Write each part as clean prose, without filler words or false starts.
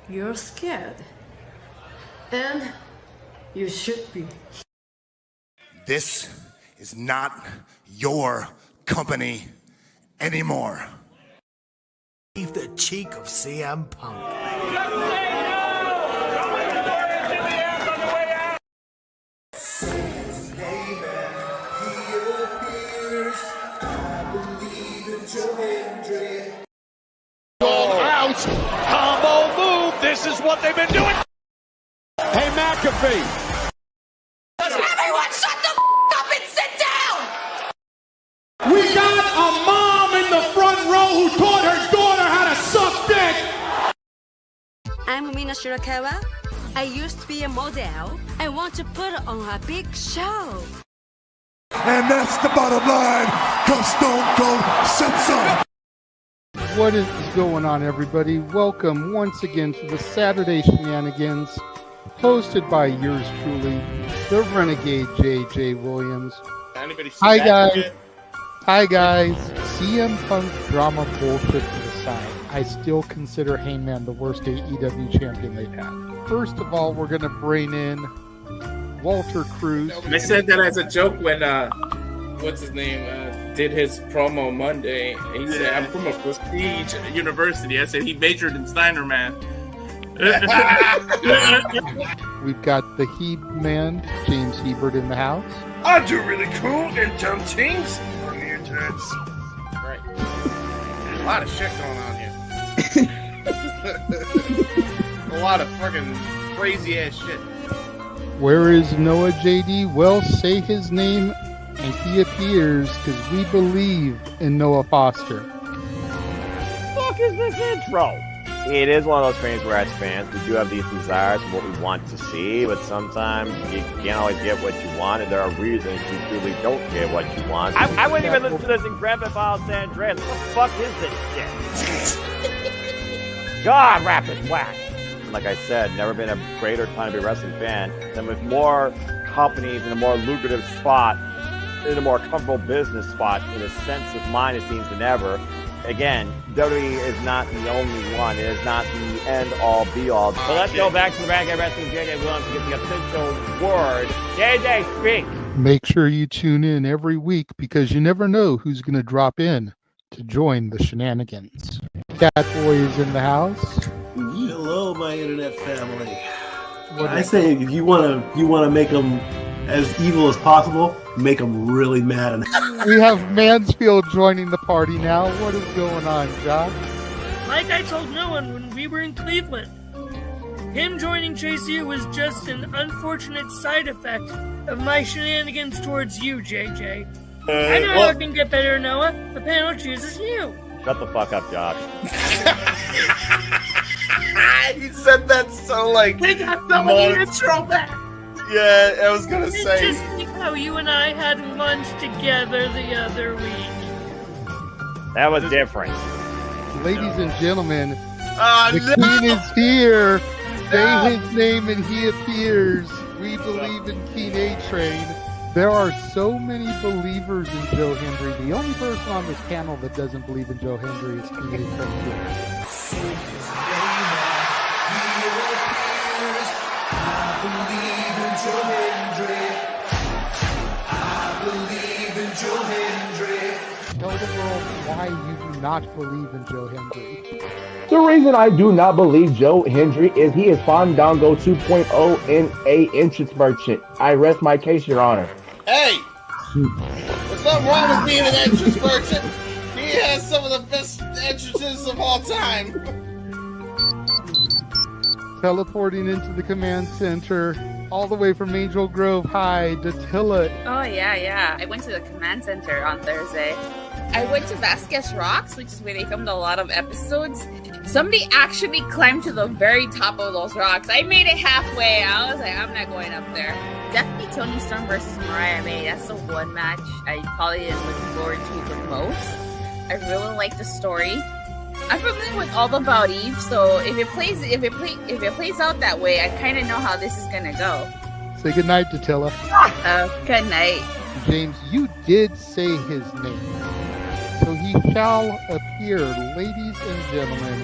You're scared. And you should be. This is not your company anymore. Leave the cheek of CM Punk. Out, combo move. This is what they've been doing. Hey, McAfee. Everyone shut the up and sit down! We got a mom in the front row who taught her daughter how to suck dick. I'm Mina Shirakawa. I used to be a model. I want to put on a big show. And that's the bottom line, because Stone Cold said so. What is going on, everybody? Welcome once again to the Saturday Shenanigans, hosted by yours truly, the Renegade JJ Williams. Hi guys. Hi guys. CM Punk drama bullshit to the side. I still consider Hangman the worst AEW champion they've had. First of all, we're going to bring in Walter Cruz. I said that as a joke when what's his name did his promo Monday. He said, "I'm from a prestige university." I said he majored in Steiner Man. We've got the Heeb man, James Hebert, in the house. I do really cool and dumb things for mutants. Right. A lot of shit going on here. A lot of fucking crazy ass shit. Where is Noah JD? Well, say his name and he appears, because we believe in Noah Foster. Fuck is this intro? It is one of those things where as fans we do have these desires of what we want to see, but sometimes you can't always get what you want, and there are reasons you really don't get what you want. I wouldn't even listen to this in Grand Theft Auto San Andreas. What the fuck is this shit? God, rapid whack. Like I said, never been a greater time to be a wrestling fan than with more companies in a more lucrative spot, in a more comfortable business spot, in a sense of mind, it seems, than ever. Again, WWE is not the only one. It is not the end-all, be-all. So let's go back to the Renegade Wrestling JJ Williams to get the official word. JJ, speak! Make sure you tune in every week, because you never know who's going to drop in to join the shenanigans. Catboy is in the house. Hello, my internet family. I say if you want to make them as evil as possible, make them really mad. We have Mansfield joining the party now. What is going on, Josh? Like I told no one when we were in Cleveland, him joining JCU was just an unfortunate side effect of my shenanigans towards you, JJ. I know how it can get better, Noah. The panel chooses you. Shut the fuck up, Josh. He said that so like. We got the intro back. Yeah, I was gonna say. Just like how you and I had lunch together the other week. That was different. Ladies and gentlemen, the King is here. Say his name and he appears. We believe in King A-Train. There are so many believers in Joe Hendry. The only person on this panel that doesn't believe in Joe Hendry is King A-Train. Tell the world why you do not believe in Joe Hendry. The reason I do not believe Joe Hendry is he is Fandango 2.0 in a entrance merchant. I rest my case, Your Honor. Hey! There's nothing wrong with being an entrance merchant. He has some of the best entrances of all time. Teleporting into the command center, all the way from Angel Grove High, Datilla. Oh, yeah. I went to the command center on Thursday. I went to Vasquez Rocks, which is where they filmed a lot of episodes. Somebody actually climbed to the very top of those rocks. I made it halfway. I was like, I'm not going up there. Definitely Toni Storm versus Mariah May. That's the one match I probably am looking forward to the most. I really like the story. I'm familiar with All About Eve, so if it plays out that way, I kind of know how this is gonna go. Say goodnight, Datilla. Good night. James, you did say his name, so he shall appear, ladies and gentlemen.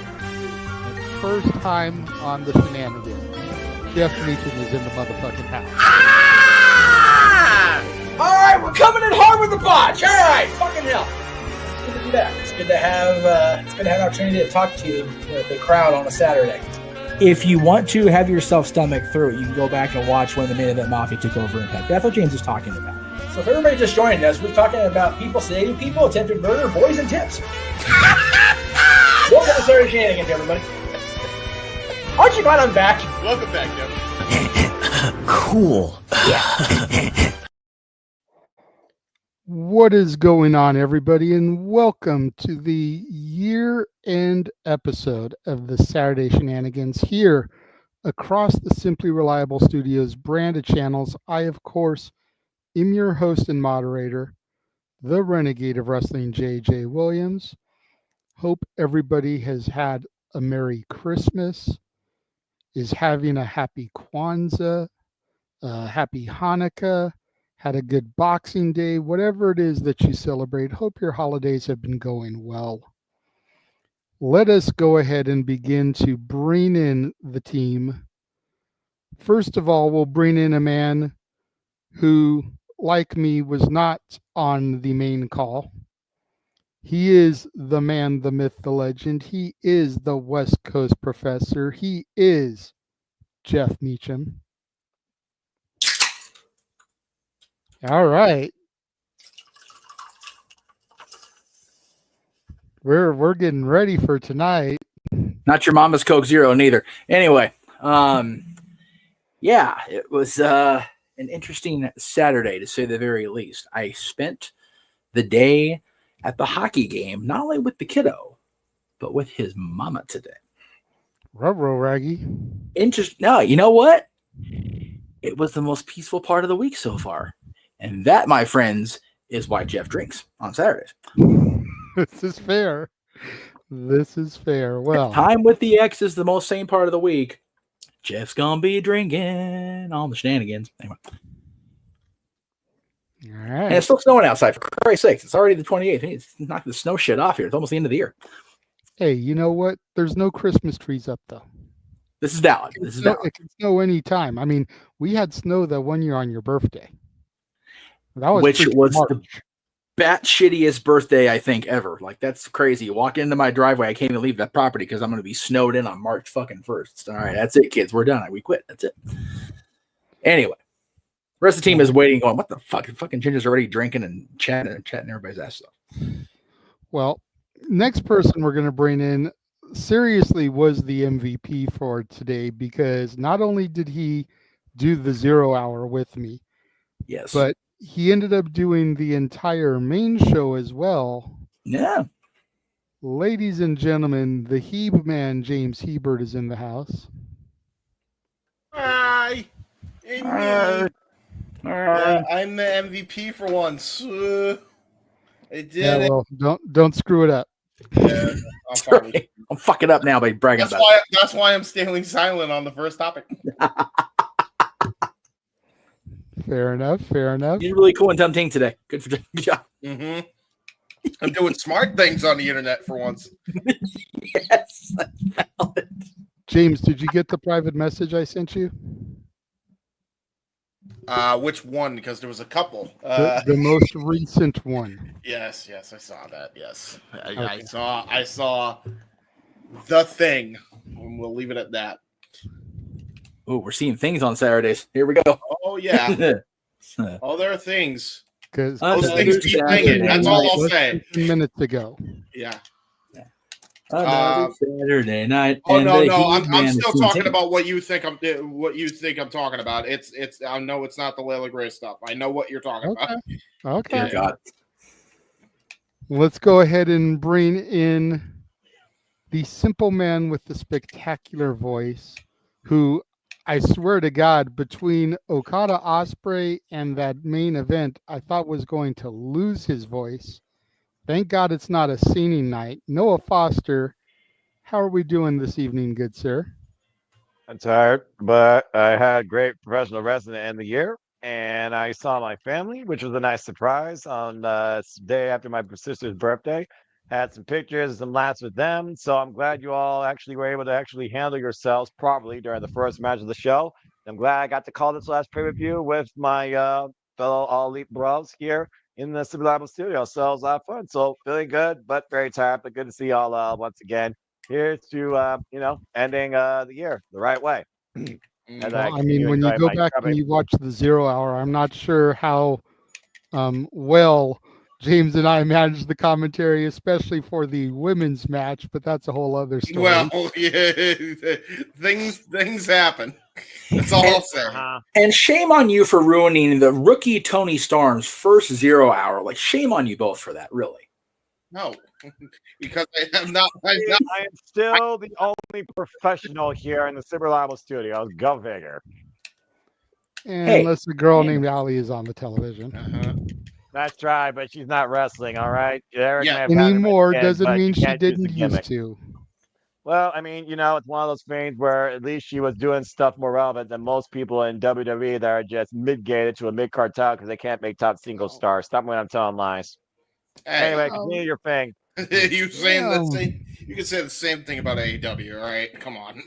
first time on the Shenanigans. Jeff Meacham is in the motherfucking house. Ah! All right, we're coming in hard with the botch. All right, fucking hell. It's good to be back. It's good to have an opportunity to talk to the crowd on a Saturday. If you want to have yourself stomach through it, you can go back and watch when the Main Event Mafia took over Impact. That's what James is talking about. So if everybody just joined us, we're talking about people sedating people, attempted murder, boys, and tips. Welcome to Saturday Shenanigans, everybody. Aren't you glad I'm back? Welcome back, Jeff. Cool. What is going on, everybody, and welcome to the year-end episode of the Saturday Shenanigans here across the Simply Reliable Studios brand of channels. I, of course, am your host and moderator, the Renegade of Wrestling, JJ Williams. Hope everybody has had a Merry Christmas, is having a happy Kwanzaa, happy Hanukkah, had a good Boxing Day, whatever it is that you celebrate. Hope your holidays have been going well. Let us go ahead and begin to bring in the team. First of all, we'll bring in a man who, like me, was not on the main call. He is the man, the myth, the legend. He is the West Coast professor. He is Jeff Meacham. All right. We're getting ready for tonight. Not your mama's Coke Zero, neither. Anyway, yeah, it was an interesting Saturday, to say the very least. I spent the day at the hockey game, not only with the kiddo, but with his mama today. Ruh-roh, Raggy. No, you know what? It was the most peaceful part of the week so far. And that, my friends, is why Jeff drinks on Saturdays. This is fair. This is fair. Well, time with the ex is the most sane part of the week. Jeff's gonna be drinking on the Shenanigans. Anyway. All right. And it's still snowing outside, for Christ's sakes. It's already the 28th. It's knocking the snow shit off here. It's almost the end of the year. Hey, you know what? There's no Christmas trees up, though. This is valid. It can snow any time. I mean, we had snow that one year on your birthday. That was which was March. the bat shittiest birthday I think ever. Like, that's crazy. You walk into my driveway, I can't even leave that property because I'm going to be snowed in on March fucking 1st. All right, that's it, kids. We're done. We quit. That's it. Anyway, the rest of the team is waiting, going, what the fuck? Fucking Ginger's already drinking and chatting everybody's ass off. Well, next person we're going to bring in seriously was the MVP for today, because not only did he do the 0 hour with me, yes, but he ended up doing the entire main show as well. Yeah. Ladies and gentlemen, the Hebe man, James Hebert, is in the house. Hi. Hey, I'm the MVP for once. I did Yeah, it. well, don't screw it up. Yeah, I'm fine. I'm fucking up now by bragging about it. That's why I'm staying silent on the first topic. Fair enough. Fair enough. You're really cool and tempting today. Good job. Mm-hmm. I'm doing smart things on the internet for once. Yes. James, did you get the private message I sent you? Which one? Because there was a couple. The most recent one. Yes, I saw that. Yes, Okay. I saw the thing. And we'll leave it at that. Oh, we're seeing things on Saturdays. Here we go. Oh yeah. Oh, there are things. Because those things keep hanging. That's all I'll say. 15 minutes ago. Yeah. Saturday night. Oh no, I'm still talking about what you think I'm talking about. It's I know it's not the Layla Gray stuff. I know what you're talking about. Okay. Dear God. Let's go ahead and bring in the simple man with the spectacular voice, who I swear to God, between Okada Ospreay and that main event, I thought was going to lose his voice. Thank God it's not a singing night. Noah Foster, how are we doing this evening, good sir? I'm tired, but I had great professional wrestling at the end of the year, and I saw my family, which was a nice surprise on the day after my sister's birthday. had some pictures and some laughs with them. So I'm glad you all actually were able to actually handle yourselves properly during the first match of the show. I'm glad I got to call this last pay-per-view with my fellow All Elite bros here in the Super studio. So it was a lot of fun. So feeling good, but very tired. But good to see y'all once again. Here's to ending the year the right way. Well, I mean, when you go back and you watch the 0 Hour, I'm not sure how well James and I managed the commentary, especially for the women's match, but that's a whole other story. Well, yeah, things happen. That's all I'll say. And shame on you for ruining the rookie Tony Storm's first 0 Hour. Like, shame on you both for that, really. No, because I'm not. I am still the only professional here in the Super Reliable Studios. Go figure. Unless a girl named Allie is on the television. That's right, but she's not wrestling, all right? Eric may have Anymore had doesn't but mean you she can't use the didn't used gimmick. to. Well, I mean, it's one of those things where at least she was doing stuff more relevant than most people in WWE that are just mid-gated to a mid-card title because they can't make top single stars. Stop when I'm telling lies. Hey. Anyway, continue your thing. You saying the same? You can say the same thing about AEW. All right, come on.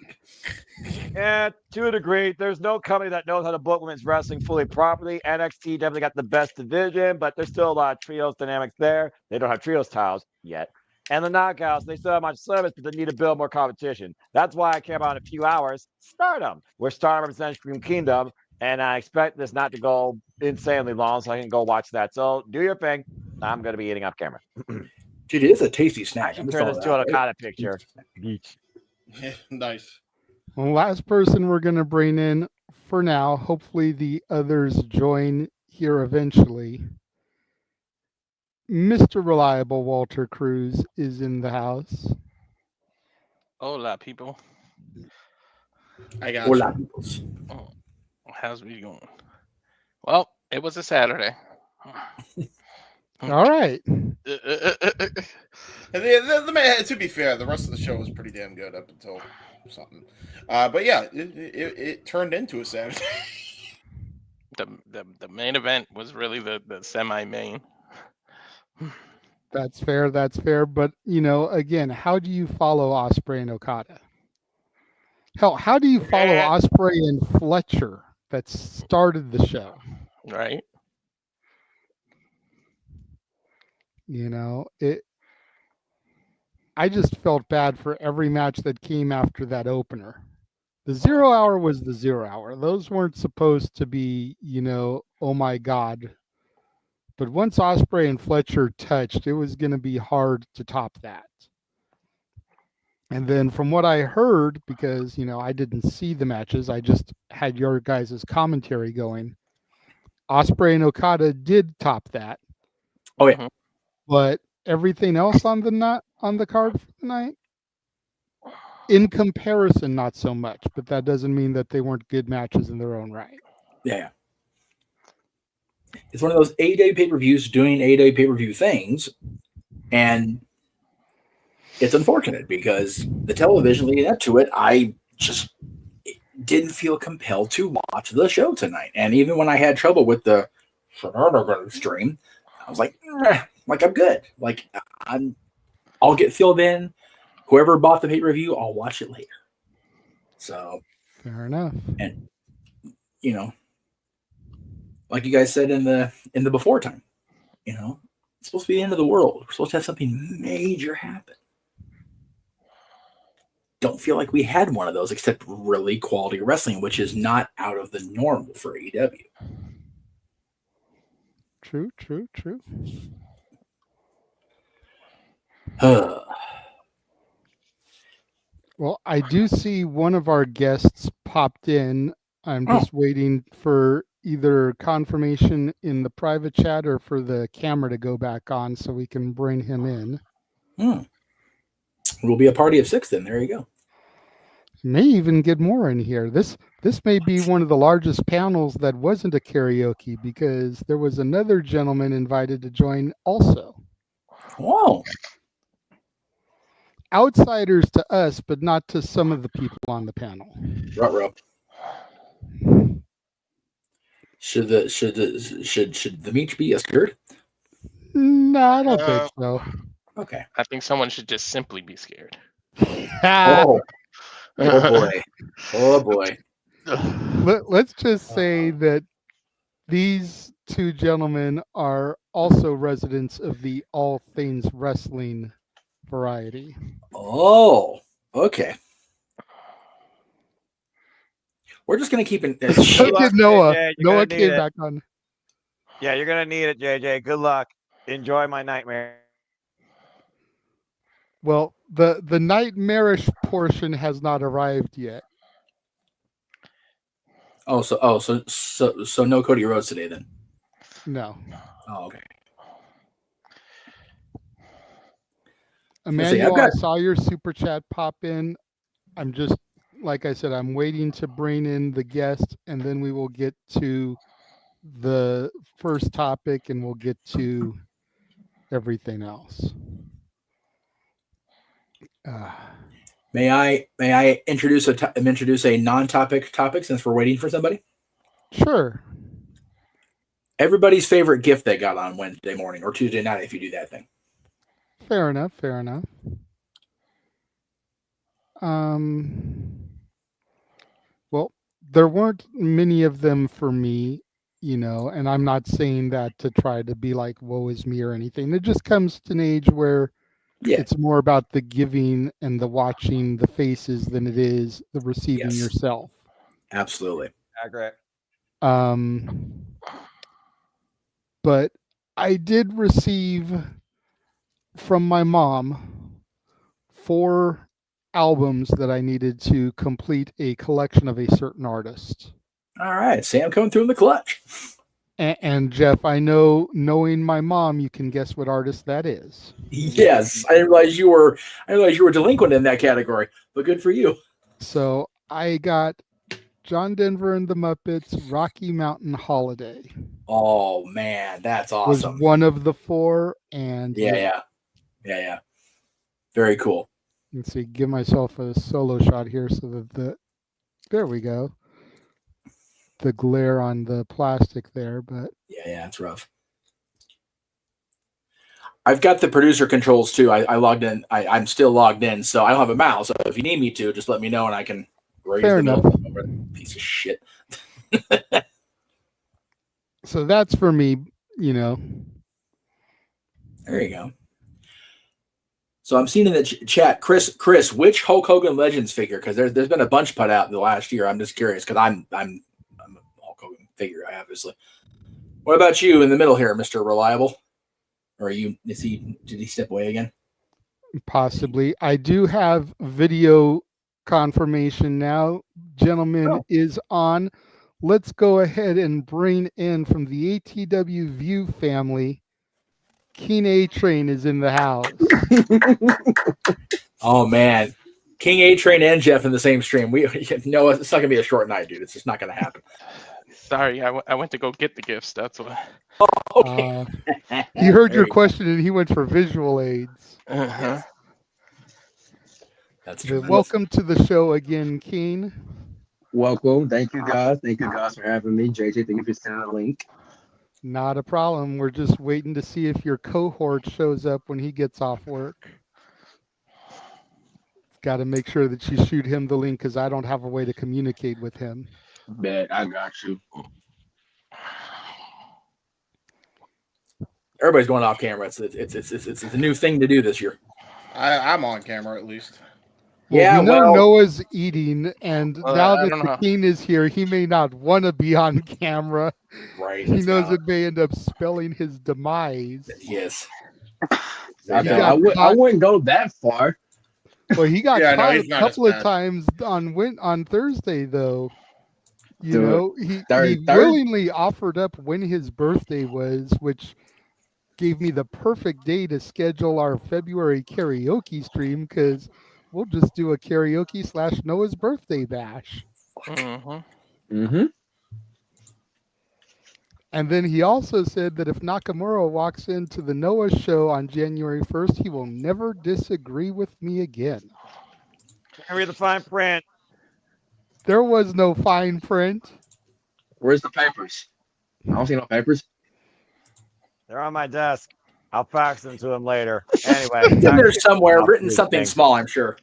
Yeah, to a degree. There's no company that knows how to book women's wrestling fully properly. NXT definitely got the best division, but there's still a lot of trios dynamics there. They don't have trios titles yet. And the knockouts, they still have much service, but they need to build more competition. That's why I came out in a few hours. Stardom, where Stardom represents Dream Kingdom, and I expect this not to go insanely long, so I can go watch that. So do your thing. I'm going to be eating off camera. Dude, it is a tasty snack. I'm turn this to an Okada picture. Beach. Yeah, nice. Well, last person we're going to bring in for now. Hopefully the others join here eventually. Mr. Reliable Walter Cruz is in the house. Hola, people. I got Hola. Oh, how's it going? Well, it was a Saturday. All right. To be fair, the rest of the show was pretty damn good up until something. But yeah, it turned into a Saturday. The main event was really the semi-main. That's fair. That's fair. But, again, how do you follow Ospreay and Okada? Hell, how do you follow Ospreay and Fletcher that started the show? Right. I just felt bad for every match that came after that opener. The 0 Hour was the 0 Hour. Those weren't supposed to be, oh my God. But once Ospreay and Fletcher touched, it was going to be hard to top that. And then from what I heard, because, I didn't see the matches, I just had your guys' commentary going. Ospreay and Okada did top that. Oh, yeah. But everything else on the card for the night, in comparison, not so much. But that doesn't mean that they weren't good matches in their own right. Yeah. It's one of those AEW pay-per-views doing AEW pay-per-view things, and it's unfortunate because the television leading up to it, I just didn't feel compelled to watch the show tonight. And even when I had trouble with the Shenanigans stream, I was like, I'm good. Like, I'll get filled in. Whoever bought the pay-per-view, I'll watch it later. So fair enough. And like you guys said in the before time, it's supposed to be the end of the world. We're supposed to have something major happen. Don't feel like we had one of those, except really quality wrestling, which is not out of the normal for AEW. True. Well, I do see one of our guests popped in. I'm just waiting for either confirmation in the private chat or for the camera to go back on so we can bring him in. We'll be a party of 6 then. There you go. May even get more in here. This may be one of the largest panels that wasn't a karaoke because there was another gentleman invited to join also. Whoa. Outsiders to us, but not to some of the people on the panel. Ruh-roh. Should the meat be a skirt? No, I don't think so. Okay. I think someone should just simply be scared. Oh boy. Oh boy. Let's just say that these two gentlemen are also residents of the all things wrestling variety. Oh, okay. We're just gonna keep it. Good Look luck, at Noah. JJ. You're Noah gonna need came it. back on. Yeah, you're gonna need it, JJ. Good luck. Enjoy my nightmare. Well, the nightmarish portion has not arrived yet. So no Cody Rhodes today then. No. Oh, okay. Emmanuel, I saw your super chat pop in. I'm just, like I said, I'm waiting to bring in the guest, and then we will get to the first topic, and we'll get to everything else. May I introduce a non-topic topic since we're waiting for somebody? Sure. Everybody's favorite gift they got on Wednesday morning or Tuesday night if you do that thing. Fair enough. Well, there weren't many of them for me, and I'm not saying that to try to be like, woe is me or anything. It just comes to an age where it's more about the giving and the watching the faces than it is the receiving yourself. Absolutely. Agree. But I did receive from my mom 4 albums that I needed to complete a collection of a certain artist. All right, Sam coming through in the clutch. And Jeff, I know, knowing my mom, you can guess what artist that is. Yes, I didn't realize you were delinquent in that category, but good for you. So I got John Denver and the Muppets, Rocky Mountain Holiday. Oh man, that's awesome. Was one of the 4, and yeah. Very cool. Let's see, give myself a solo shot here so that there we go. The glare on the plastic there, but yeah, it's rough. I've got the producer controls too. I logged in. I'm still logged in, so I don't have a mouse. So if you need me to, just let me know and I can raise Fair the enough. piece of shit. So that's for me, There you go. So I'm seeing in the chat, Chris, which Hulk Hogan Legends figure? Because there's been a bunch put out in the last year. I'm just curious because I'm a Hulk Hogan figure, obviously. What about you in the middle here, Mr. Reliable? Or did he step away again? Possibly. I do have video confirmation now. Gentleman is on. Let's go ahead and bring in from the ATW View family. King A Train is in the house. Oh man, King A Train and Jeff in the same stream. It's not gonna be a short night, dude. It's just not gonna happen. Sorry, I went to go get the gifts. That's why. Oh, okay. He heard your question and he went for visual aids. Uh-huh. That's true. Welcome to the show again, Keen. Welcome. Thank you guys. Thank you guys for having me. JJ, thank you for sending the link. Not a problem. We're just waiting to see if your cohort shows up when he gets off work. Got to make sure that you shoot him the link because I don't have a way to communicate with him. Bet, I got you. Everybody's going off camera. It's a new thing to do this year. I'm on camera at least. Well, we know Noah's eating, and now that the King is here, he may not want to be on camera. Right. He knows it may end up spelling his demise. Yes. I wouldn't go that far. Well, he got caught a couple of times on Thursday, though. You know, he willingly offered up when his birthday was, which gave me the perfect day to schedule our February karaoke stream because we'll just do a karaoke / Noah's birthday bash. Mm-hmm. And then he also said that if Nakamura walks into the Noah show on January 1st, he will never disagree with me again. Can read the fine print. There was no fine print. Where's the papers? I don't see no papers. They're on my desk. I'll fax them to him later. Anyway, It's in there somewhere, I'll written do something things. small, I'm sure.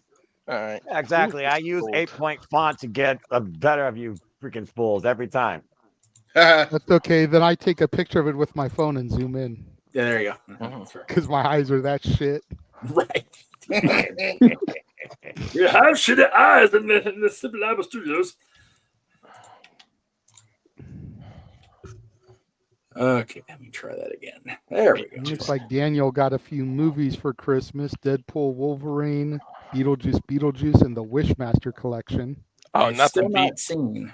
All right. Yeah, exactly. I use 8-point font to get a better of you freaking fools every time. That's okay. Then I take a picture of it with my phone and zoom in. Yeah, there you go. Because my eyes are that shit. Right. You have shitty eyes in the Simple Lab Studios. Okay, let me try that again. There we go. Looks like Daniel got a few movies for Christmas: Deadpool, Wolverine, Beetlejuice, and the Wishmaster collection. Oh, I've nothing still not beats. seen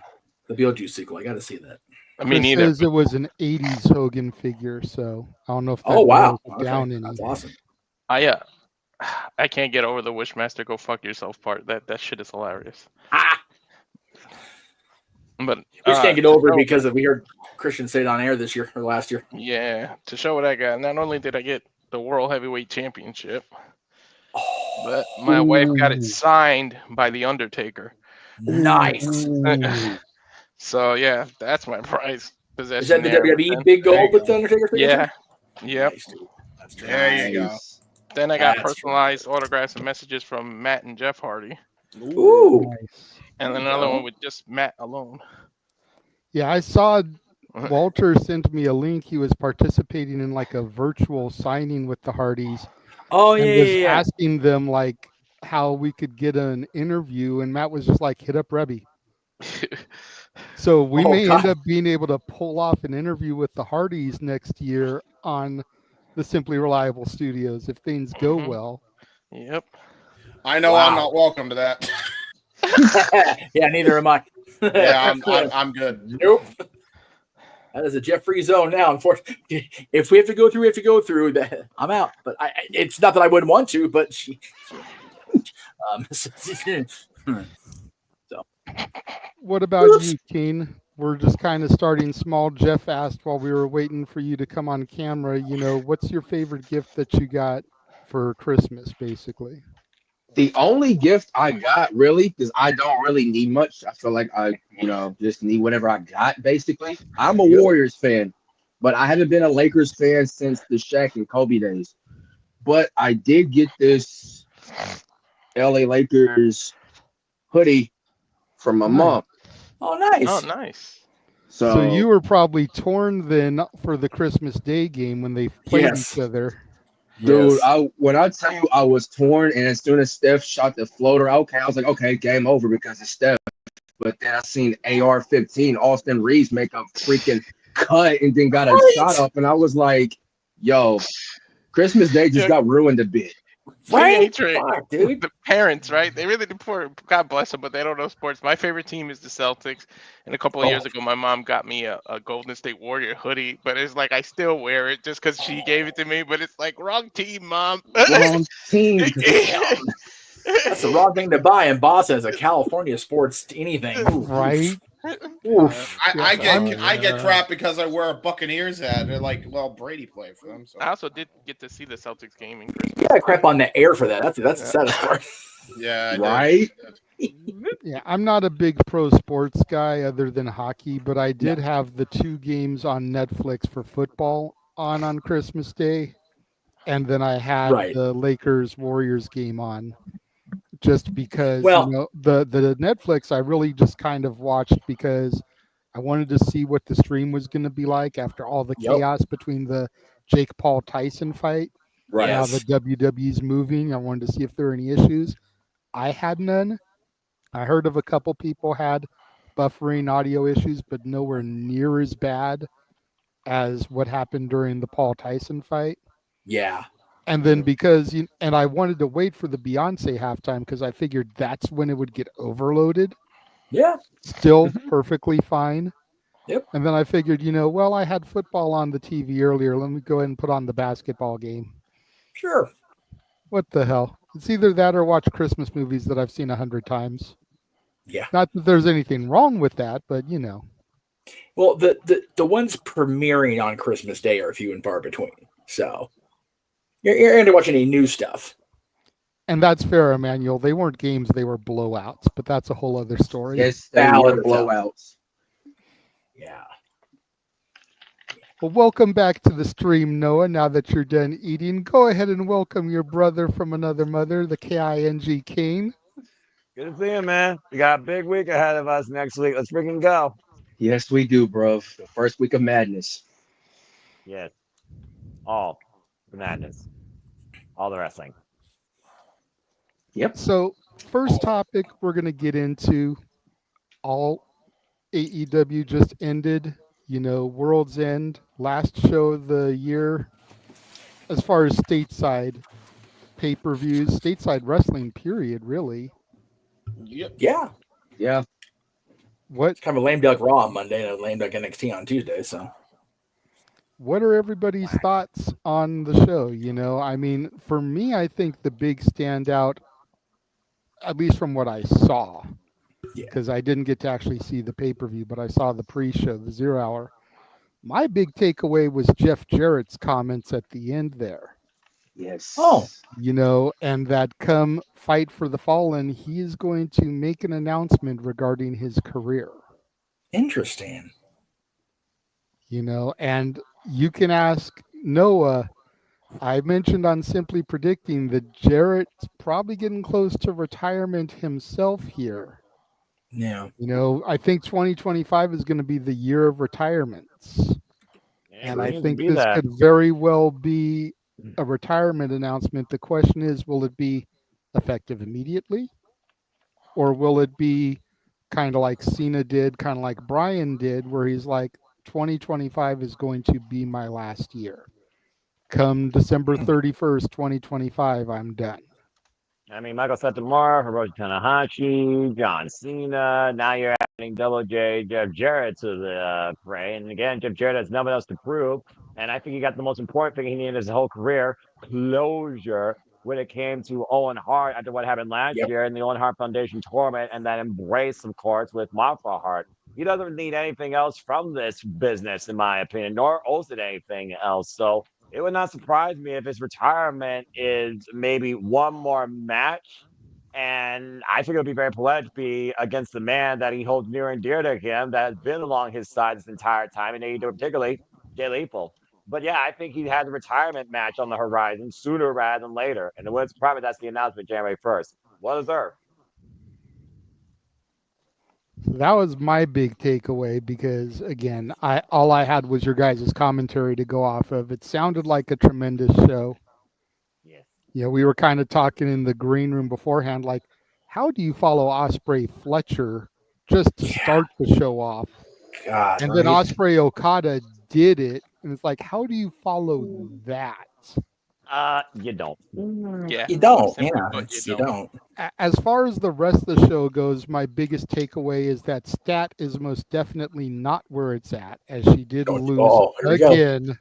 the Beetlejuice sequel. I got to see that. Me Chris neither. says it was an '80s Hogan figure, so I don't know if that Oh wow, narrows it down any. That's awesome. I can't get over the Wishmaster go fuck yourself part. That shit is hilarious. But We just can't get over it because we heard Christian say it on air this year or last year. Yeah, to show what I got. Not only did I get the World Heavyweight Championship, but my wife got it signed by the Undertaker. Nice. So yeah, that's my prize possession. Is that the there. WWE big gold with the Undertaker signature? Yeah. Yep. Nice, There you go. Then I got That's personalized autographs and messages from Matt and Jeff Hardy. Ooh. And then another one with just Matt alone. Yeah, I saw Walter sent me a link. He was participating in like a virtual signing with the Hardys. Oh and yeah, was yeah. asking them like how we could get an interview, and Matt was just like, "Hit up Rebby." So we may end up being able to pull off an interview with the Hardys next year on the Simply Reliable Studios if things go well. Yep. I know I'm not welcome to that. Yeah, neither am I. Yeah, I'm good. Nope. That is a Jeffrey zone now. Unfortunately, if we have to go through, that I'm out. But it's not that I wouldn't want to, but so. What about you, Keen? We're just kind of starting small. Jeff asked while we were waiting for you to come on camera, what's your favorite gift that you got for Christmas, basically? The only gift I got, really, because I don't really need much. I feel like I, just need whatever I got, basically. I'm a Warriors fan, but I haven't been a Lakers fan since the Shaq and Kobe days. But I did get this LA Lakers hoodie from my mom. Oh, nice. Oh, nice. So you were probably torn then for the Christmas Day game when they played each other. Dude, when I tell you I was torn, and as soon as Steph shot the floater, I was like, okay, game over because it's Steph. But then I seen AR-15, Austin Reeves, make a freaking cut and then got a shot up, and I was like, yo, Christmas Day just got ruined a bit. Right? Dude. The parents, right? They really do God bless them, but they don't know sports. My favorite team is the Celtics. And a couple of years ago, my mom got me a Golden State Warrior hoodie, but it's like I still wear it just because she gave it to me. But it's like, wrong team, Mom. Wrong team. That's the wrong thing to buy in Boston as a California sports anything. Right? I get crap because I wear a Buccaneers hat. They're like, well, Brady played for them. So. I also did get to see the Celtics game in Christmas. You got crap on the air for that. That's the saddest part. Yeah. Right? Yeah, I'm not a big pro sports guy other than hockey, but I did have the 2 games on Netflix for football on Christmas Day. And then I had the Lakers-Warriors game on. Just because the Netflix I really just kind of watched because I wanted to see what the stream was going to be like after all the chaos between the Jake Paul Tyson fight. Right. Now the WWE's moving. I wanted to see if there were any issues. I had none. I heard of a couple people had buffering audio issues, but nowhere near as bad as what happened during the Paul Tyson fight. Yeah. And then and I wanted to wait for the Beyonce halftime because I figured that's when it would get overloaded. Yeah. Still perfectly fine. Yep. And then I figured, I had football on the TV earlier. Let me go ahead and put on the basketball game. Sure. What the hell? It's either that or watch Christmas movies that I've seen 100 times. Yeah. Not that there's anything wrong with that, but Well, the ones premiering on Christmas Day are few and far between. So you're into watching any new stuff. And that's fair, Emmanuel. They weren't games, they were blowouts, but that's a whole other story. Yes, they were blowouts. Yeah. Well, welcome back to the stream, Noah. Now that you're done eating, go ahead and welcome your brother from another mother, the King Kane. Good to see you, man. We got a big week ahead of us next week. Let's freaking go. Yes, we do, bro. The first week of madness. Yes. All the madness. All the wrestling. Yep. So, first topic we're going to get into, all AEW just ended, World's End, last show of the year as far as stateside pay-per-views, stateside wrestling period, really. Yep. Yeah. Yeah. What? It's kind of a lame duck Raw on Monday and a lame duck NXT on Tuesday, so. What are everybody's thoughts on the show? I mean, for me, I think the big standout, at least from what I saw, because I didn't get to actually see the pay-per-view, but I saw the pre-show, the 0 hour. My big takeaway was Jeff Jarrett's comments at the end there. Yes. Oh. And that come Fight for the Fallen, he is going to make an announcement regarding his career. Interesting. And you can ask Noah. I mentioned on Simply Predicting that Jarrett's probably getting close to retirement himself here. Yeah. I think 2025 is going to be the year of retirements. And I think this could very well be a retirement announcement. The question is, will it be effective immediately? Or will it be kind of like Cena did, kind of like Bryan did, where he's like, 2025 is going to be my last year. Come December 31st, 2025, I'm done. I mean, Michael Satomura, Hiroshi Tanahashi, John Cena. Now you're adding Double J, Jeff Jarrett to the fray. And again, Jeff Jarrett has nothing else to prove. And I think he got the most important thing he needed his whole career, closure, when it came to Owen Hart after what happened last year in the Owen Hart Foundation tournament, and that embrace, of course, with Martha Hart. He doesn't need anything else from this business, in my opinion, nor owes it anything else. So it would not surprise me if his retirement is maybe one more match. And I think it would be very polite to be against the man that he holds near and dear to him, that has been along his side this entire time, and AEW particularly, Jay Lethal. But yeah, I think he had the retirement match on the horizon sooner rather than later. And it wouldn't surprise me that's the announcement January 1st. Well deserved. That was my big takeaway because, again, all I had was your guys' commentary to go off of. It sounded like a tremendous show. Yes. We were kind of talking in the green room beforehand, like, how do you follow Ospreay Fletcher just to start the show off? God, and then Ospreay Okada did it, and it's like, how do you follow that? You don't. Yeah, you don't. Simply Yeah, put, you don't. As far as the rest of the show goes, my biggest takeaway is that Stat is most definitely not where it's at, as she did lose again.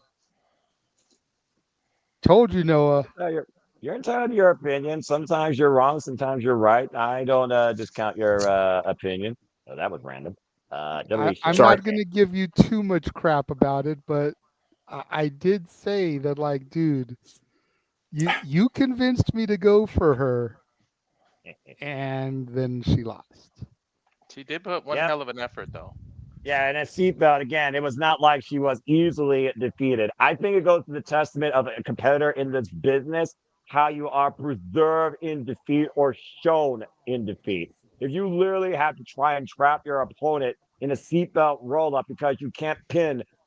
Told you, Noah. You're entitled to your opinion. Sometimes you're wrong. Sometimes you're right. I don't discount your opinion. Oh, that was random. I'm not going to give you too much crap about it, but I did say that, like, dude, you convinced me to go for her, and then she lost. She did put one hell of an effort, though. Yeah, and at seatbelt, again, it was not like she was easily defeated. I think it goes to the testament of a competitor in this business, how you are preserved in defeat or shown in defeat. If you literally have to try and trap your opponent in a seatbelt roll-up because you can't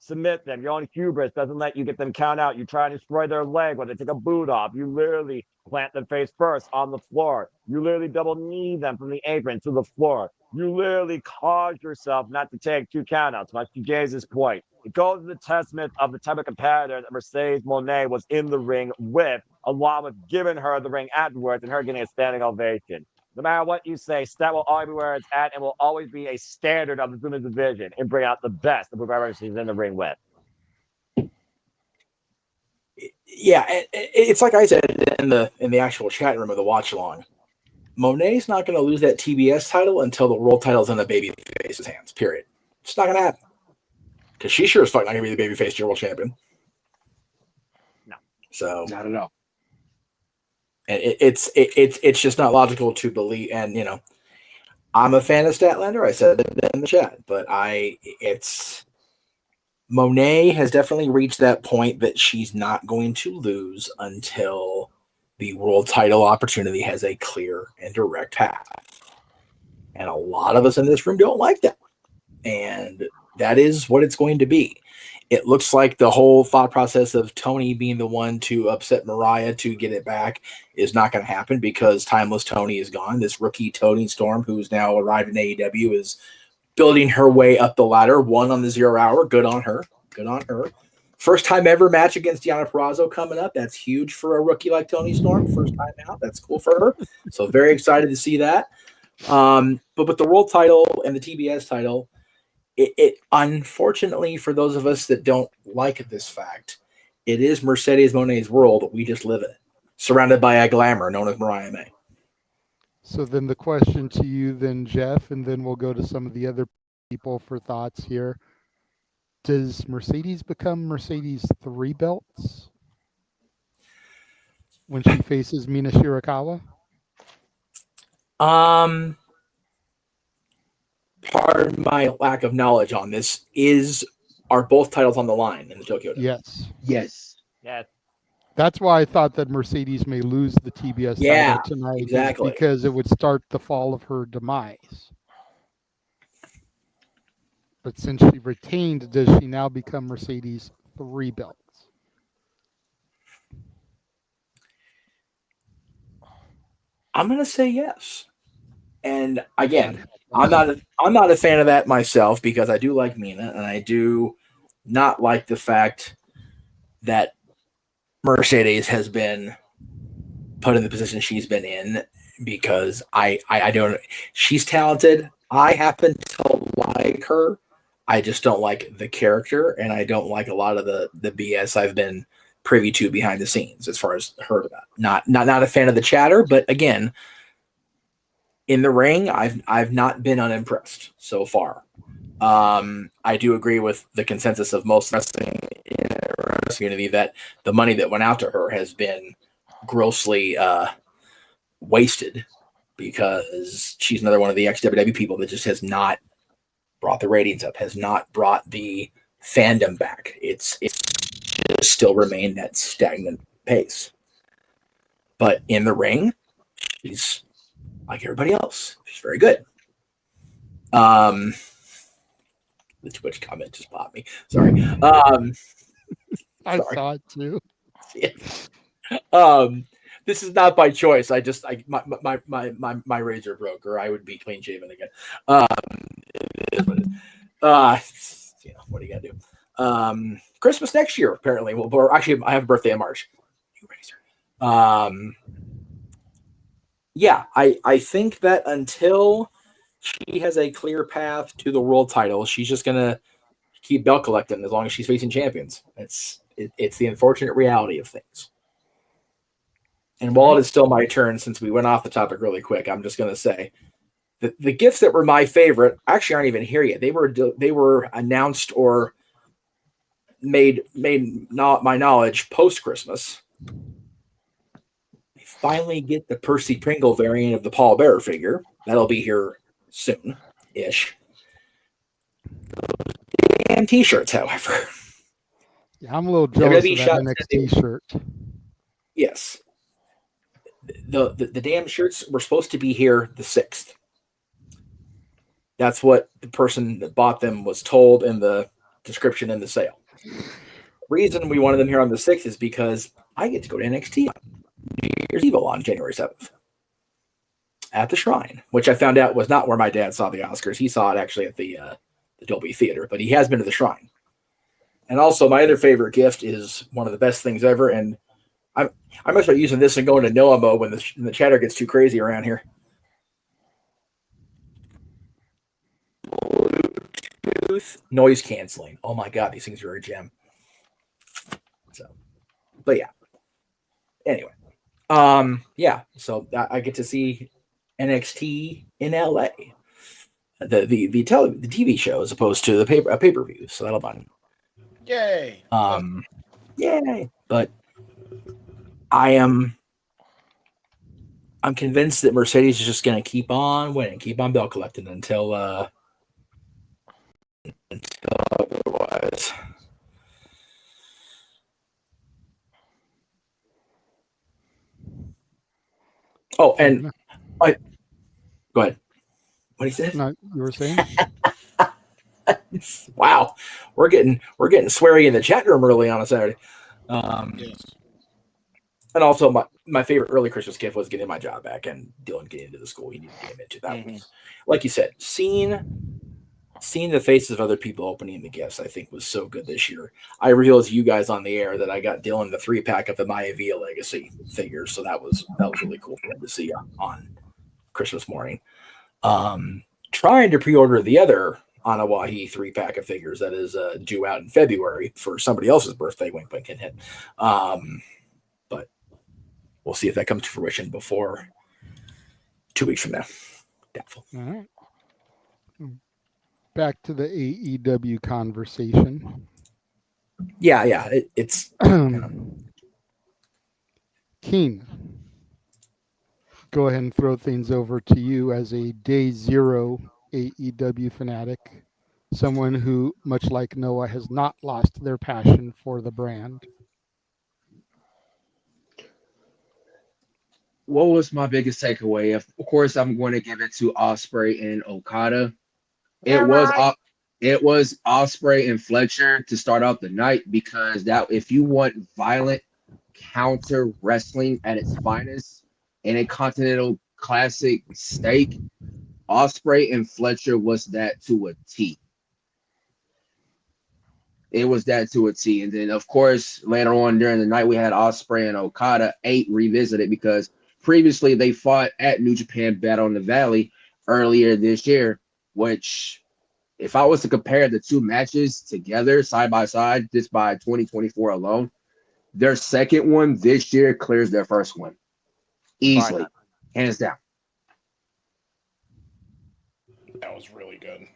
submit them, your own hubris doesn't let you get them count out, you try to destroy their leg when they take a boot off, you literally plant them face first on the floor, you literally double knee them from the apron to the floor, you literally cause yourself not to take 2 countouts, much to Jay's point. It goes to the testament of the type of competitor that Mercedes Moné was in the ring with, along with giving her the ring afterwards and her getting a standing ovation. No matter what you say, Stat will always be where it's at and will always be a standard of the women's division and bring out the best of whoever she's in the ring with. Yeah, it's like I said in the actual chat room of the watch along. Monet's not going to lose that TBS title until the world title's in the babyface's hands. Period. It's not going to happen because she sure as fuck not going to be the babyface world champion. No, so not at all. And it's just not logical to believe. And I'm a fan of Statlander. I said it in the chat, but Monet has definitely reached that point that she's not going to lose until the world title opportunity has a clear and direct path. And a lot of us in this room don't like that. And that is what it's going to be. It looks like the whole thought process of Tony being the one to upset Mariah to get it back is not going to happen because Timeless Tony is gone. This rookie Tony Storm, who's now arrived in AEW, is building her way up the ladder, one on the 0 hour. Good on her. Good on her. First time ever match against Deonna Purrazzo coming up. That's huge for a rookie like Tony Storm. First time out. That's cool for her. So very excited to see that. But with the world title and the TBS title, it unfortunately for those of us that don't like this fact, it is Mercedes Monet's world. We just live in it, surrounded by a glamour known as Mariah May. So then the question to you then, Jeff, and then we'll go to some of the other people for thoughts here. Does Mercedes become Mercedes 3 belts when she faces Mina Shirakawa? Pardon my lack of knowledge on this. Are both titles on the line in the Tokyo Dome? Yes. Yeah. That's why I thought that Mercedes may lose the TBS title tonight. Exactly. Because it would start the fall of her demise. But since she retained, does she now become Mercedes 3 belts? I'm going to say yes. And again, I'm not a fan of that myself because I do like Mina and I do not like the fact that Mercedes has been put in the position she's been in because I don't. She's talented. I happen to like her. I just don't like the character, and I don't like a lot of the BS I've been privy to behind the scenes as far as heard about. Not a fan of the chatter, but again, in the ring, I've not been unimpressed so far. I do agree with the consensus of most wrestling community that the money that went out to her has been grossly wasted because she's another one of the ex-WWE people that just has not brought the ratings up, has not brought the fandom back. It's just still remained that stagnant pace. But in the ring, she's like everybody else. She's very good. The Twitch comment just popped me. Sorry. I saw it too. Yeah. This is not by choice. My razor broke, or I would be clean shaven again. What do you gotta do? Christmas next year, apparently. Well, or actually, I have a birthday in March. New razor. Yeah, I think that until she has a clear path to the world title, she's just gonna keep belt collecting as long as she's facing champions. It's the unfortunate reality of things. And while it is still my turn, since we went off the topic really quick, I'm just going to say that the gifts that were my favorite actually aren't even here yet. They were announced or made not my knowledge post Christmas. We finally get the Percy Pringle variant of the Paul Bearer figure. That'll be here soon-ish. Damn t-shirts, however. Yeah, I'm a little jealous of that NXT shirt. Yes. The damn shirts were supposed to be here the 6th. That's what the person that bought them was told in the description in the sale. The reason we wanted them here on the 6th is because I get to go to NXT on New Year's Eve on January 7th at the Shrine, which I found out was not where my dad saw the Oscars. He saw it actually at the Dolby Theater, but he has been to the Shrine. And also, my other favorite gift is one of the best things ever, and I must start using this and going to Noah mode when the chatter gets too crazy around here. Bluetooth noise canceling. Oh my god, these things are a gem. So, but yeah. Anyway, yeah. So I get to see NXT in LA, the TV show as opposed to the pay per view. So that'll be fun. Yay! Yay! But I'm convinced that Mercedes is just going to keep on winning, keep on belt collecting until otherwise. Oh, and go ahead. What he said? No, you were saying? Wow, we're getting swearing in the chat room early on a Saturday. Yes. And also, my favorite early Christmas gift was getting my job back and Dylan getting into the school he needed to get him into. That was, like you said, seeing the faces of other people opening the gifts, I think, was so good this year. I revealed to you guys on the air that I got Dylan the 3-pack of the Maya Via Legacy figures, so that was really cool for him to see on Christmas morning. Trying to pre-order the other Anawahi 3-pack of figures that is due out in February for somebody else's birthday. Wink, wink, hint, hint. But we'll see if that comes to fruition before 2 weeks from now. Doubtful. All right. Back to the AEW conversation. Yeah. It's Keen. Go ahead and throw things over to you as a day zero AEW fanatic, someone who, much like Noah, has not lost their passion for the brand. What was my biggest takeaway? Of course, I'm going to give it to Ospreay and Okada. It was Ospreay and Fletcher to start out the night, because that, if you want violent counter wrestling at its finest in a Continental Classic stake, Ospreay and Fletcher was that to a T. It was that to a T. And then, of course, later on during the night, we had Ospreay and Okada 8 revisited, because previously they fought at New Japan Battle in the Valley earlier this year, which, if I was to compare the two matches together side by side, just by 2024 alone, their second one this year clears their first one. Easily. Hands down. That was really good.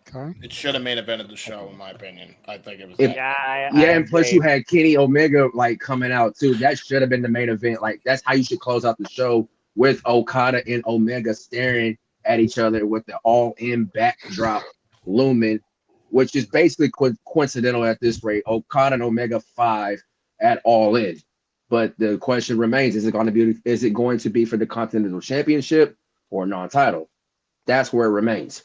Okay. It should have main evented the show, in my opinion. I think it was. And plus you had Kenny Omega coming out too. That should have been the main event. That's how you should close out the show, with Okada and Omega staring at each other with the all-in backdrop looming, which is basically coincidental at this rate. Okada and Omega 5 at All In. But the question remains: is it going to be for the Continental Championship or non-title? That's where it remains.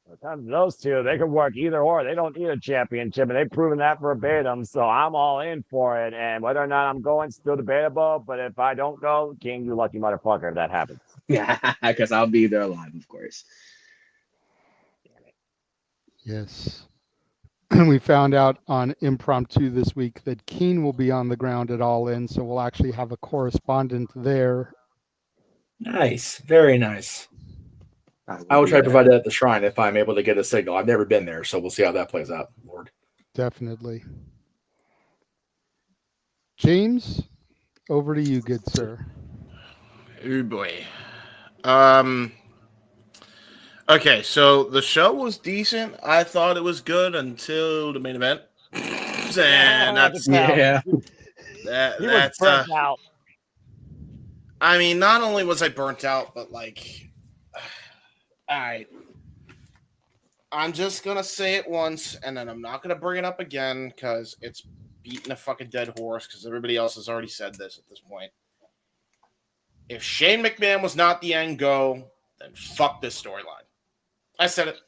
When it comes to those two, they can work either or. They don't need a championship, and they've proven that verbatim. So I'm all in for it. And whether or not I'm going, still debatable. But if I don't go, King, you lucky motherfucker if that happens. Yeah, because I'll be there live, of course. Yes. We found out on Impromptu this week that Keen will be on the ground at All In, so we'll actually have a correspondent there. Nice. Very nice. I will try to provide that at the shrine if I'm able to get a signal. I've never been there, so we'll see how that plays out, Lord. Definitely. James, over to you, good sir. Oh boy. Okay, so the show was decent. I thought it was good until the main event. And that's burnt out. I mean, not only was I burnt out, but all right. I'm just gonna say it once, and then I'm not gonna bring it up again because it's beating a fucking dead horse. Because everybody else has already said this at this point. If Shane McMahon was not the end goal, then fuck this storyline. I said it.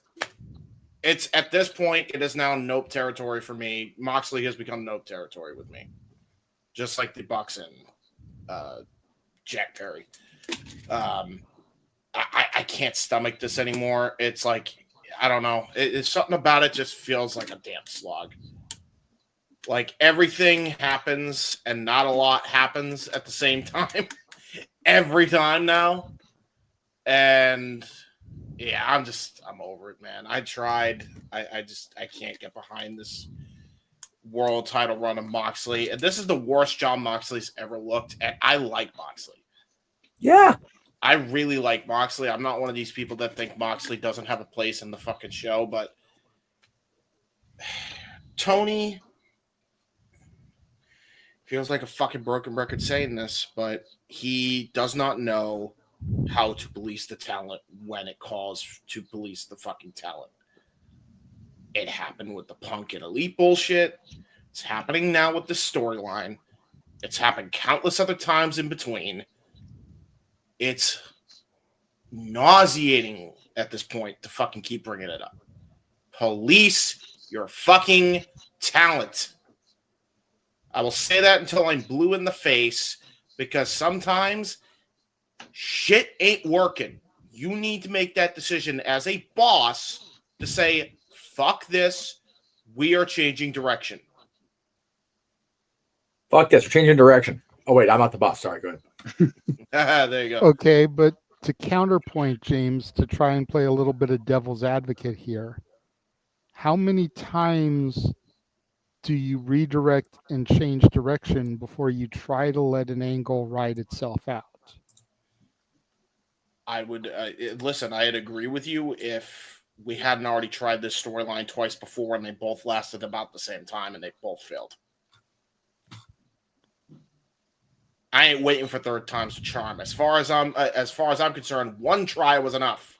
It's at this point, it is now nope territory for me. Moxley has become nope territory with me, just like the Bucks and Jack Perry. I can't stomach this anymore. It's like, I don't know. It's something about it just feels like a damn slog. Like everything happens and not a lot happens at the same time. Every time now. And yeah, I'm over it, man. I tried. I can't get behind this world title run of Moxley. And this is the worst Jon Moxley's ever looked. And I like Moxley. Yeah. I really like Moxley. I'm not one of these people that think Moxley doesn't have a place in the fucking show, but Tony feels like a fucking broken record saying this, but he does not know how to police the talent when it calls to police the fucking talent. It happened with the Punk and Elite bullshit. It's happening now with the storyline. It's happened countless other times in between. It's nauseating at this point to fucking keep bringing it up. Police your fucking talent. I will say that until I'm blue in the face, because sometimes shit ain't working. You need to make that decision as a boss to say, fuck this, we are changing direction. Fuck this, we're changing direction. Oh, wait, I'm not the boss. Sorry, go ahead. There you go. Okay, but to counterpoint, James, to try and play a little bit of devil's advocate here, how many times do you redirect and change direction before you try to let an angle ride itself out? I would listen. I'd agree with you if we hadn't already tried this storyline twice before, and they both lasted about the same time, and they both failed. I ain't waiting for third time's a charm. As far as I'm concerned, one try was enough.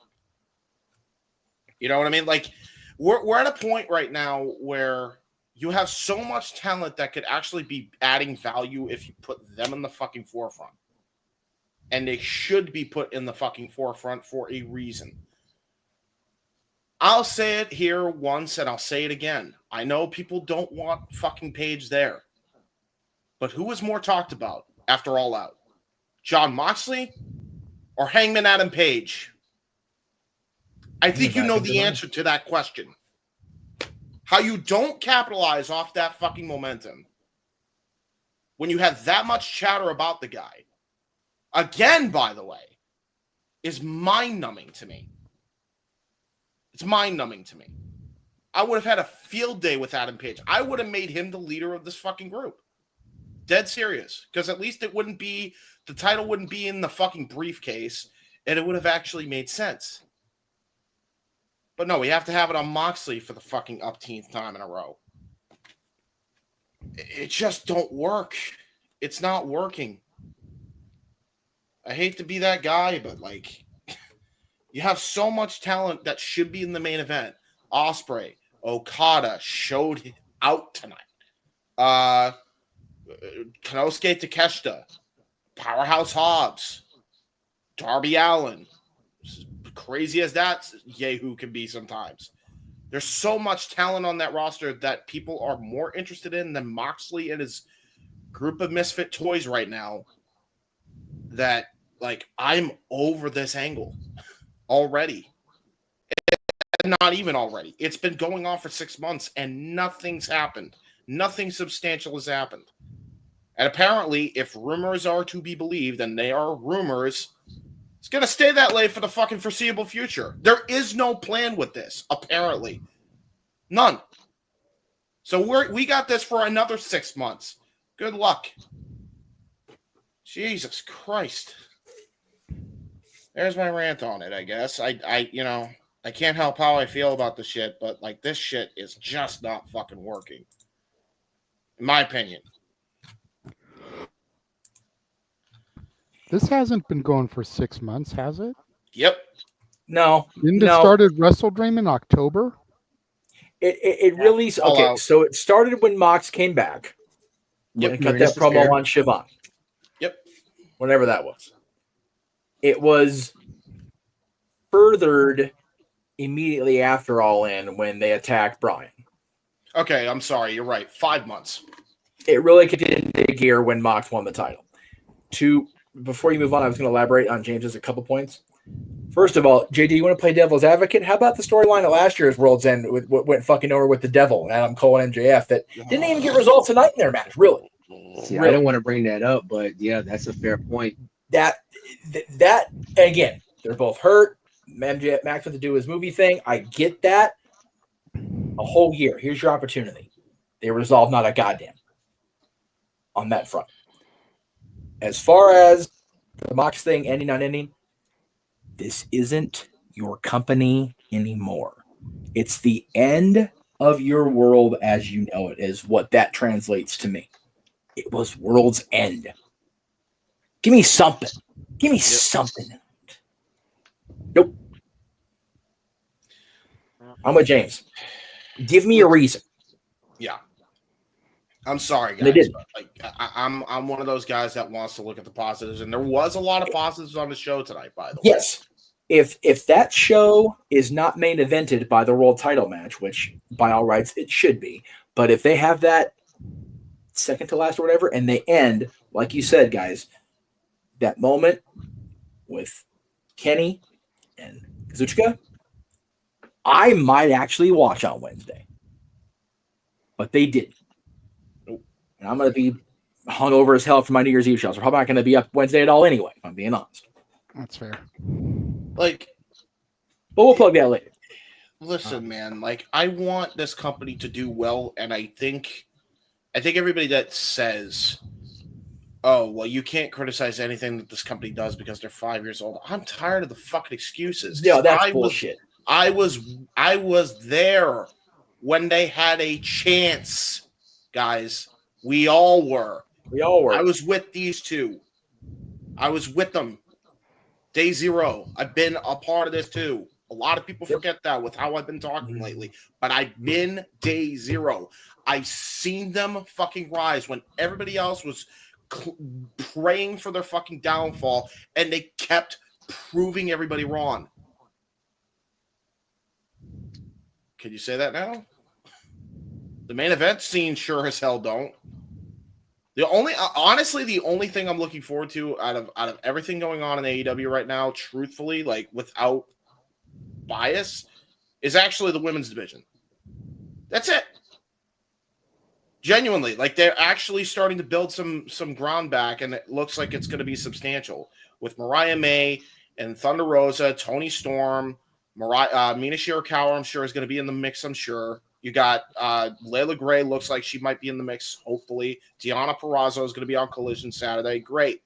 You know what I mean? Like we're at a point right now where you have so much talent that could actually be adding value if you put them in the fucking forefront. And they should be put in the fucking forefront for a reason. I'll say it here once and I'll say it again. I know people don't want fucking Paige there. But who was more talked about after All Out? Jon Moxley or Hangman Adam Page? I think you know the answer to that question. How you don't capitalize off that fucking momentum when you have that much chatter about the guy, again, by the way, is mind-numbing to me. It's mind-numbing to me. I would have had a field day with Adam Page. I would have made him the leader of this fucking group. Dead serious. Because at least it wouldn't be, the title wouldn't be in the fucking briefcase, and it would have actually made sense. But no, we have to have it on Moxley for the fucking upteenth time in a row. It just don't work. It's not working. I hate to be that guy, but like, you have so much talent that should be in the main event. Ospreay, Okada showed out tonight. Konosuke Takeshita, Powerhouse Hobbs, Darby Allin. Crazy as that Yahoo can be sometimes. There's so much talent on that roster that people are more interested in than Moxley and his group of misfit toys right now, that like I'm over this angle already. Not even already. It's been going on for 6 months and nothing's happened. Nothing substantial has happened. And apparently, if rumors are to be believed, and they are rumors, it's going to stay that way for the fucking foreseeable future. There is no plan with this, apparently. None. So we got this for another 6 months. Good luck. Jesus Christ. There's my rant on it, I guess. I can't help how I feel about the shit, but like this shit is just not fucking working. In my opinion. This hasn't been going for 6 months, has it? Yep. No. Didn't it started Wrestle Dream in October? It really... Okay, so it started when Mox came back. Yep. And cut that promo on Siobhan. Yep. Whatever that was. It was furthered immediately after All In when they attacked Bryan. Okay, I'm sorry. You're right. 5 months. It really kicked into gear when Mox won the title. Before you move on, I was going to elaborate on James's a couple points. First of all, JD, you want to play devil's advocate? How about the storyline at last year's World's End with what went fucking over with the Devil, Adam Cole and MJF, that didn't even get resolved tonight in their match, really? See, I didn't want to bring that up, but yeah, that's a fair point. That again, they're both hurt. MJF Max went to do his movie thing. I get that. A whole year. Here's your opportunity. They resolved not a goddamn on that front. As far as the Mox thing ending, not ending, this isn't your company anymore. It's the end of your world as you know it, is what that translates to me. It was World's End. Give me something. Give me something. Nope. I'm with James. Give me a reason. Yeah. I'm sorry, And they guys. did. But like, I'm one of those guys that wants to look at the positives, and there was a lot of positives on the show tonight. By the way, Yes. If that show is not main evented by the world title match, which by all rights it should be, but if they have that second to last or whatever, and they end, like you said, guys, that moment with Kenny and Kazuchika, I might actually watch on Wednesday. But they didn't. And I'm going to be hungover as hell for my New Year's Eve show. So probably not going to be up Wednesday at all anyway, if I'm being honest. That's fair. Like, but we'll plug that later. Listen, man, like I want this company to do well, and I think everybody that says, "Oh, well, you can't criticize anything that this company does because they're 5 years old," I'm tired of the fucking excuses. No, that's bullshit. I was there when they had a chance, guys. We all were. I was with these two. I was with them. Day zero. I've been a part of this too. A lot of people forget that with how I've been talking lately. But I've been day zero. I've seen them fucking rise when everybody else was praying for their fucking downfall, and they kept proving everybody wrong. Can you say that now? The main event scene sure as hell don't. Honestly, the only thing I'm looking forward to out of everything going on in AEW right now, truthfully, like without bias, is actually the women's division. That's it. Genuinely, like they're actually starting to build some ground back, and it looks like it's going to be substantial with Mariah May and Thunder Rosa, Toni Storm, Mina Shirakawa. I'm sure is going to be in the mix. I'm sure. You got Layla Gray, looks like she might be in the mix, hopefully. Deonna Purrazzo is going to be on Collision Saturday. Great.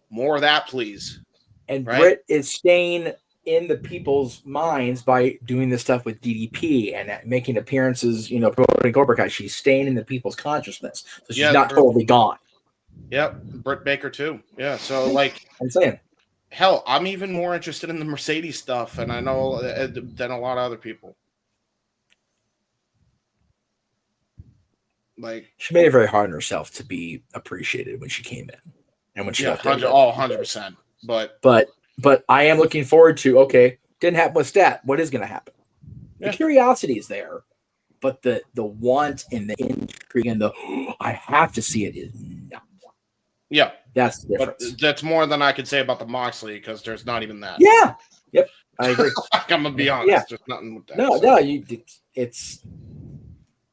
More of that, please. And right? Britt is staying in the people's minds by doing this stuff with DDP and making appearances, promoting Cobra Kai. She's staying in the people's consciousness. So she's not totally gone. Yep. Britt Baker, too. Yeah, so, like... I'm saying. Hell, I'm even more interested in the Mercedes stuff, and I know than a lot of other people. Like she made it very hard on herself to be appreciated when she came in, and when she left. 100%. But I am looking forward to. Okay, didn't happen with Stat. What is going to happen? Yeah. The curiosity is there, but the want and the intrigue and the I have to see it is not. Yeah, that's the difference. But that's more than I could say about the Moxley because there's not even that. Yeah. Yep. I agree. I'm gonna be honest. Yeah. There's nothing with that. No.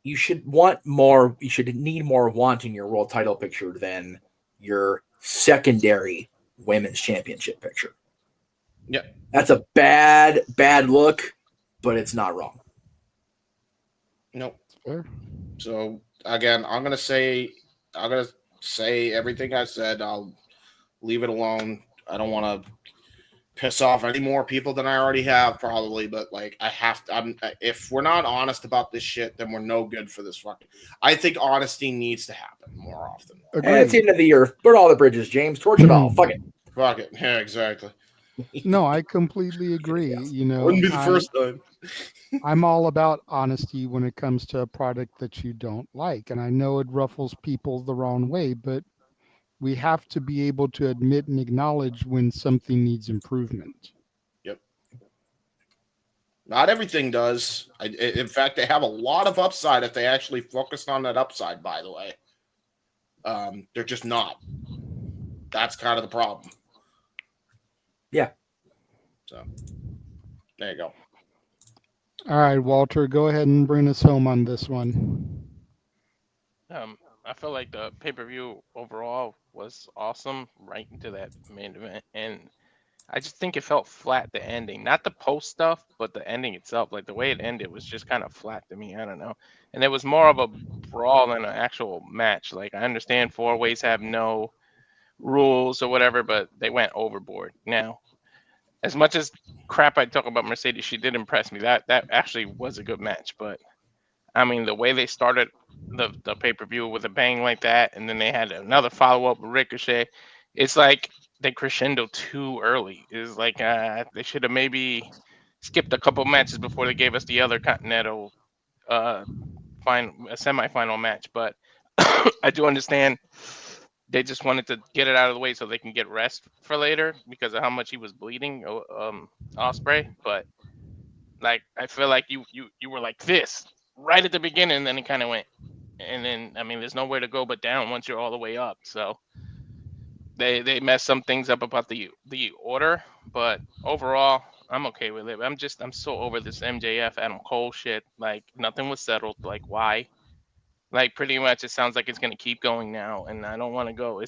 You should want more. You should need more want in your world title picture than your secondary women's championship picture. Yeah, that's a bad look, but it's not wrong. Nope. Sure. So again, I'm gonna say everything I said. I'll leave it alone. I don't want to piss off any more people than I already have, probably, but like I have to. If we're not honest about this shit, then we're no good for this fucking. I think honesty needs to happen more often. And it's the end of the year. Burn all the bridges, James. Torch it all. Fuck it. Fuck it. Yeah, exactly. No, I completely agree. Yes. Wouldn't be the first time. I'm all about honesty when it comes to a product that you don't like, and I know it ruffles people the wrong way, but we have to be able to admit and acknowledge when something needs improvement. Yep. Not everything does. In fact, they have a lot of upside if they actually focused on that upside, by the way. They're just not. That's kind of the problem. Yeah. So, there you go. All right, Walter, go ahead and bring us home on this one. I feel like the pay-per-view overall was awesome right into that main event, and I just think it felt flat, the ending. Not the post stuff, but the ending itself. Like the way it ended was just kind of flat to me. I don't know. And it was more of a brawl than an actual match. Like I understand 4-ways have no rules or whatever, but they went overboard. Now, as much as crap I talk about Mercedes, she did impress me. That actually was a good match, but I mean the way they started the pay-per-view with a bang like that, and then they had another follow-up with Ricochet. It's like they crescendo too early. It's like they should have maybe skipped a couple matches before they gave us the other Continental semi-final match. But I do understand they just wanted to get it out of the way so they can get rest for later because of how much he was bleeding, Osprey. But like, I feel like you were like this right at the beginning, and then it kind of went, and then I mean, there's nowhere to go but down once you're all the way up. So they messed some things up about the order, but overall, I'm okay with it. I'm so over this MJF Adam Cole shit. Like nothing was settled. Like why? Like pretty much, it sounds like it's gonna keep going now, and I don't want to go.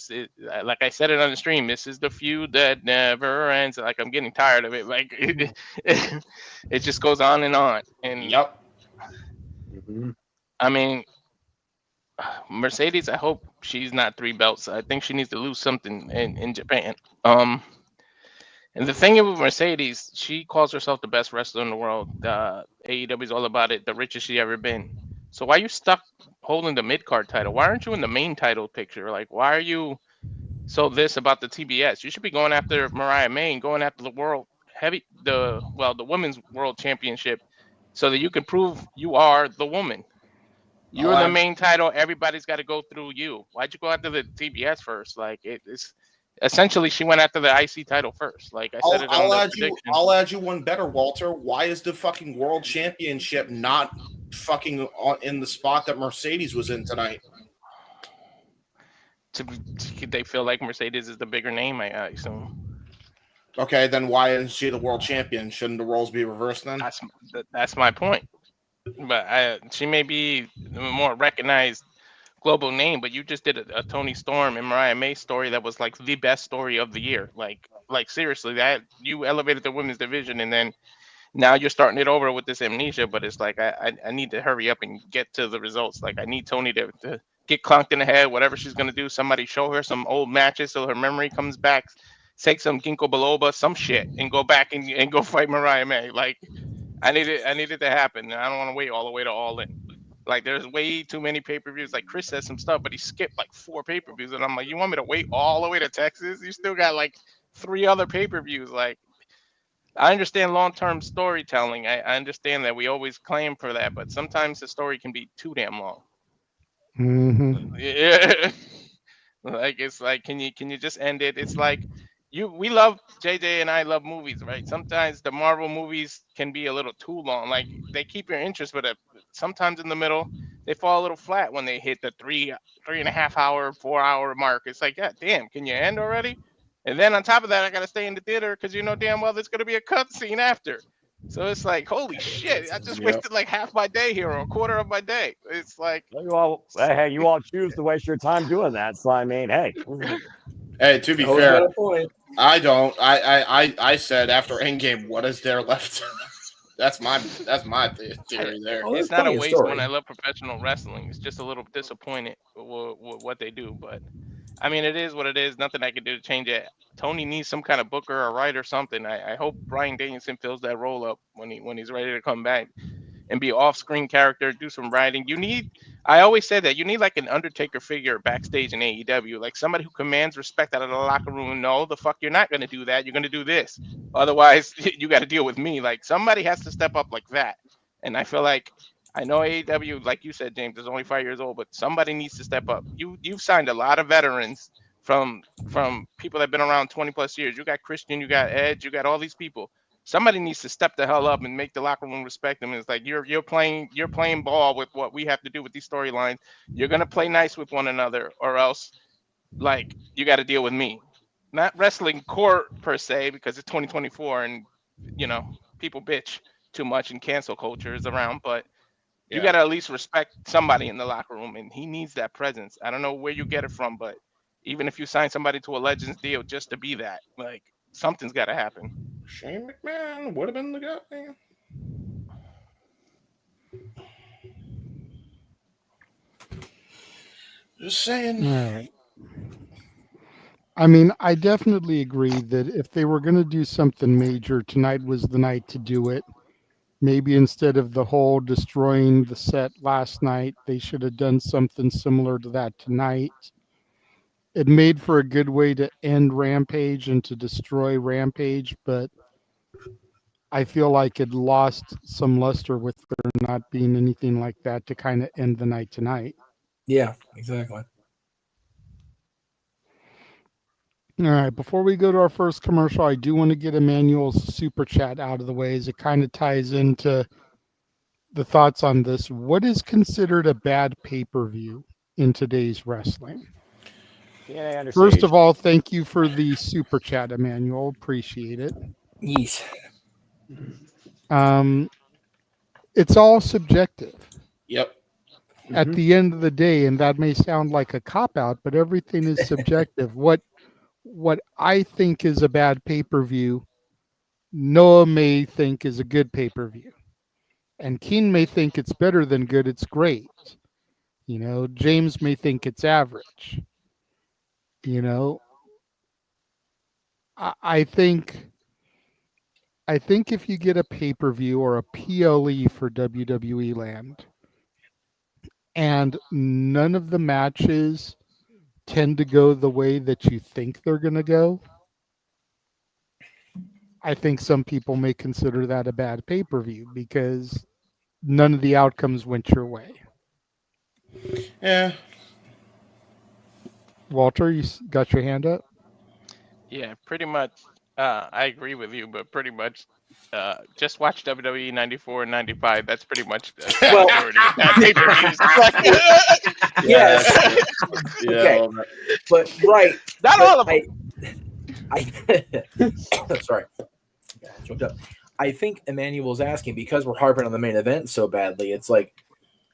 Like I said it on the stream. This is the feud that never ends. Like I'm getting tired of it. Like it just goes on and on. And yep. I mean, Mercedes. I hope she's not 3 belts. I think she needs to lose something in Japan. And the thing with Mercedes, she calls herself the best wrestler in the world. AEW is all about it. The richest she ever been. So why are you stuck holding the mid-card title? Why aren't you in the main title picture? Like, why are you so this about the TBS? You should be going after Mariah May and going after the the women's world championship so that you can prove you are the woman. You're the main title. Everybody's got to go through you. Why'd you go after the TBS first? Like, it's essentially she went after the IC title first. Like I said, I'll add you one better, Walter. Why is the fucking world championship not fucking in the spot that Mercedes was in tonight? They feel like Mercedes is the bigger name, I assume. Okay, then why isn't she the world champion? Shouldn't the roles be reversed then? That's my point. But she may be a more recognized global name, but you just did a Tony Storm and Mariah May story that was like the best story of the year. Like seriously, that you elevated the women's division, and then now you're starting it over with this amnesia. But it's like I need to hurry up and get to the results. Like I need Tony to get clunked in the head, whatever she's gonna do. Somebody show her some old matches so her memory comes back. Take some ginkgo biloba, some shit, and go back and go fight Mariah May. Like I need it to happen. I don't want to wait all the way to All In. Like there's way too many pay-per-views. Like Chris said some stuff, but he skipped like 4 pay-per-views, and I'm like, you want me to wait all the way to Texas? You still got like 3 other pay-per-views. Like I understand long-term storytelling. I understand that we always claim for that, but sometimes the story can be too damn long. Mm-hmm. Yeah. Like it's like, can you just end it? It's like we love JJ and I love movies, right? Sometimes the Marvel movies can be a little too long. Like they keep your interest, but sometimes in the middle they fall a little flat when they hit the 3.5 hour, 4 hour mark. It's like, God damn, can you end already? And then on top of that, I gotta stay in the theater because you know damn well there's gonna be a cut scene after. So it's like, holy shit! I just wasted like half my day here or a quarter of my day. It's like, you all choose to waste your time doing that. So I mean, hey. Hey, to be fair, I don't. I said after Endgame, what is there left? that's my theory there. It's not a waste when I love professional wrestling. It's just a little disappointed with what they do, but I mean, it is what it is. Nothing I can do to change it. Tony needs some kind of booker or writer or something. I hope Bryan Danielson fills that role up when he's ready to come back and be off-screen character, do some writing. I always say that you need like an Undertaker figure backstage in AEW, like somebody who commands respect out of the locker room. No, the fuck, you're not going to do that. You're going to do this. Otherwise, you got to deal with me. Like somebody has to step up like that. And I feel like, I know AEW, like you said, James, is only 5 years old, but somebody needs to step up. You've signed a lot of veterans from people that have been around 20 plus years. You got Christian, you got Edge, you got all these people. Somebody needs to step the hell up and make the locker room respect them. It's like you're playing ball with what we have to do with these storylines. You're gonna play nice with one another, or else like you got to deal with me. Not wrestling court per se, because it's 2024 and you know people bitch too much and cancel culture is around, but you got to at least respect somebody in the locker room, and he needs that presence. I don't know where you get it from, but even if you sign somebody to a Legends deal just to be that, like something's got to happen. Shane McMahon would have been the guy. Just saying. All right. I mean, I definitely agree that if they were going to do something major, tonight was the night to do it. Maybe instead of the whole destroying the set last night, they should have done something similar to that tonight. It made for a good way to end Rampage and to destroy Rampage, but I feel like it lost some luster with there not being anything like that to kind of end the night tonight. Yeah, exactly. All right, before we go to our first commercial, I do want to get Emmanuel's super chat out of the way as it kind of ties into the thoughts on this. What is considered a bad pay-per-view in today's wrestling? TNA Under First Siege. of all, thank you for the super chat, Emmanuel. Appreciate it. Yes. It's all subjective. Yep. At the end of the day, and that may sound like a cop-out, but everything is subjective. What I think is a bad pay-per-view, Noah may think is a good pay-per-view. And Keen may think it's better than good, it's great. You know, James may think it's average. You know, I think if you get a pay-per-view or a PLE for WWE land, and none of the matches tend to go the way that you think they're going to go, I think some people may consider that a bad pay-per-view because none of the outcomes went your way. Yeah. Walter, you got your hand up? Yeah, pretty much. I agree with you, but pretty much just watch WWE 94 and 95. That's pretty much the majority of that pay-per-views. Yes. Okay. But right. Not all of them. Sorry. Choked up. I think Emmanuel's asking, because we're harping on the main event so badly, it's like,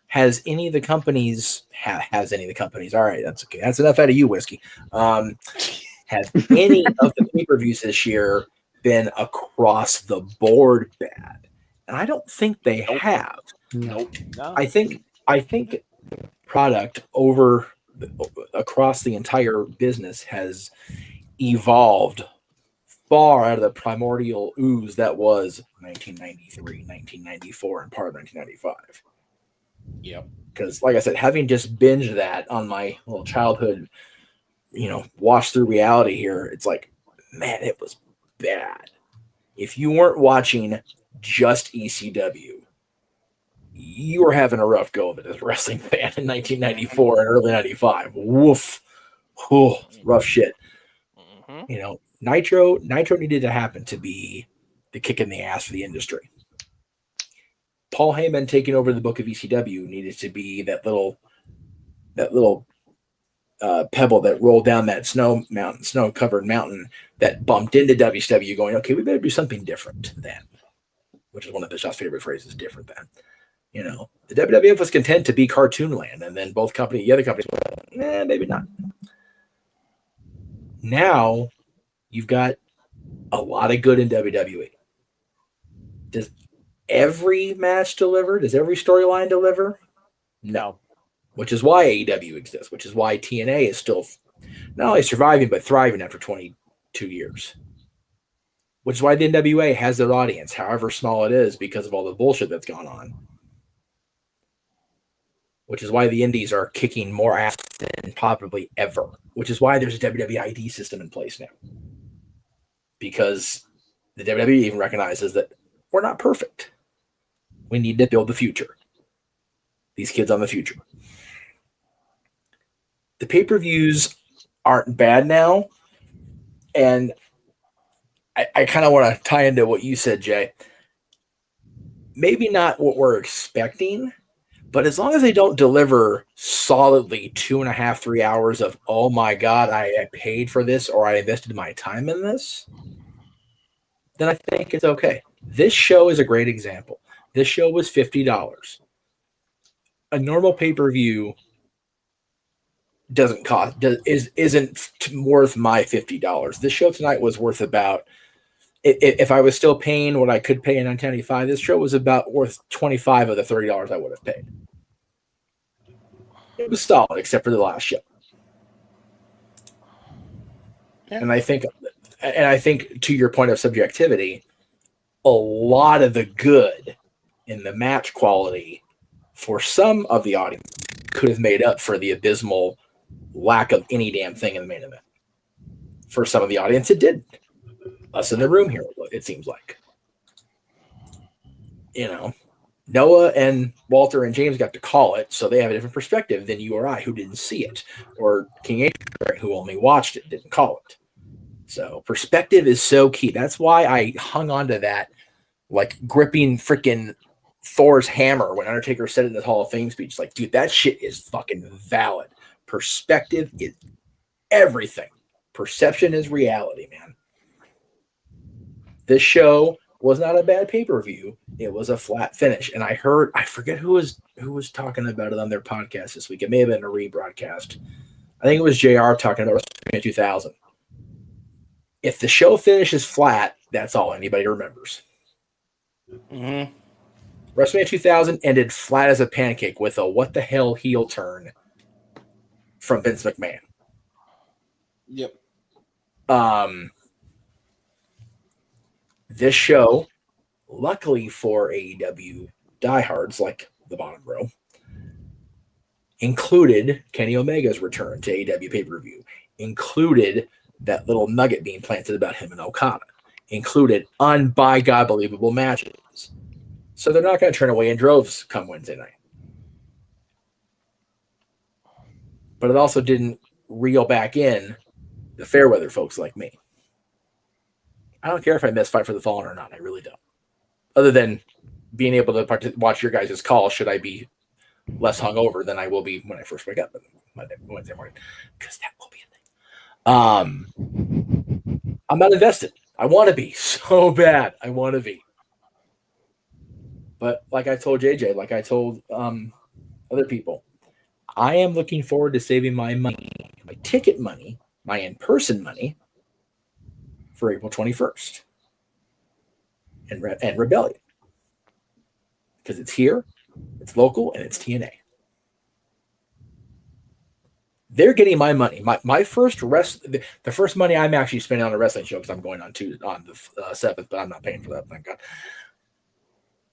has any of the companies all right, that's okay. That's enough out of you, Whiskey. Have any of the pay-per-views this year been across the board bad? And I don't think they have. Nope. No. I think product across the entire business has evolved far out of the primordial ooze that was 1993, 1994, and part of 1995. Yep. Because, like I said, having just binged that on my little childhood, wash through reality here, it's like, man, it was bad. If you weren't watching just ECW, you were having a rough go of it as a wrestling fan in 1994 and early 95. Woof. Oh, rough shit. Nitro needed to happen to be the kick in the ass for the industry. Paul Heyman taking over the book of ECW needed to be that little pebble that rolled down that snow-covered mountain that bumped into WCW going, okay, we better do something different then, which is one of Bischoff's favorite phrases, different than. The WWF was content to be cartoon land, and then the other companies were, maybe not. Now, you've got a lot of good in WWE. Does every match deliver? Does every storyline deliver? No. Which is why AEW exists, which is why TNA is still not only surviving, but thriving after 22 years. Which is why the NWA has their audience, however small it is, because of all the bullshit that's gone on. Which is why the indies are kicking more ass than probably ever. Which is why there's a WWE ID system in place now. Because the WWE even recognizes that we're not perfect. We need to build the future. These kids on the future. The pay-per-views aren't bad now. And I kind of want to tie into what you said, Jay. Maybe not what we're expecting, but as long as they don't deliver solidly 2.5, 3 hours of, oh my God, I paid for this or I invested my time in this, then I think it's okay. This show is a great example. This show was $50. A normal pay-per-view isn't worth my $50. This show tonight was worth about, if I was still paying what I could pay in 1995, this show was about worth $25 of the $30 I would have paid. It was solid, except for the last show. Yeah. And I think to your point of subjectivity, a lot of the good in the match quality for some of the audience could have made up for the abysmal lack of any damn thing in the main event. For some of the audience, it did. Us in the room here, it seems like. Noah and Walter and James got to call it, so they have a different perspective than you or I, who didn't see it, or King Adrian, who only watched it, didn't call it. So perspective is so key. That's why I hung on to that, like gripping freaking Thor's hammer when Undertaker said it in the Hall of Fame speech. Like, dude, that shit is fucking valid. Perspective is everything. Perception is reality, man. This show was not a bad pay-per-view. It was a flat finish. And I forget who was talking about it on their podcast this week. It may have been a rebroadcast. I think it was JR talking about WrestleMania 2000. If the show finishes flat, that's all anybody remembers. Mm-hmm. WrestleMania 2000 ended flat as a pancake with a what the hell heel turn from Vince McMahon. Yep. This show, luckily for AEW diehards like the bottom row, included Kenny Omega's return to AEW pay-per-view, included that little nugget being planted about him and Okada, included by-God believable matches. So they're not going to turn away in droves come Wednesday night. But it also didn't reel back in the Fairweather folks like me. I don't care if I miss Fight for the Fallen or not. I really don't. Other than being able to watch your guys' call, should I be less hungover than I will be when I first wake up Wednesday morning, because that will be a thing. I'm not invested. I want to be so bad. I want to be. But like I told JJ, like I told other people, I am looking forward to saving my money, my ticket money, my in-person money for April 21st and Rebellion. Because it's here, it's local, and it's TNA. They're getting my money. My first the first money I'm actually spending on a wrestling show, because I'm going on the 7th, but I'm not paying for that, thank God.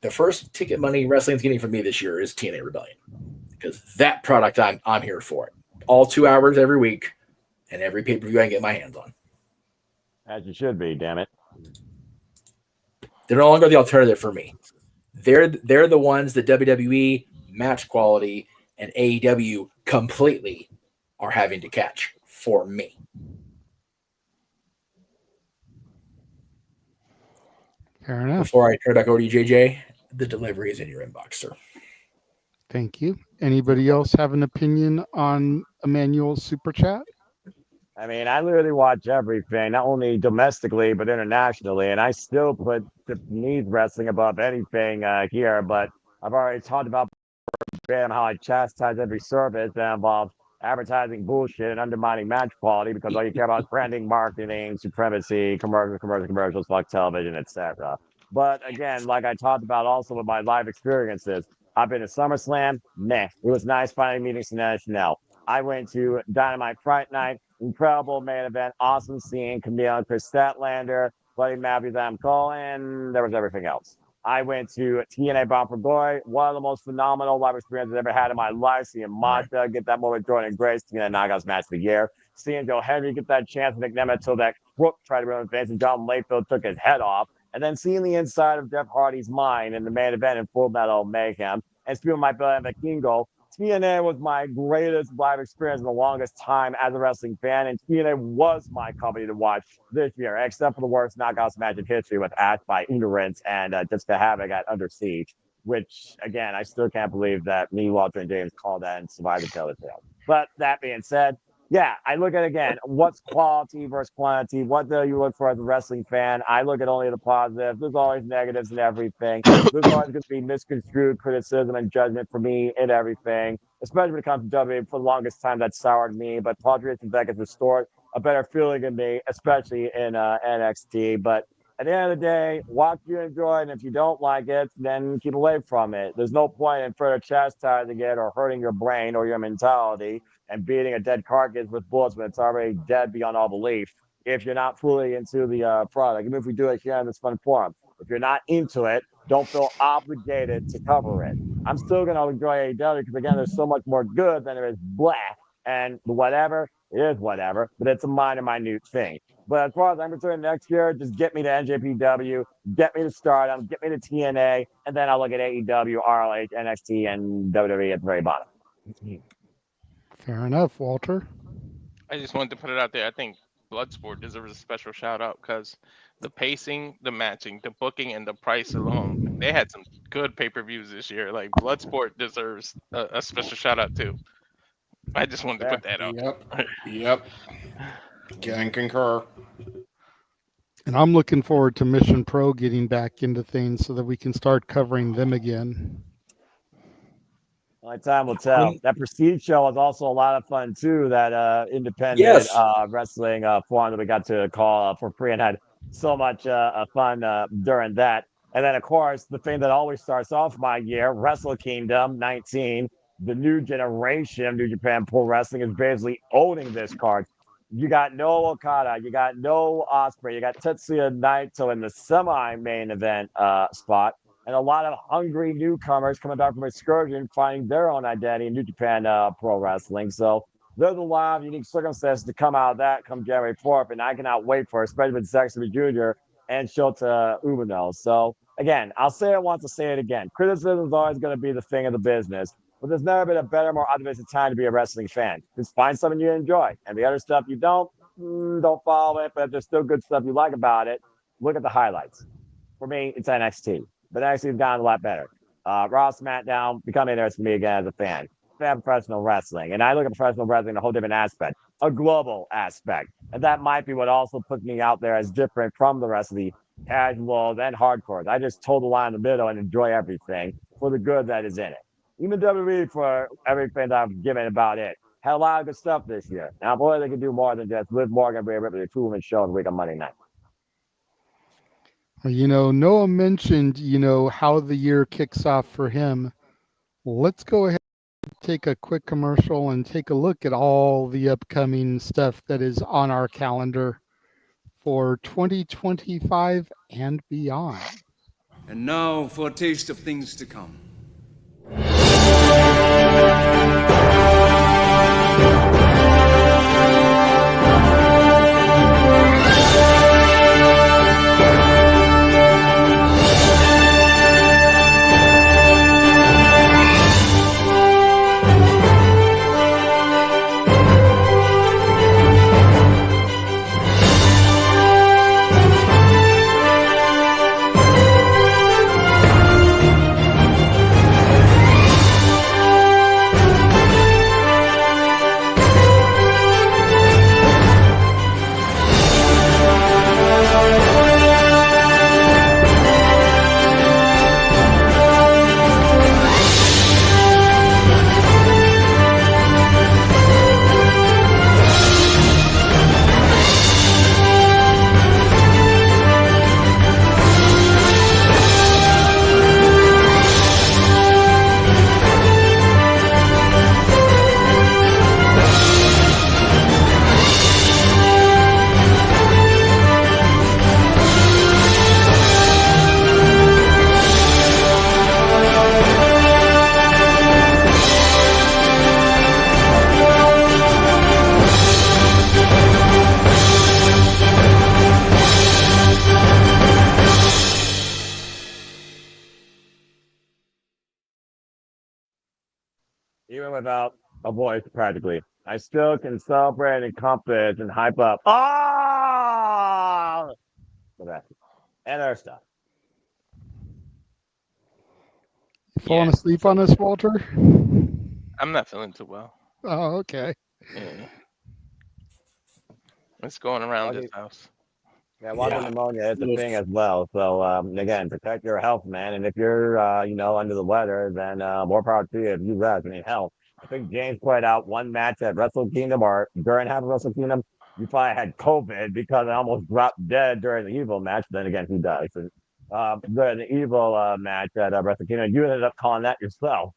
The first ticket money wrestling's getting from me this year is TNA Rebellion, because that product I'm here for it. All 2 hours every week, and every pay-per-view I can get my hands on. As you should be, damn it. They're no longer the alternative for me. They're the ones that WWE, Match Quality, and AEW completely are having to catch for me. Fair enough. Before I turn it back over to you, JJ, the delivery is in your inbox, sir. Thank you. Anybody else have an opinion on Emmanuel's super chat? I mean, I literally watch everything, not only domestically, but internationally. And I still put Japanese wrestling above anything here. But I've already talked about how I chastise every service that involves advertising bullshit and undermining match quality, because all you care about is branding, marketing, supremacy, commercials, fuck television, etc. But again, like I talked about also with my live experiences, I've been to SummerSlam, meh. It was nice finally meeting Chanel. I went to Dynamite Fright Night, incredible main event, awesome seeing Camille and Chris Statlander, Bloody Matthews, Adam Cole, and there was everything else. I went to TNA Bound for Glory, one of the most phenomenal live experiences I've ever had in my life. Seeing Masha get that moment, Jordan Grace, TNA Knockouts match of the year. Seeing Joe Henry get that chance to Nick Nemeth until that crook tried to run Vince and John Layfield took his head off. And then seeing the inside of Jeff Hardy's mind in the main event in Full Metal Mayhem. And speaking my Bill Vikingo, TNA was my greatest live experience in the longest time as a wrestling fan, and TNA was my company to watch this year, except for the worst knockouts match in history with Ash by Ignorance and Jessica Havoc at Under Siege, which, again, I still can't believe that me, Walter, and James called that and survived the telltale. But that being said, yeah, I look at, again, what's quality versus quantity. What do you look for as a wrestling fan? I look at only the positives. There's always negatives in everything. There's always going to be misconstrued criticism and judgment for me in everything, especially when it comes to WWE. For the longest time, that soured me. But Paul Trish Beck has restored a better feeling in me, especially in NXT. But at the end of the day, watch you enjoy, and if you don't like it, then keep away from it. There's no point in further chastising it or hurting your brain or your mentality and beating a dead carcass with bullets when it's already dead beyond all belief if you're not fully into the product. Even if we do it here in this fun forum, if you're not into it, don't feel obligated to cover it. I'm still going to enjoy AEW because, again, there's so much more good than there is blah. And whatever, it is whatever, but it's a minor, minute thing. But as far as I'm concerned, next year, just get me to NJPW, get me to Stardom, get me to TNA, and then I'll look at AEW, ROH, NXT, and WWE at the very bottom. Fair enough, Walter. I just wanted to put it out there. I think Bloodsport deserves a special shout out because the pacing, the matching, the booking, and the price alone, they had some good pay-per-views this year. Like Bloodsport deserves a special shout out too. I just wanted to put that out. Yep. Can concur. And I'm looking forward to Mission Pro getting back into things so that we can start covering them again. Only time will tell. That Prestige show was also a lot of fun too. That independent wrestling forum that we got to call for free and had so much fun during that. And then, of course, the thing that always starts off my year, Wrestle Kingdom 19, the new generation of New Japan Pro Wrestling is basically owning this card. You got no Okada, you got no Ospreay, you got Tetsuya Naito in the semi-main event spot, and a lot of hungry newcomers coming back from Excursion, finding their own identity in New Japan Pro Wrestling. So there's a lot of unique circumstances to come out of that come January 4th, and I cannot wait for it, especially with Zack Jr. and Shota Umino. So again, I'll say it once, I'll say it again. Criticism is always going to be the thing of the business. But there's never been a better, more optimistic time to be a wrestling fan. Just find something you enjoy. And the other stuff you don't follow it. But if there's still good stuff you like about it, look at the highlights. For me, it's NXT. But NXT has gotten a lot better. Raw, SmackDown, become interesting to me again as a fan. Fan professional wrestling. And I look at professional wrestling in a whole different aspect. A global aspect. And that might be what also puts me out there as different from the rest of the casuals and hardcores. I just toe the line in the middle and enjoy everything for the good that is in it. Even WWE, for everything that I've given about it, had a lot of good stuff this year. Now, boy, they could do more than just Liv Morgan being ripped with a two-woman show the week on Monday night. Noah mentioned, how the year kicks off for him. Let's go ahead and take a quick commercial and take a look at all the upcoming stuff that is on our calendar for 2025 and beyond. And now for a taste of things to come. Even without a voice, practically, I still can celebrate and compass and hype up. Oh! And other stuff. You falling asleep on us, Walter? I'm not feeling too well. Oh, okay. Yeah. It's going around this house. Yeah, water pneumonia is a thing as well. So again, protect your health, man. And if you're under the weather, then more power to you if you rest. I mean, hell, I think James pointed out one match at Wrestle Kingdom or during half of Wrestle Kingdom, you probably had COVID because I almost dropped dead during the Evil match. Then again, who does? And, during the Evil match at Wrestle Kingdom, you ended up calling that yourself.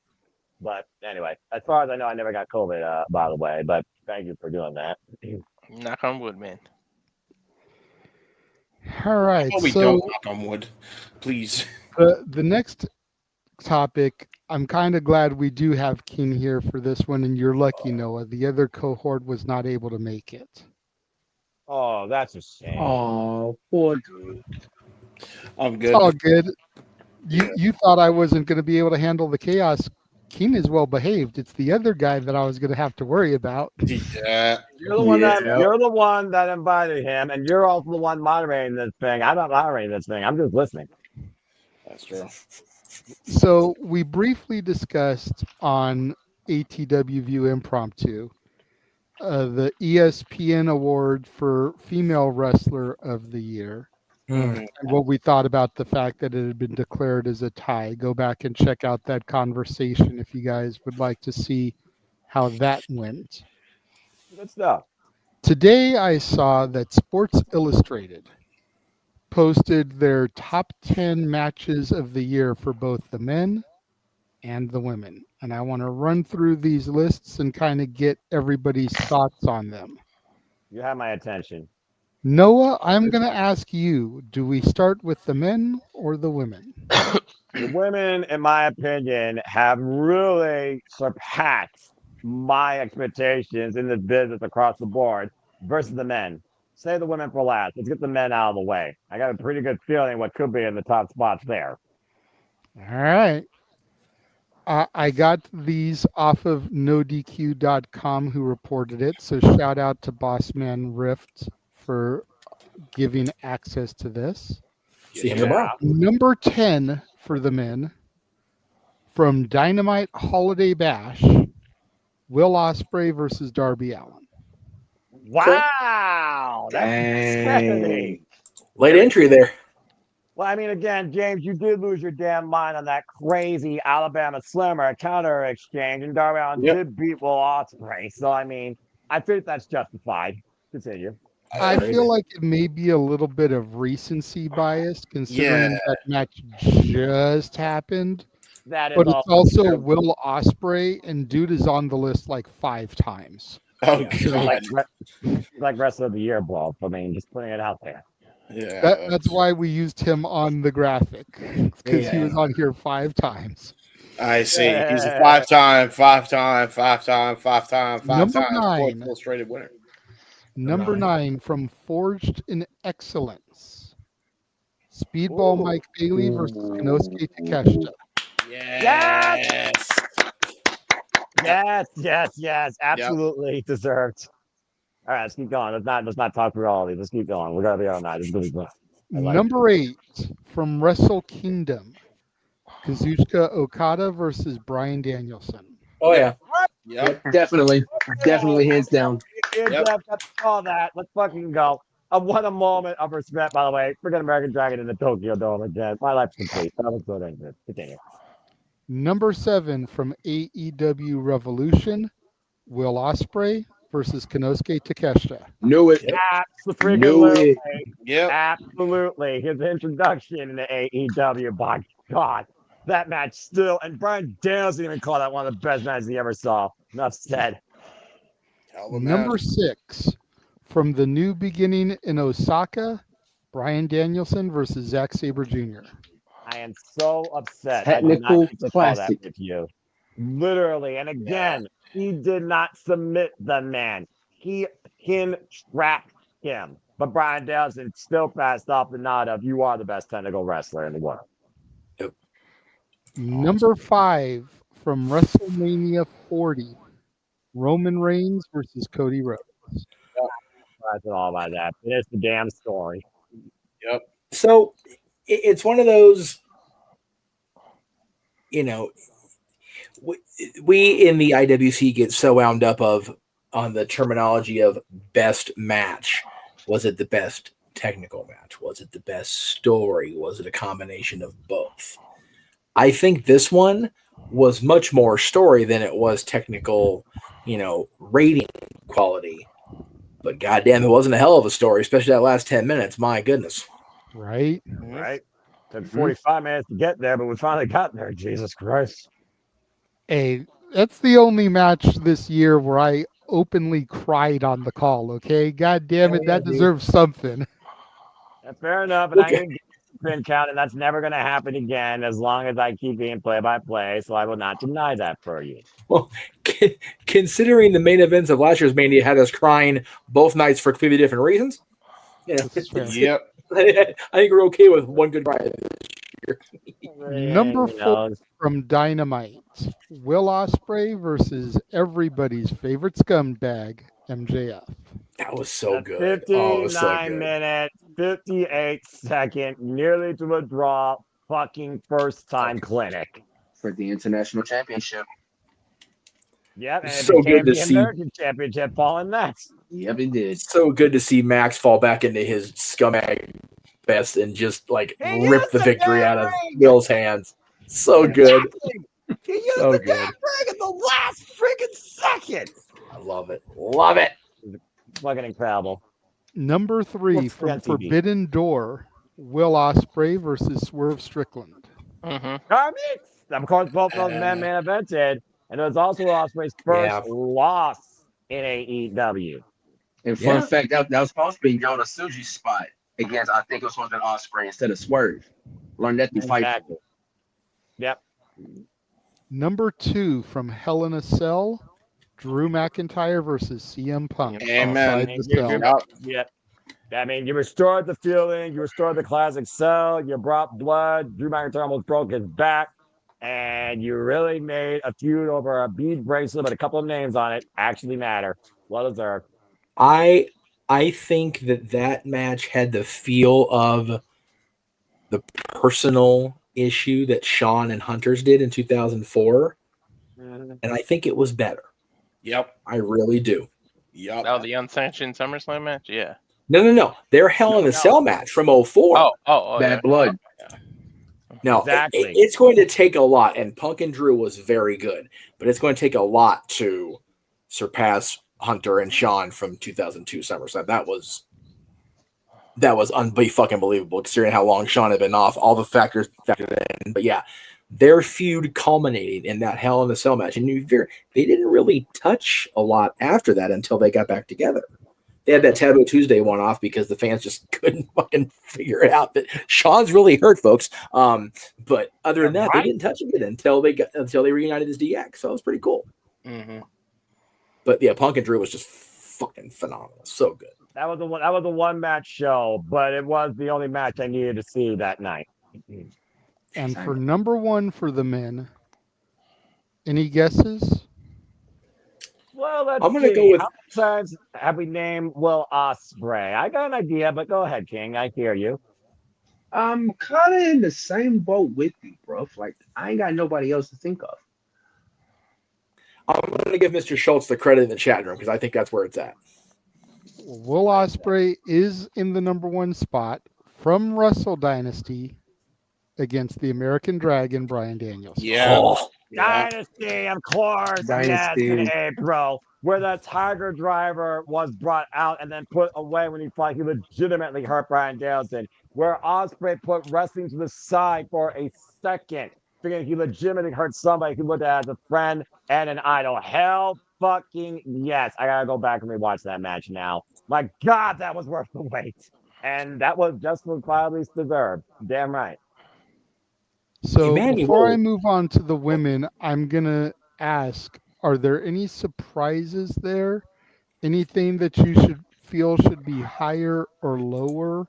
But anyway, as far as I know, I never got COVID, by the way. But thank you for doing that. Knock on wood, man. All right. We so don't knock on wood, please. The next topic, I'm kind of glad we do have King here for this one, and you're lucky, Noah. The other cohort was not able to make it. Oh, that's a shame. Oh, poor dude. I'm It's good. all good. You thought I wasn't going to be able to handle the chaos. Keen is well behaved. It's the other guy that I was going to have to worry about. Yeah. You're the one that invited him, and you're also the one moderating this thing. I'm not moderating this thing. I'm just listening. That's true. So we briefly discussed on ATW View Impromptu the ESPN award for Female Wrestler of the Year. And what we thought about the fact that it had been declared as a tie. Go back and check out that conversation if you guys would like to see how that went. Good stuff. Today I saw that Sports Illustrated posted their top 10 matches of the year for both the men and the women. And I want to run through these lists and kind of get everybody's thoughts on them. You have my attention. Noah, I'm going to ask you, do we start with the men or the women? The women, in my opinion, have really surpassed my expectations in this business across the board versus the men. Save the women for last. Let's get the men out of the way. I got a pretty good feeling what could be in the top spots there. All right. I got these off of NoDQ.com who reported it. So shout out to Bossman Rift for giving access to this. See him tomorrow. Number 10 for the men from Dynamite Holiday Bash, Will Ospreay versus Darby Allin. Wow. That's insanity. Late entry there. Well, I mean, again, James, you did lose your damn mind on that crazy Alabama Slimmer counter exchange, and Darby Allin did beat Will Ospreay. So, I mean, I think that's justified. Continue. I feel like it may be a little bit of recency bias considering that match just happened. That is but it's also true. Will Ospreay, and dude is on the list like 5 times. Oh, God. Like Wrestler of the Year, Bob. I mean, just putting it out there. Yeah. That's why we used him on the graphic, because he was on here 5 times. I see. He's a five-time Number Sports 9. Illustrated winner. Number 9 from Forged in Excellence. Speedball Mike Bailey versus Konosuke Takeshita. Yes. Absolutely deserved. All right, let's keep going. Let's not talk through all of these. Let's keep going. We're gonna be all night. Number 8 from Wrestle Kingdom. Kazuchika Okada versus Bryan Danielson. Oh yeah. Yep. Definitely hands down. All that. Let's fucking go. What a moment of respect, by the way. Forget American Dragon in the Tokyo Dome again. My life's complete. That was so dangerous. Continue. Number 7 from AEW Revolution. Will Ospreay versus Konosuke Takeshita. Knew it. Absolutely. Yep. Absolutely. His introduction in the AEW, by God. That match still, and Bryan Danielson even called that one of the best matches he ever saw. Enough said. Number 6 from the New Beginning in Osaka, Bryan Danielson versus Zack Sabre Jr. I am so upset. Technical I did not get to call that classic. with you. Literally. And again, he did not submit the man. He pin trapped him. But Bryan Danielson still passed off the nod of you are the best technical wrestler in the world. Number 5 from WrestleMania 40, Roman Reigns versus Cody Rhodes. That's all about that. It's the damn story. Yep. So it's one of those, we in the IWC get so wound up on the terminology of best match. Was it the best technical match? Was it the best story? Was it a combination of both? I think this one was much more story than it was technical, rating quality. But goddamn, it wasn't a hell of a story, especially that last 10 minutes. My goodness. Right? Right. Took 45 minutes to get there, but we finally got there. Jesus Christ. Hey, that's the only match this year where I openly cried on the call, okay? God damn it, that deserves something. That's fair enough. And I didn't get pin count, and that's never going to happen again as long as I keep being play-by-play, so I will not deny that for you. Well, considering the main events of last year's Mania had us crying both nights for completely different reasons, Yep. I think we're okay with one good cry. Number 4 from Dynamite, Will Ospreay versus everybody's favorite scumbag, MJF. That was so good. 59-minute, 58-second, nearly to a draw, fucking first-time clinic for the International Championship. Yep, and So it became good to the see. American Championship following that. Yep, it did. So good to see Max fall back into his scumbag best and just like rip the victory out of Will's hands. So good. He used So the good. damn ring at the last freaking second. I love it. Love it. Fucking incredible. Number 3 What's from on TV? Forbidden Door, Will Ospreay versus Swerve Strickland. Of course, both those men main evented, and it was also Ospreay's first loss in AEW. And fun fact, that was supposed to be Yota Tsuji's spot against, I think it was supposed to be Ospreay instead of Swerve. Learned that through fight. Exactly. Yep. Number 2 from Hell in a Cell, Drew McIntyre versus CM Punk. Amen. Outside the cell. Yep. I mean, you restored the feeling, you restored the classic cell, you brought blood, Drew McIntyre almost broke his back, and you really made a feud over a bead bracelet with a couple of names on it actually matter. Well deserved. I think that match had the feel of the personal issue that Shawn and Hunters did in 2004, and I think it was better. Yep. I really do. Yep. Oh, the unsanctioned SummerSlam match? Yeah. No. Their Hell in a Cell match from 04. Bad blood. No, Exactly. it's going to take a lot, and Punk and Drew was very good, but it's going to take a lot to surpass Hunter and Shawn from 2002 SummerSlam. That was fucking believable, considering how long Shawn had been off, all the factors factored in. But yeah, their feud culminated in that Hell in a Cell match, and they didn't really touch a lot after that until they got back together. They had that Taboo Tuesday one off because the fans just couldn't fucking figure it out. But Shawn's really hurt, folks. But other than that, they didn't touch it until they reunited as DX. So it was pretty cool. Mm-hmm. But yeah, Punk and Drew was just fucking phenomenal. So good. That was the one. That was the one match show, but it was the only match I needed to see that night. And for number 1 for the men, any guesses? Well, let's I'm gonna see. go with- How many times have we named Will Ospreay? I got an idea, but go ahead, King. I hear you. I'm kind of in the same boat with you, bro. Like, I ain't got nobody else to think of. I'm going to give Mr. Schultz the credit in the chat room because I think that's where it's at. Will Ospreay is in the number 1 spot from Russell Dynasty against the American Dragon, Bryan Danielson. Yeah. Dynasty, of course. Dynasty. Yes, hey, bro. Where the Tiger Driver was brought out and then put away when he fought, he legitimately hurt Bryan Danielson. Where Ospreay put wrestling to the side for a second, figuring he legitimately hurt somebody he looked at as a friend and an idol. Hell fucking yes. I gotta go back and rewatch that match now. My God, that was worth the wait. And that was justifiably deserved. Damn right. So Emmanuel. before I move on to the women, I'm going to ask, are there any surprises there? Anything that you should be higher or lower?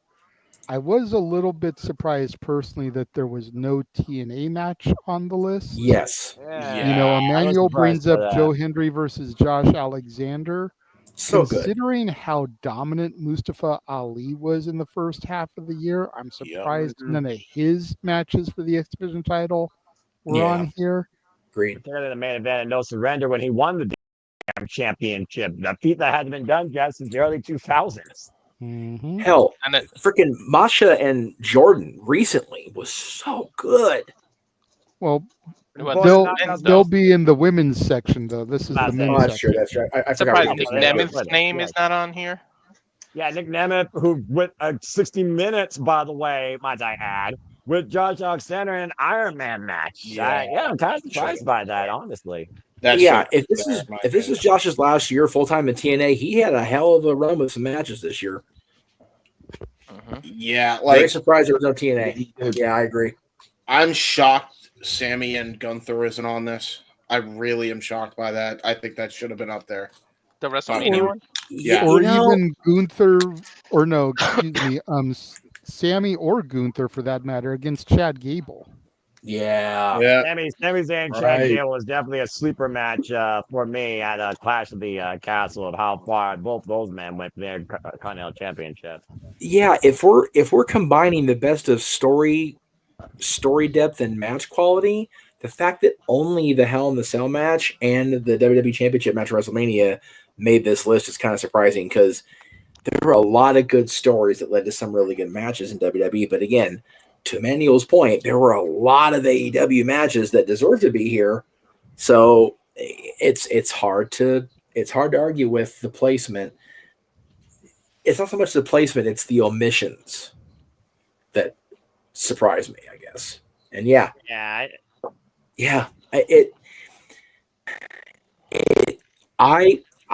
I was a little bit surprised personally that there was no TNA match on the list. Yes. Emmanuel brings up Joe Hendry versus Josh Alexander. So good. Considering how dominant Mustafa Ali was in the first half of the year, I'm surprised none of his matches for the X Division title were on here. Agreed. Particularly the main event and No Surrender when he won the damn championship. The feat that hadn't been done yet since the early 2000s. Mm-hmm. Hell, freaking Masha and Jordan recently was so good. Well, Well, they'll be in the women's section though. This is the men's That's section. true. That's right. I forgot. Surprised what Nick you said. Nemeth's name is not on here. Yeah, Nick Nemeth, who went 60 minutes, by the way, might I add, with Josh Alexander in an Iron Man match. I'm kind of surprised by that, honestly. If this is Josh's last year full time in TNA, he had a hell of a run with some matches this year. Yeah, Very like surprised there was no TNA. Yeah, I agree. I'm shocked Sammy and Gunther isn't on this. I really am shocked by that. I think that should have been up there. The WrestleMania one? Yeah. Or even Gunther, or no, excuse me, Sammy or Gunther for that matter against Chad Gable. Yeah. Sami Zayn and Chad Gable was definitely a sleeper match for me at Clash of the Castle of how far both those men went for their Continental Championship. Yeah, if we're combining the best of story depth and match quality, the fact that only the Hell in the Cell match and the WWE Championship match at WrestleMania made this list is kind of surprising because there were a lot of good stories that led to some really good matches in WWE. But again, to Emmanuel's point, there were a lot of AEW matches that deserve to be here. So it's hard to argue with the placement. It's not so much the placement; it's the omissions that surprise me, I guess. And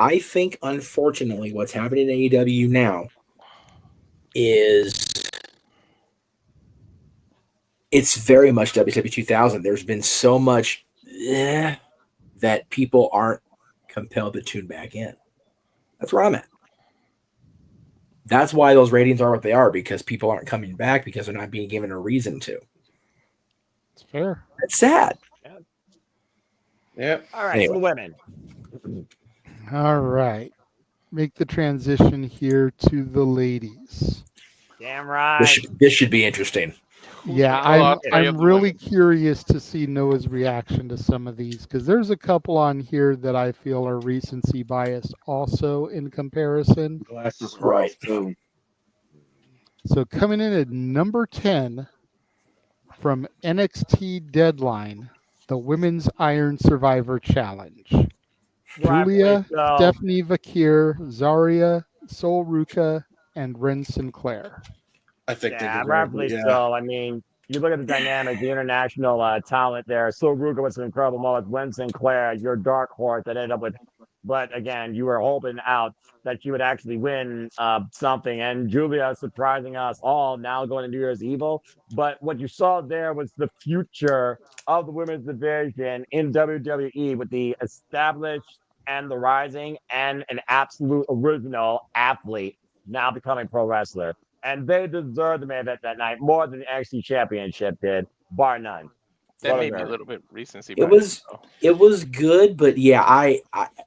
I think unfortunately what's happening in AEW now is it's very much WCW 2000. There's been so much that people aren't compelled to tune back in. That's where I'm at. That's why those ratings are what they are, because people aren't coming back because they're not being given a reason to. It's fair. It's sad. Yeah. All right, Anyway. so the women. All right. Make the transition here to the ladies. Damn right. This should be interesting. Yeah, I'm really curious to see Noah's reaction to some of these because there's a couple on here that I feel are recency biased also in comparison. Glasses right. Too. So coming in at number 10 from NXT Deadline, the Women's Iron Survivor Challenge. Julia, Stephanie Vakir, Zarya, Sol Ruka, and Ren Sinclair. I think rightfully so. I mean, you look at the dynamic, the international talent there. Sol Ruka with some incredible moments. Ren Sinclair, your dark horse that ended up with. But again, you were hoping out that you would actually win something. And Julia surprising us all now going to New Year's Evil. But what you saw there was the future of the women's division in WWE with the established and the rising and an absolute original athlete now becoming pro wrestler. And they deserve the main event that night more than the NXT Championship did, bar none. That made me a little bit recency. It was good, but yeah, I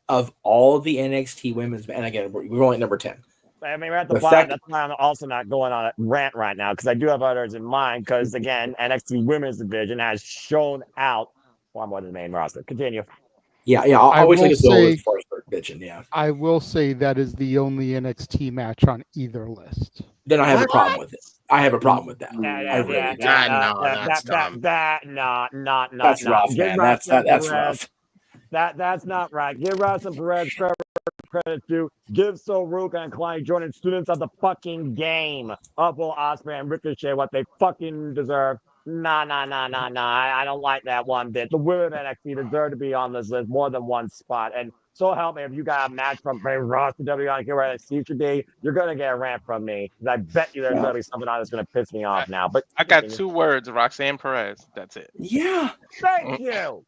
of all the NXT women's, and again we're only at number 10. I mean, we're at the bottom. That's why I'm also not going on a rant right now because I do have others in mind. Because again, NXT Women's Division has shown out far more than the main roster. Continue. Yeah. I always think it's always first bitching. Yeah. I will say that is the only NXT match on either list. Then I have a problem with it. I have a problem with that. That's rough, man. That's rough. That's not right. Give Ross and Perez credit to. Give Sol Ruka and Klein Jordan, students of the fucking game of Will Ospreay and Ricochet, what they fucking deserve. Nah. I don't like that one bit. The women at NXT deserve to be on this list more than one spot. And so help me, if you got a match from Ross to W on here where NXT should be, you're gonna get a rant from me. Because I bet you there's gonna be something on that's gonna piss me off now. But I got 2 words: Roxanne Perez. That's it. Yeah. Thank you.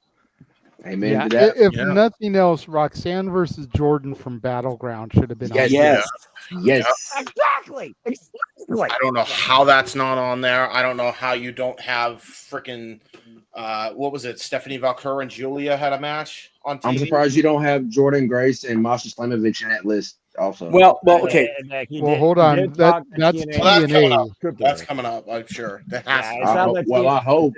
Amen to that. If nothing else, Roxanne versus Jordan from Battleground should have been on. Yes. Exactly. I don't know how that's not on there. I don't know how you don't have freaking what was it? Stephanie Valkyr and Julia had a match on TV. I'm surprised you don't have Jordan Grace and Masha Slamovich in that list also. Well, okay. Well, hold on. That's TNA. That's coming up. I'm sure. That has to. I hope.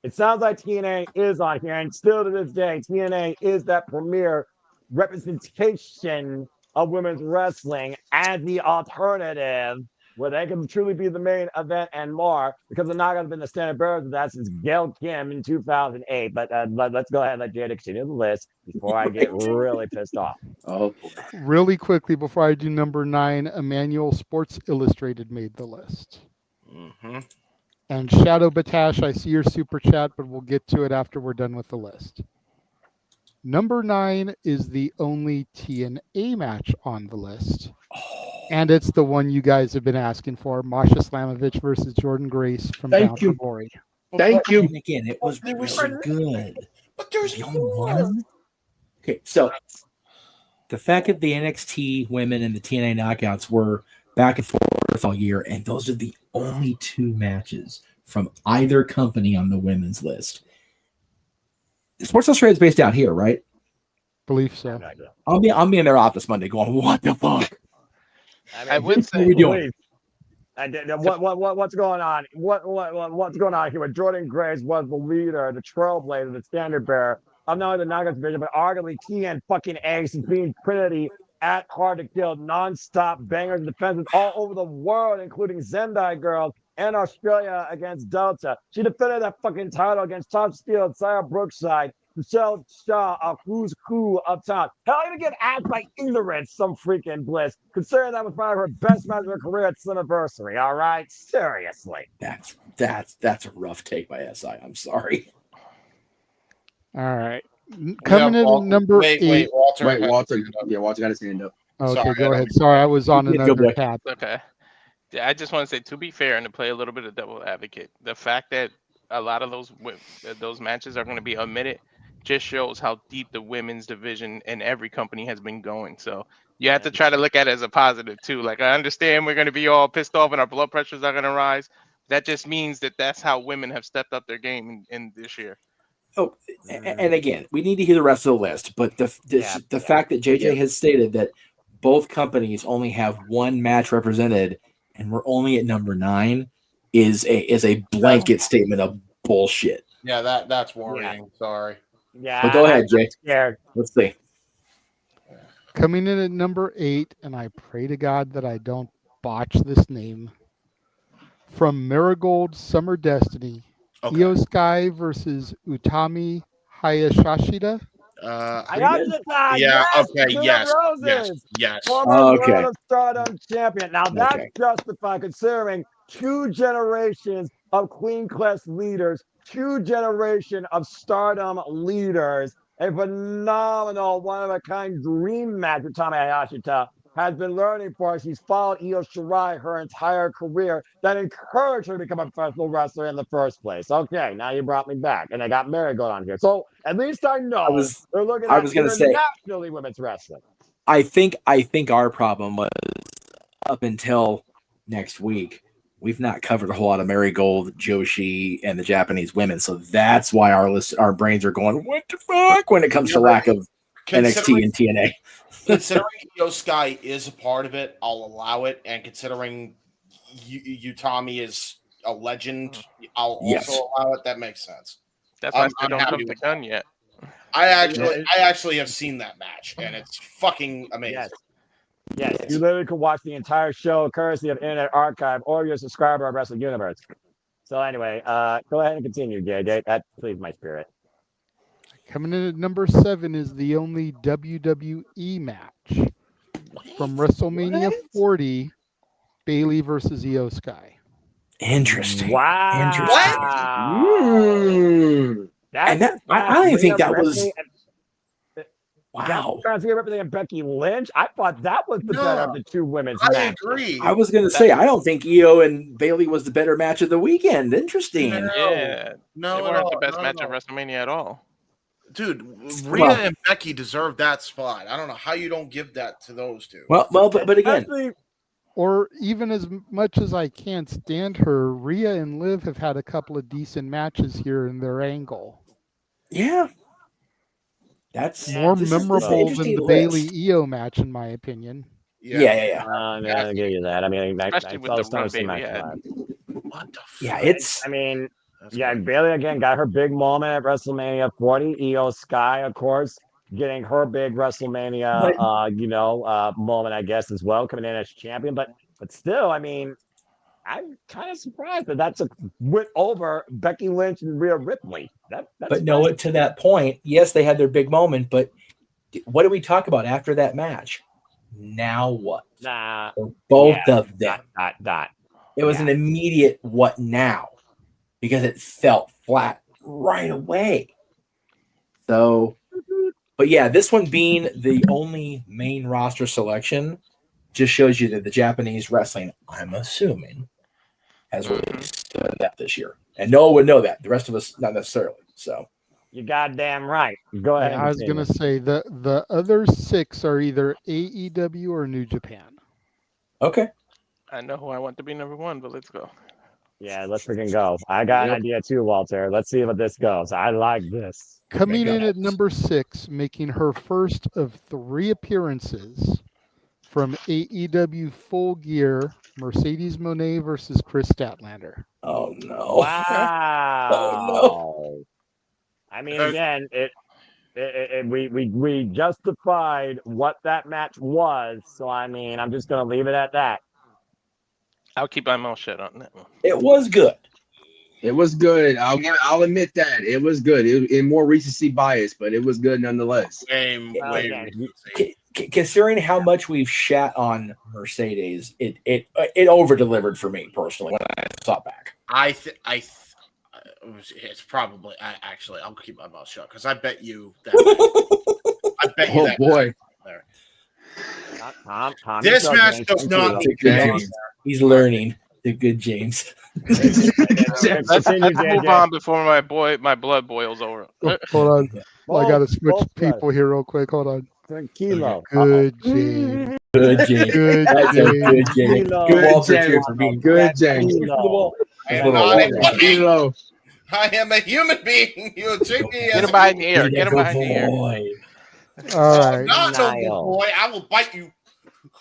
It sounds like TNA is on here, and still to this day, TNA is that premier representation of women's wrestling as the alternative, where they can truly be the main event and more, because they're not going to be the standard bearers of that since Gail Kim in 2008. But let's go ahead and let Jada continue the list before I get really pissed off. Oh, really quickly before I do number 9, Emmanuel Sports Illustrated made the list. Mm-hmm. And Shadow Batash, I see your super chat, but we'll get to it after we're done with the list. Number 9 is the only TNA match on the list. And it's the one you guys have been asking for: Masha Slamovich versus Jordan Grace from Thank Bound you. for Glory. Thank you. And again, it was really good. But there's the only one. Okay, so the fact that the NXT women and the TNA knockouts were back and forth all year, and those are the only 2 matches from either company on the women's list. Sports Illustrated is based out here, right? Believe so. I'll be in their office Monday going, what the fuck? I would say, what are we doing? What's going on? What's going on here? With Jordan Grace was the leader, the trailblazer, the standard bearer of not only the Knockouts division, but arguably TN fucking Ace and being Trinity at Hard to Kill, non-stop bangers and defenses all over the world, including Zendai Girls and Australia against Delta. She defended that fucking title against Top Steel and Sarah Brookside. Michelle Shaw of Who's Cool up top. Hell, even get asked by ignorance some freaking bliss, considering that was probably her best match of her career at Slammiversary. All right, seriously. That's a rough take by SI. I'm sorry. All right. Coming in at number 8. Walter. Wait, Walter. Yeah, Walter got his hand up. Okay, Sorry, go ahead. Sorry, I was on another tab. Okay. Yeah, I just want to say, to be fair and to play a little bit of devil advocate, the fact that a lot of those matches are going to be omitted just shows how deep the women's division in every company has been going. So you have to try to look at it as a positive too. Like, I understand we're going to be all pissed off and our blood pressures are going to rise. That just means that that's how women have stepped up their game in this year. Oh, and again, we need to hear the rest of the list, but the fact that JJ has stated that both companies only have 1 match represented and we're only at number 9 is a blanket statement of bullshit. Yeah, that's worrying. Sorry. Yeah. But go ahead, Jay. Scared. Let's see. Coming in at number 8, and I pray to God that I don't botch this name. From Marigold Summer Destiny, Io Sky versus Utami Hayashishida. Yes. Former World of Stardom champion. Now that's justified considering 2 generations of Queen Quest leaders, 2 generations of Stardom leaders, a phenomenal one-of-a-kind dream match with Utami Hayashishida has been learning for. She's followed Io Shirai her entire career that encouraged her to become a professional wrestler in the first place. Okay, now you brought me back, and I got Marigold on here. So at least I know they're looking at internationally women's wrestling. I think our problem was up until next week, we've not covered a whole lot of Marigold, Joshi, and the Japanese women. So that's why our brains are going, what the fuck, when it comes to lack of NXT and TNA. Considering Io Sky is a part of it, I'll allow it. And considering Utami is a legend, I'll also allow it. That makes sense. That's why I don't jump the gun yet. I actually have seen that match, and it's fucking amazing. Yes, you literally could watch the entire show courtesy of Internet Archive or your subscriber of Wrestling Universe. So anyway, go ahead and continue, JJ. That pleased my spirit. Coming in at number 7 is the only WWE match from WrestleMania 40, Bayley versus Io Sky. Interesting. Wow. Interesting. I don't even think that was. Wow. Representing Becky Lynch. I thought that was the better of the 2 women's matches. I agree. I was going to say, I don't think Io and Bayley was the better match of the weekend. Interesting. Yeah. They weren't the best match of WrestleMania at all. Dude, Rhea and Becky deserve that spot. I don't know how you don't give that to those 2. Well, but again, or even as much as I can't stand her, Rhea and Liv have had a couple of decent matches here in their angle. Yeah. That's more memorable than the Bayley Io match, in my opinion. Yeah. I'm gonna give you that. I mean, especially with the run Bayley had. What the fuck? Yeah, it's. I mean, Bayley again got her big moment at WrestleMania 40. Io Sky, of course, getting her big WrestleMania, moment, I guess, as well, coming in as champion. But still, I mean, I'm kind of surprised that that's went over Becky Lynch and Rhea Ripley. To that point, yes, they had their big moment, but what did we talk about after that match? Now what? For both of them. It was an immediate what now, because it felt flat right away. So, but yeah, this one being the only main roster selection just shows you that the Japanese wrestling, I'm assuming, has really stood that this year. And Noah would know that. The rest of us, not necessarily. So You goddamn right. Go ahead. I was going to say the other 6 are either AEW or New Japan. Okay. I know who I want to be number 1, but let's go. Yeah, let's freaking go. I got an idea too, Walter. Let's see what this goes. I like this. Coming in at number 6, making her first of 3 appearances from AEW Full Gear, Mercedes Moné versus Chris Statlander. Oh no! Wow. Oh no! I mean, again, we justified what that match was. So I mean, I'm just gonna leave it at that. I'll keep my mouth shut on that one. It was good. It was good. I'll admit that it was good. It more recency bias, but it was good nonetheless. Considering how much we've shat on Mercedes, it over delivered for me personally when I saw it back. It's probably actually I'll keep my mouth shut because I bet you that. I bet you Oh that boy. There. Tom, This match does not need James. He's learning. The good James. Let's move on before my blood boils over. Hold on. I got to switch people here real quick. Hold on. Kilo. Good James. Good James. Good That's a good James. Good James. Good James. I am not a Kilo. I am a human being. You treat me Get as him behind the ear. Get him behind the ear. All right. Not no good boy. I will bite you.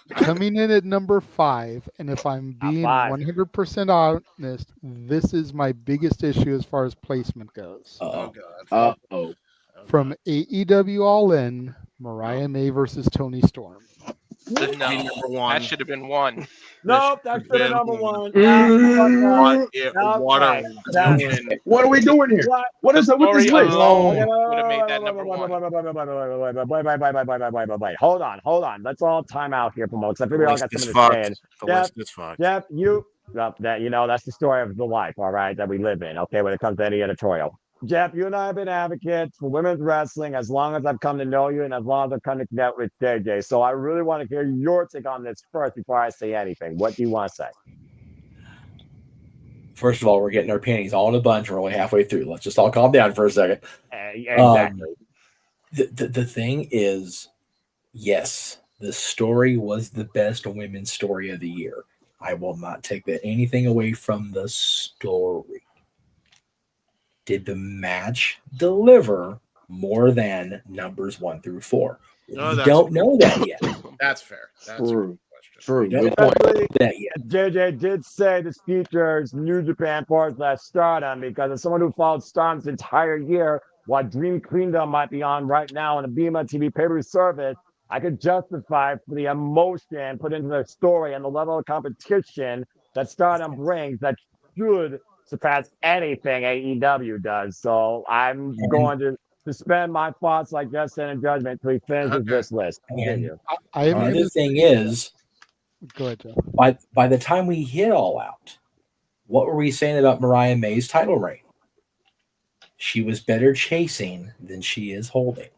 Coming in at number 5, and if I'm being 100% honest, this is my biggest issue as far as placement goes. Uh-oh. From AEW All In, Mariah May versus Toni Storm. No, that should have been 1. Nope, that's the number 1. What are we doing here? What is it with this list? Would have made that number 1. Wait. Hold on. Let's all time out here, folks. I figure I got something to say. Jeff, that's the story of the life, all right, that we live in, okay, when it comes to any editorial. Jeff, you and I have been advocates for women's wrestling as long as I've come to know you and as long as I've come to connect with JJ. So I really want to hear your take on this first before I say anything. What do you want to say? First of all, we're getting our panties all in a bunch. We're only halfway through. Let's just all calm down for a second. Exactly. The thing is, yes, the story was the best women's story of the year. I will not take anything away from the story. Did the match deliver more than numbers 1 through 4? No, we don't know that yet. That's fair. That's True. Good point. That yet. JJ did say this features New Japan parts that Stardom, because as someone who followed Stardom's entire year, while Dream Queendom might be on right now on a Beema TV pay-per-view service, I could justify for the emotion put into the story and the level of competition that Stardom brings that should surpass anything AEW does. So I'm going to suspend my thoughts like Justin and judgment until he finishes this list. Continue. The other thing is, go ahead, Jeff. By the time we hit All Out, what were we saying about Mariah May's title reign? She was better chasing than she is holding.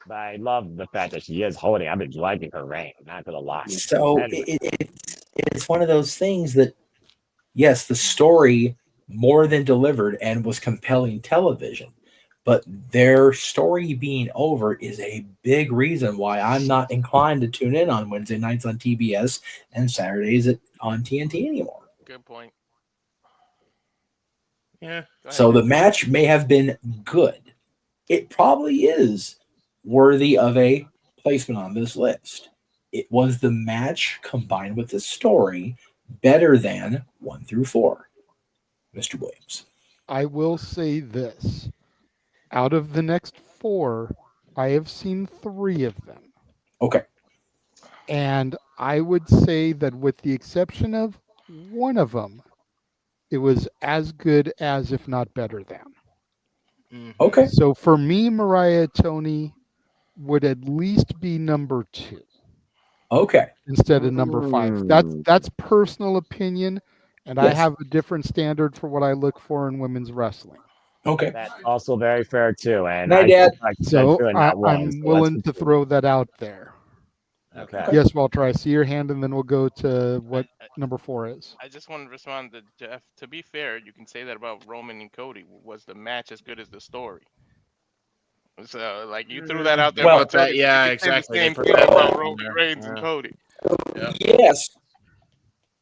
But I love the fact that she is holding. I've been liking her reign, not gonna lie. So anyway. It's one of those things that, yes, the story more than delivered and was compelling television, but their story being over is a big reason why I'm not inclined to tune in on Wednesday nights on TBS and Saturdays on TNT anymore. Good point. Yeah. So the match may have been good. It probably is worthy of a placement on this list. It was the match combined with the story better than 1 through 4. Mr. Williams. I will say this. Out of the next 4, I have seen 3 of them. Okay. And I would say that with the exception of one of them, it was as good as, if not better than. Okay. So for me, Mariah Toni would at least be number 2. Okay. Instead of number 5. That's personal opinion, and I have a different standard for what I look for in women's wrestling. Okay. That's also very fair too. And I'm willing to throw that out there. Okay. Yes, Walter, I see your hand, and then we'll go to what number 4 is. I just want to respond to Jeff. To be fair, you can say that about Roman and Cody. Was the match as good as the story? So, like, you threw that out there Well, about Tony. yeah, You could say exactly. the They same put thing that about in Roman there. Reigns and Cody.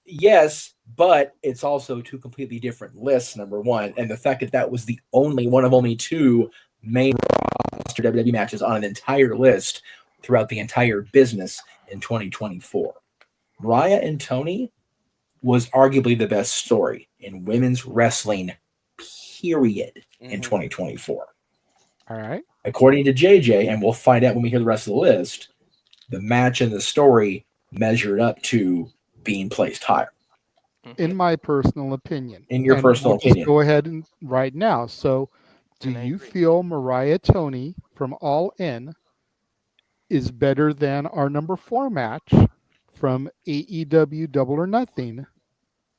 Yes, but it's also two completely different lists, number one. And the fact that that was the only one of only 2 main roster WWE matches on an entire list throughout the entire business in 2024. Mariah and Tony was arguably the best story in women's wrestling, period, in 2024. All right. According to JJ, and we'll find out when we hear the rest of the list, the match and the story measured up to being placed higher. In my personal opinion. In your personal we'll just opinion. go ahead and right now. So, do you feel Mariah Tony from All In is better than our number 4 match from AEW Double or Nothing,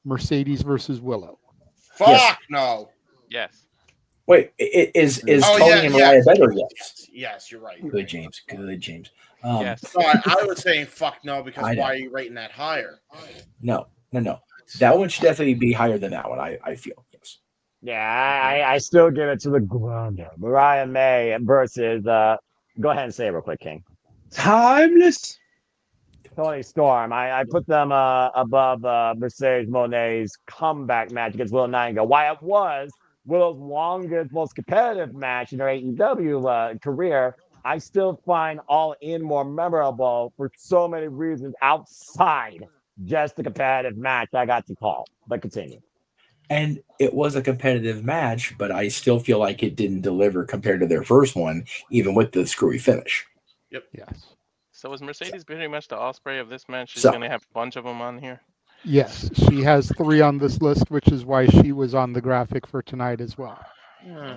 Mercedes versus Willow? Fuck no. Yes. Wait, is Oh, Tony yeah, and Mariah yes. better? Yes. Yes, you're right. Good, James. Good, James. Yes. No, I was saying fuck no because I know. why are you rating that higher? No. That one should definitely be higher than that one, I feel. Yes. Yeah, I still give it to the Grounder. Mariah May versus go ahead and say it real quick, King. Timeless. Tony Storm. I put them above Mercedes Monet's comeback match against Willow Nightingale. Why it was Willow's longest, most competitive match in her AEW career, I still find All In more memorable for so many reasons outside just the competitive match I got to call. But continue. And it was a competitive match, but I still feel like it didn't deliver compared to their first one, even with the screwy finish. Yep. Yes. So is Mercedes pretty much the Osprey of this match? She's So- going to have a bunch of them on here? Yes, she has 3 on this list, which is why she was on the graphic for tonight as well.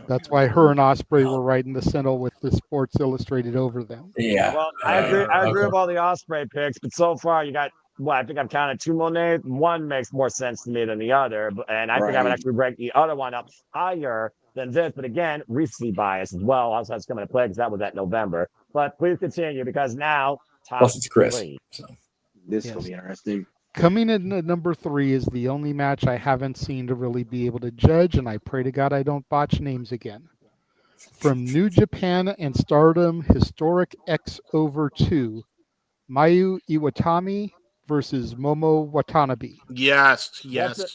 That's why her and Osprey were right in the center with the Sports Illustrated over them. Yeah. Well, I agree with all the Osprey picks, but so far you got, well, I think I've counted 2 Monet. One makes more sense to me than the other, and I think I would Right. actually rank the other one up higher than this. But again, recency bias as well. Also, that's coming to play because that was at November. But please continue because now top Plus it's Chris. 3. So. This Yes. will be interesting. Coming in at number 3 is the only match I haven't seen to really be able to judge, and I pray to God I don't botch names again. From New Japan and Stardom Historic X over 2, Mayu Iwatani versus Momo Watanabe. Yes.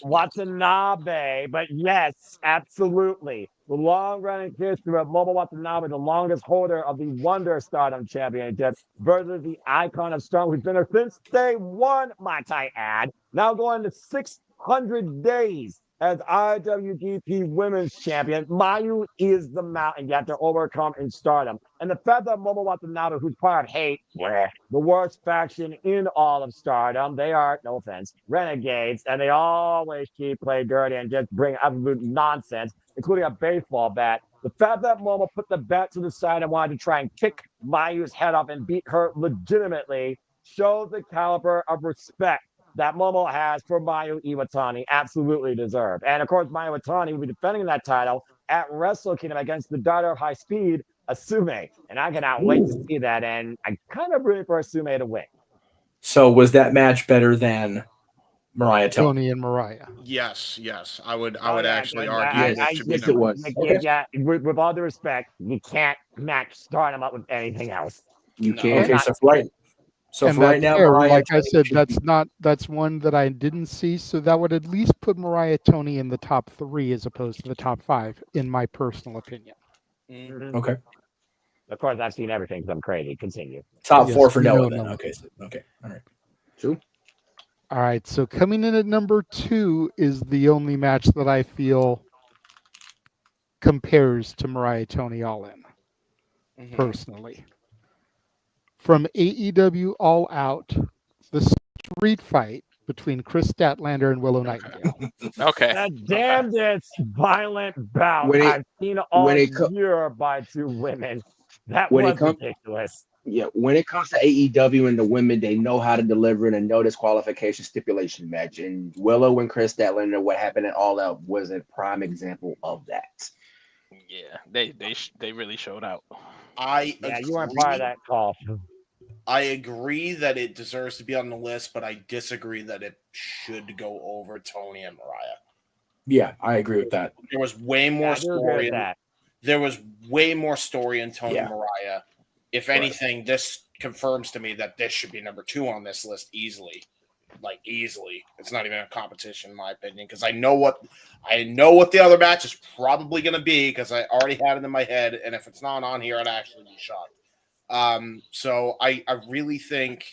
Watanabe, but yes, absolutely. The long-running history of Momo Watanabe, the longest holder of the Wonder Stardom Championship, versus the icon of Stardom, who's been there since day 1, might I add. Now going to 600 days as IWGP Women's Champion. Mayu is the mountain you have to overcome in Stardom. And the fact that Momo Watanabe, who's part of Hate, the worst faction in all of Stardom, they are, no offense, renegades, and they always keep play dirty and just bring absolute nonsense, including a baseball bat. The fact that Momo put the bat to the side and wanted to try and kick Mayu's head off and beat her legitimately shows the caliber of respect that Momo has for Mayu Iwatani. Absolutely deserved. And of course, Mayu Iwatani will be defending that title at Wrestle Kingdom against the daughter of High Speed, Asume. And I cannot wait to see that. And I'm kind of rooting for Asume to win. So was that match better than Mariah Tony? Tony and Mariah. Yes. I would actually argue I, that should be yes, it was. Yeah, with all due respect, you can't match Stardom up with anything else. You No. can't. Okay, so And for right that's now, fair. Mariah Like I Tony said, should that's one that I didn't see, so that would at least put Mariah Tony in the top 3 as opposed to the top 5, in my personal opinion. Okay. Of course, I've seen everything because I'm crazy. Continue. Top Yes, 4 for we Noah know then. Noah. Okay. All right. 2. All right, so coming in at number 2 is the only match that I feel compares to Mariah Tony All In, personally. From AEW All Out, the street fight between Chris Statlander and Willow Nightingale. Okay. The damnedest violent bout When it- I've seen all when it co- year by 2 women. That When was it come- ridiculous. Yeah, when it comes to AEW and the women, they know how to deliver in a no disqualification stipulation match. And Willow and Chris Statlander, what happened at All Out was a prime example of that. Yeah, they really showed out. I Yeah, agree. you weren't part of that call. I agree that it deserves to be on the list, but I disagree that it should go over Tony and Mariah. Yeah, I agree with that. There was way more story. There was way more story in Tony and Mariah. If anything, this confirms to me that this should be number 2 on this list easily. Like easily. It's not even a competition in my opinion, because I know what the other match is probably going to be, because I already had it in my head, and if it's not on here, I'd actually be shocked. So I really think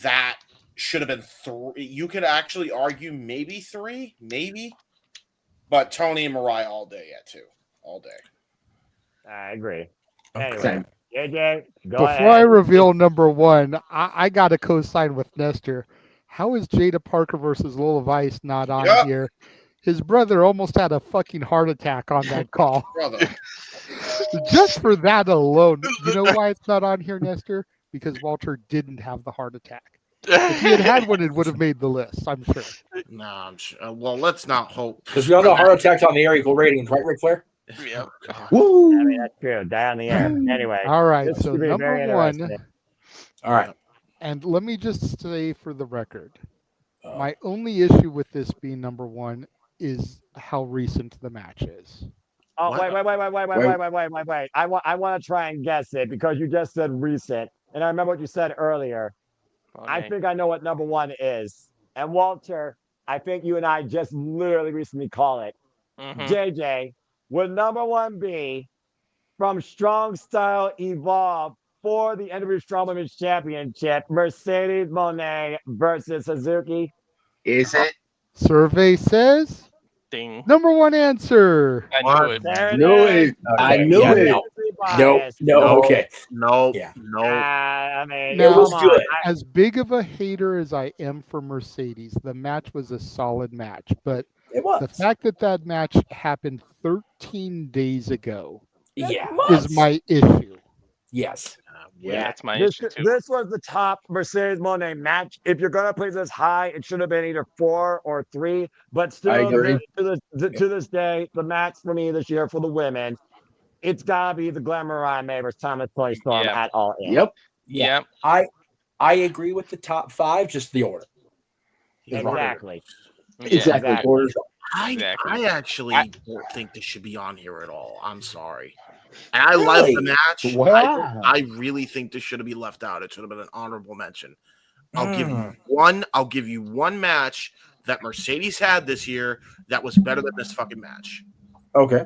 that should have been 3. You could actually argue maybe 3, but Tony and Mariah all day at 2, all day. I agree. Okay. Anyway, JJ, go Before ahead. I reveal number 1, I got to co-sign with Nestor. How is Jada Parker versus Lola Vice not on here? His brother almost had a fucking heart attack on that call. Brother. Just for that alone. You know why it's not on here, Nestor? Because Walter didn't have the heart attack. If he had had one, it would have made the list, I'm sure. Nah, I'm sure. Well, let's not hope. Because we all know heart attacks on the air equal ratings, right, Ric Flair? Yep. Woo! I mean, that's true. Die on the air. Anyway. All right, this so should be very number 1. interesting. All right. And let me just say for the record, my only issue with this being number 1 is how recent the match is. Oh, wait. I want to try and guess it because you just said recent. And I remember what you said earlier. Okay. I think I know what number 1 is. And Walter, I think you and I just literally recently called it. JJ, would number 1 be from Strong Style Evolve for the NWA Strong Women's Championship, Mercedes Moné versus Suzuki? Is it? Survey says Ding. number 1 answer. I knew it. There Knew is. it. I knew it. No, okay. No. I mean, Now, it was come good. on. As big of a hater as I am for Mercedes, the match was a solid match. But It was. the fact that that match happened 13 days ago Yeah. is my issue. Yes. Yeah, that's my this, issue too. this was the top Mercedes Moné match. If you're gonna place this high, it should have been either 4 or 3. But I still, agree. to this day, the match for me this year for the women, it's gotta be the Glamour Mariah May versus Thomas Toni Storm Yeah. at All In. Yep. Yeah. I agree with the top 5, just the order. Exactly. Exactly. Orders. I actually don't think this should be on here at all. I'm sorry. And I love the match. Wow. I really think this should have been left out. It should have been an honorable mention. I'll give you one match that Mercedes had this year that was better than this fucking match. Okay.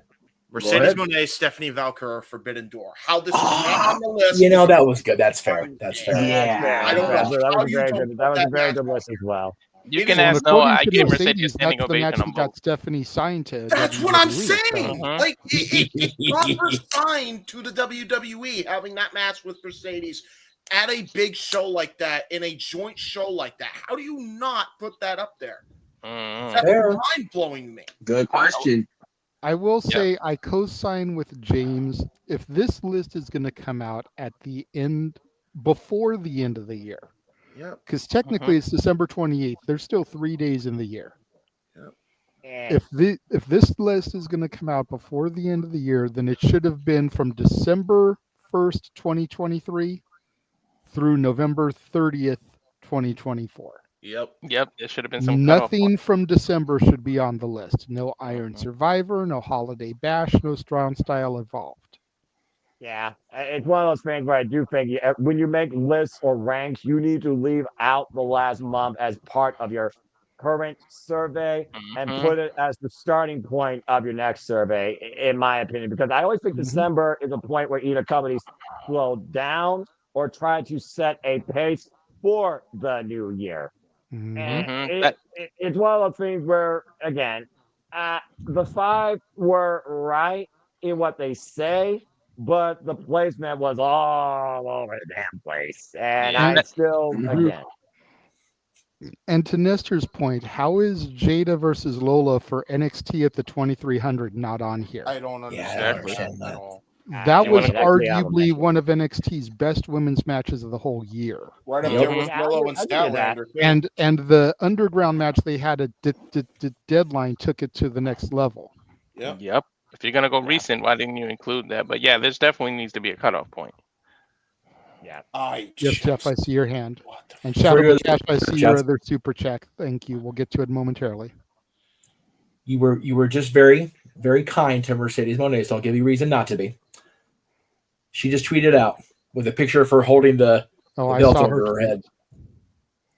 Mercedes Moné, Stephanie Valkyrie, Forbidden Door. How this is not on the list. You know, that was good. That's fair. That's fair. Yeah, I don't know. that how was you a very don't good. put That was a that very match good on. list as well. You can Well, ask Noah. I according to gave Mercedes Mercedes, standing that's the match ovation on he got both. Stephanie signed to. That's what I'm WWE, saying. so- Like, it proper signed to the WWE having that match with Mercedes at a big show like that, in a joint show like that. How do you not put that up there? That's mind-blowing to me. Good question. I will say I co-sign with James. If this list is going to come out at the end, before the end of the year, because technically it's December 28th. There's still 3 days in the year. If this list is going to come out before the end of the year, then it should have been from December 1st, 2023 through November 30th, 2024. Yep. It should have been some Nothing from December should be on the list. No Iron Survivor, no Holiday Bash, no Strong Style Evolved. Yeah, it's one of those things where I do think when you make lists or ranks, you need to leave out the last month as part of your current survey and put it as the starting point of your next survey, in my opinion, because I always think December is a point where either companies slow down or try to set a pace for the new year. And it's one of those things where, again, the 5 were right in what they say, but the placement was all over the damn place. And I still, again. And to Nestor's point, how is Jada versus Lola for NXT at the 2300 not on here? I don't understand that at all. That was arguably one of NXT's best women's matches of the whole year. Right up there with Willow and Statlander. And the underground match they had at Deadline took it to the next level. Yep. If you're gonna go recent, why didn't you include that? But yeah, there's definitely needs to be a cutoff point. Yeah. Yes, Jeff, I see your hand. And Shadow Cash, I see your other super check. Thank you. We'll get to it momentarily. You were just very, very kind to Mercedes Monet, so I'll give you reason not to be. She just tweeted out with a picture of her holding the belt over her head.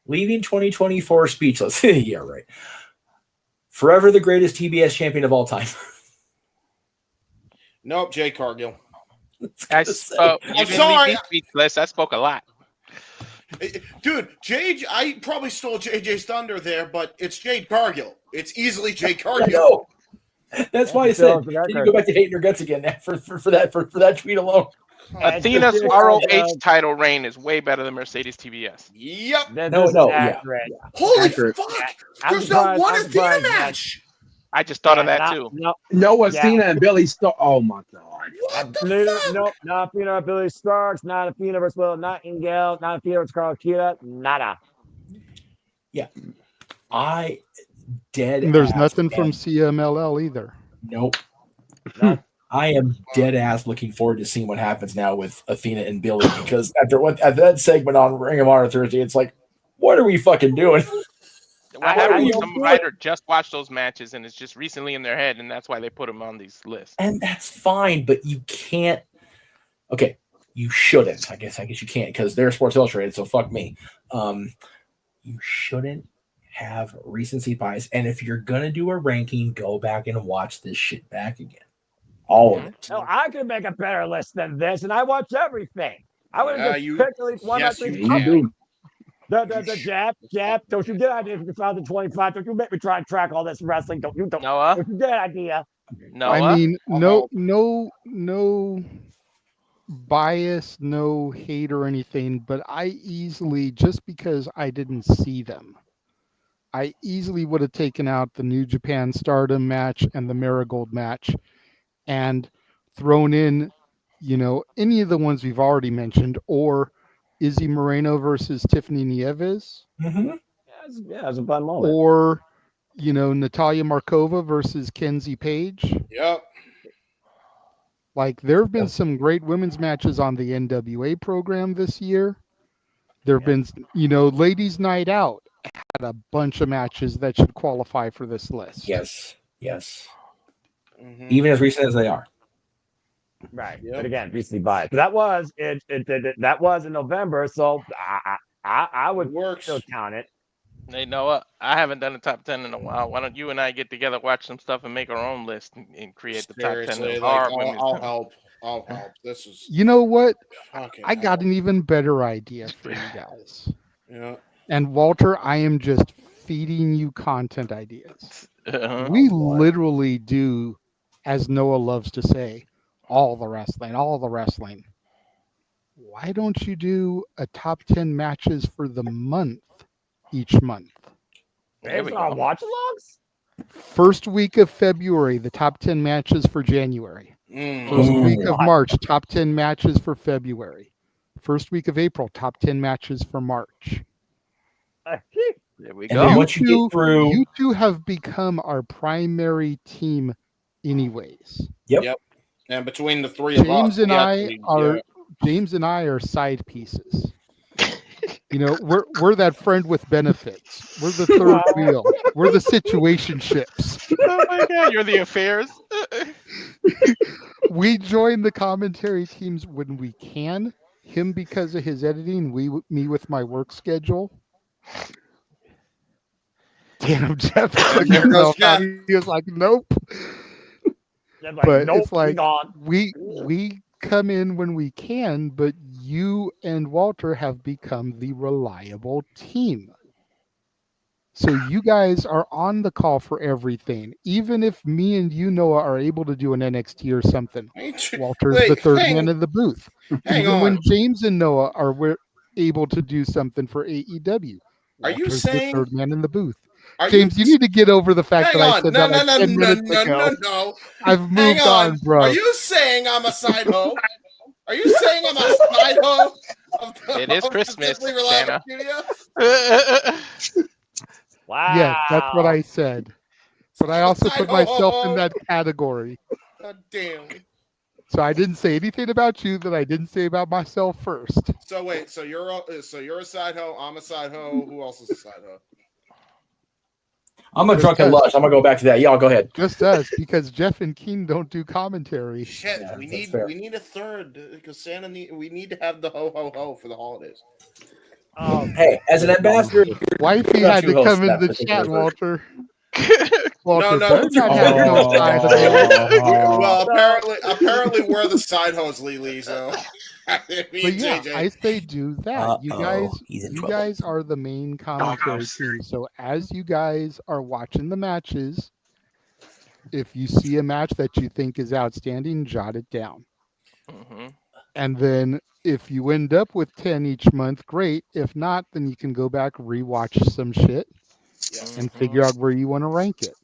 Leaving 2024 speechless. Yeah, right. Forever the greatest TBS champion of all time. Nope, Jay Cargill. I'm sorry. Speechless. I spoke a lot. Dude, I probably stole JJ's thunder there, but it's Jade Cargill. It's easily Jay Cargill. That's why I said you go back to hating your guts again for that tweet alone. Athena's ROH title reign is way better than Mercedes TBS. Yep. Accurate. Holy Accurate. fuck! I'm There's not surprised- one I'm Athena surprised, match. I just thought of that too. No Athena and Billy Stark. Oh my god. Nope, not Athena or Billy Starks, not Athena versus Will Nightingale, not Athena versus Carl Kita, nada. Yeah. There's nothing from CMLL either. Nope. I am dead ass looking forward to seeing what happens now with Athena and Billy, because after that segment on Ring of Honor Thursday, it's like, what are we fucking doing? Some writer just watched those matches and it's just recently in their head, and that's why they put them on these lists. And that's fine, but you can't. Okay, you shouldn't. I guess you can't because they're Sports Illustrated, so fuck me. You shouldn't have recency bias, and if you're gonna do a ranking, go back and watch this shit back again. All of it. No, I could make a better list than this, and I watch everything. I would have just picked at least one or three. The jab. Don't you get ideas for 2025? Don't you make me try and track all this wrestling? Don't you get idea? I mean, no bias, no hate or anything, but I easily, just because I didn't see them, I easily would have taken out the New Japan Stardom match and the Marigold match and thrown in, any of the ones we've already mentioned, or Izzy Moreno versus Tiffany Nieves. Yeah, it's a fun moment. Or, Natalia Markova versus Kenzie Page. Yep. Like, there have been some great women's matches on the NWA program this year. There have been, Ladies Night Out had a bunch of matches that should qualify for this list. Yes. Even as recent as they are. Right. But again, recently biased. But that was that was in November, so I would still count it. Hey, Noah, I haven't done a top 10 in a while. Why don't you and I get together, watch some stuff, and make our own list and create the top 10 of our women's I'll tournament? help. This is. You know what? Okay, I got an even better idea for you guys. Yeah. And Walter, I am just feeding you content ideas. We literally do, as Noah loves to say, all the wrestling. Why don't you do a top 10 matches for the month each month? There we go. Watch logs? First week of February, the top 10 matches for January. First week of March, top 10 matches for February. First week of April, top 10 matches for March. There we go. Once you get through, you two have become our primary team anyways. Yep. And between the three of us, James and I are side pieces. We're that friend with benefits. We're the third wheel. We're the situationships. Oh my god, you're the affairs. We join the commentary teams when we can. Him because of his editing, me with my work schedule. Damn, Jeff took himself out. He was like, nope. But it's like we come in when we can, but you and Walter have become the reliable team. So you guys are on the call for everything. Even if me and you, Noah, are able to do an NXT or something, Walter's the third man in the booth. Even when James and Noah are able to do something for AEW, Walter's the third man in the booth. James, you need to get over the fact that I said that like 10 minutes ago. No. I've moved on, bro. Are you saying I'm a side hoe? Are you saying I'm a side hoe? It is Christmas, Santa. Wow. Yes, that's what I said. But I also put myself in that category. God damn. So I didn't say anything about you that I didn't say about myself first. So wait, so you're a side hoe, I'm a side hoe. Who else is a side hoe? I'm a drunken lush. I'm gonna go back to that. Y'all go ahead. Just us, because Jeff and Keen don't do commentary. Shit, we need a third because Santa we need to have the ho ho ho for the holidays. Hey, as an ambassador, Wifey had to come in the chat, Walter. Walter, No. better not have no side hoe. Well, apparently we're the side hoes, Lily. So, But yeah, JJ. I say do that. You guys, he's in you trouble. guys are the main commentary team. So as you guys are watching the matches, if you see a match that you think is outstanding, jot it down. And then if you end up with 10 each month, great. If not, then you can go back, rewatch some shit and figure out where you want to rank it.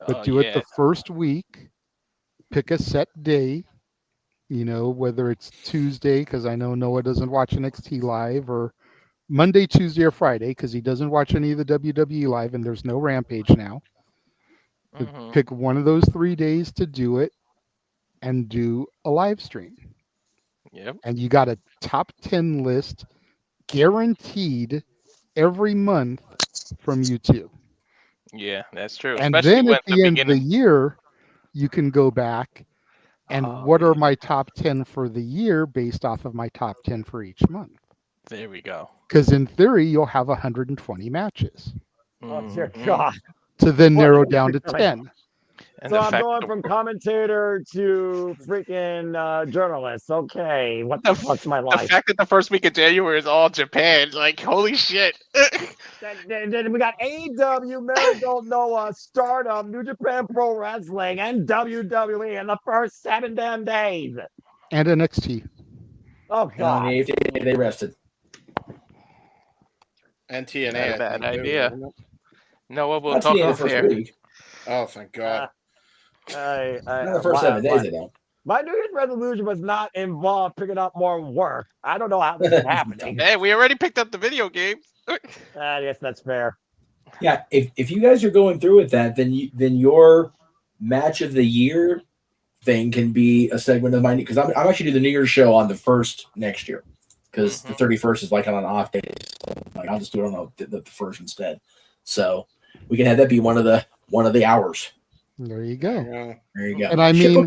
But do it the first week, pick a set day, you know, whether it's Tuesday, because I know Noah doesn't watch NXT live, or Monday, Tuesday, or Friday, because he doesn't watch any of the WWE live and there's no Rampage now. Pick one of those 3 days to do it and do a live stream. Yep. And you got a top 10 list guaranteed every month from YouTube. Yeah, that's true. And Especially then when at the end of the year, you can go back and what are my top 10 for the year based off of my top 10 for each month. There we go. Because in theory, you'll have 120 matches. Oh, dear God. To then narrow down to 10. And So the I'm fact going from commentator to freaking journalist. Okay, what the fuck's my The life? fact that the first week of January is all Japan, like, holy shit. Then we got AEW, Marigold Noah, Stardom, New Japan Pro Wrestling, and WWE in the first 7 damn days. And NXT. Oh, On God. the 8th day, they rested. And TNA. Not a bad idea. Noah, we'll That's talk the off first air. week. Oh, thank God. Not the first 7 days, they don't. My New Year's resolution was not involved picking up more work. I don't know how this is happening. Hey, we already picked up the video games. I guess that's fair. Yeah, if you guys are going through with that, then your match of the year thing can be a segment of mine, because I'm actually do the New Year's show on the 1st next year, because the 31st is like on an off day. So like I'll just do it on the 1st instead. So we can have that be one of the hours. There you go. There you go. And I mean,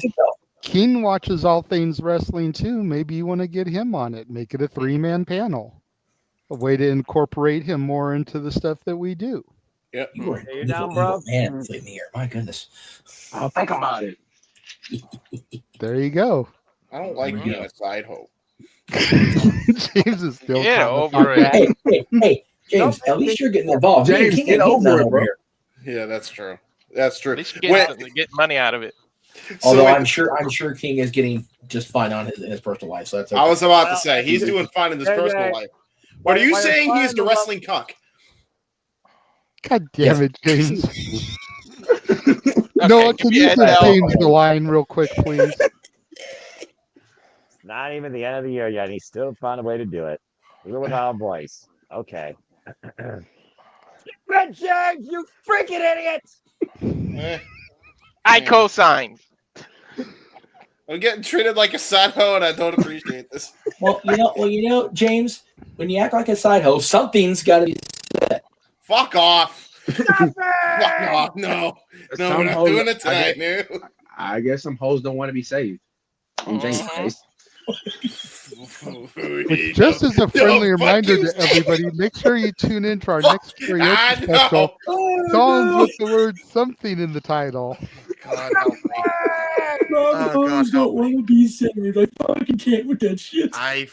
Keen watches all things wrestling too. Maybe you want to get him on it. Make it a 3-man panel. A way to incorporate him more into the stuff that we do. Yep. You are you down, bro? Man, in the air. My goodness. I'll think about it. There you go. I don't like being a side hoe. James is still Get caught over up it. on that. Hey, James, at least you're getting involved. James, King get ain't getting over none it, bro. here. Yeah, that's true. That's true. At least you get money out of it. Although wait, I'm sure King is getting just fine on his personal life. So that's okay. I was about to say he's doing fine in his personal life. But are you Well, saying he's the well, wrestling cuck? God damn it, James. Okay, Noah, can you head just down. change the line real quick, please? Not even the end of the year yet. He still found a way to do it, even without a voice. Okay. Red James, you freaking idiot! I co-signed. I'm getting treated like a side hoe, and I don't appreciate this. Well, you know, James, when you act like a side hoe, something's got to be said. Fuck off. Fuck off. No, we're not doing it tonight, man. I guess some hoes don't want to be saved. In James' case. Which, just as a friendly reminder to everybody, make sure you tune in to our next karaoke special. Songs with the word something in the title. God help me. Hoes don't want to be saved. I fucking can't with that shit. I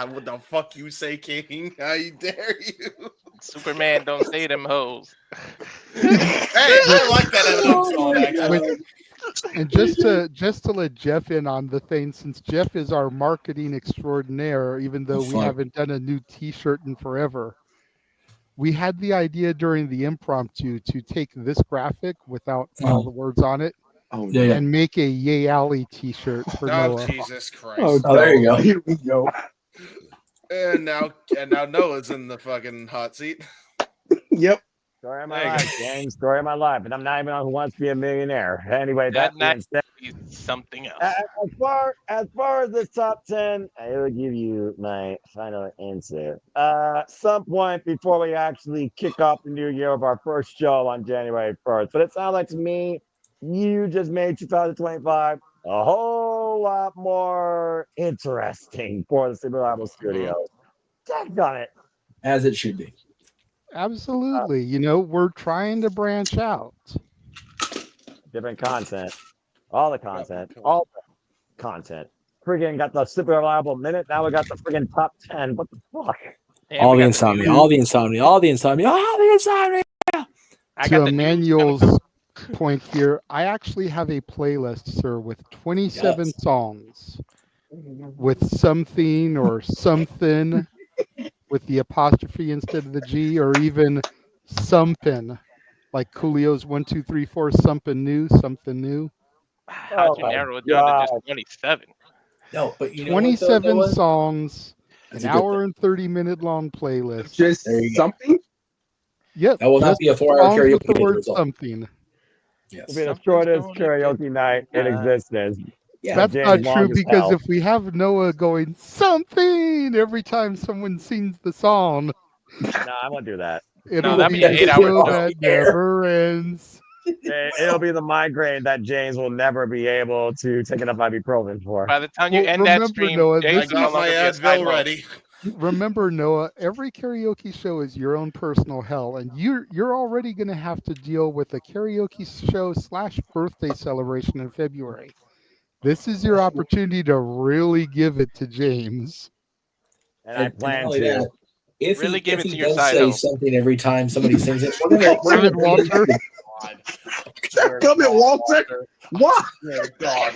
what the fuck you say, King? I dare you. Superman don't say them hoes. Hey, I like that song, actually. And just to let Jeff in on the thing, since Jeff is our marketing extraordinaire, even though we haven't done a new T-shirt in forever, we had the idea during the impromptu to take this graphic without all the words on it, and make a Yay Alley T-shirt for Noah. Jesus Christ! Oh, there you go. Here we go. And now Noah's in the fucking hot seat. Yep. Story of my life, James. Story of my life. And I'm not even on Who Wants to Be a Millionaire. Anyway, that being said, something else. As far as the top 10, I will give you my final answer. Some point before we actually kick off the new year of our first show on January 1st. But it sounds like to me, you just made 2025 a whole lot more interesting for the Super Bible Studios. Done it. As it should be. Absolutely. We're trying to branch out. Different content. All the content. All the content. Freaking got the Super Reliable Minute. Now we got the freaking top 10. What the fuck? All the insomnia. To Emmanuel's point here, I actually have a playlist, sir, with 27 songs with something or something with the apostrophe instead of the G, or even something like Coolio's 1, 2, 3, 4, something new. How'd you narrow it down to just 27? No, but 27 songs, an hour and 30-minute long playlist. Just something? Yep. That will not be a 4-hour karaoke with the night word result. something. Yes. It'll be the shortest karaoke night in existence. That's not true, because if we have Noah going something every time someone sings the song, no, I won't do that. It'll that'd be be an 8-hour show show. that never ends. It'll be the migraine that James will never be able to take enough ibuprofen for. By the time you end that stream, Noah, James this no is- longer be a Advil ready. Remember, Noah, every karaoke show is your own personal hell, and you're already going to have to deal with a karaoke show / birthday celebration in February. This is your opportunity to really give it to James. And I plan to. That, if Really he, give if it to he your does side say hoe. something every time somebody sings it, we're gonna Walter. Come in, Walter. What? God,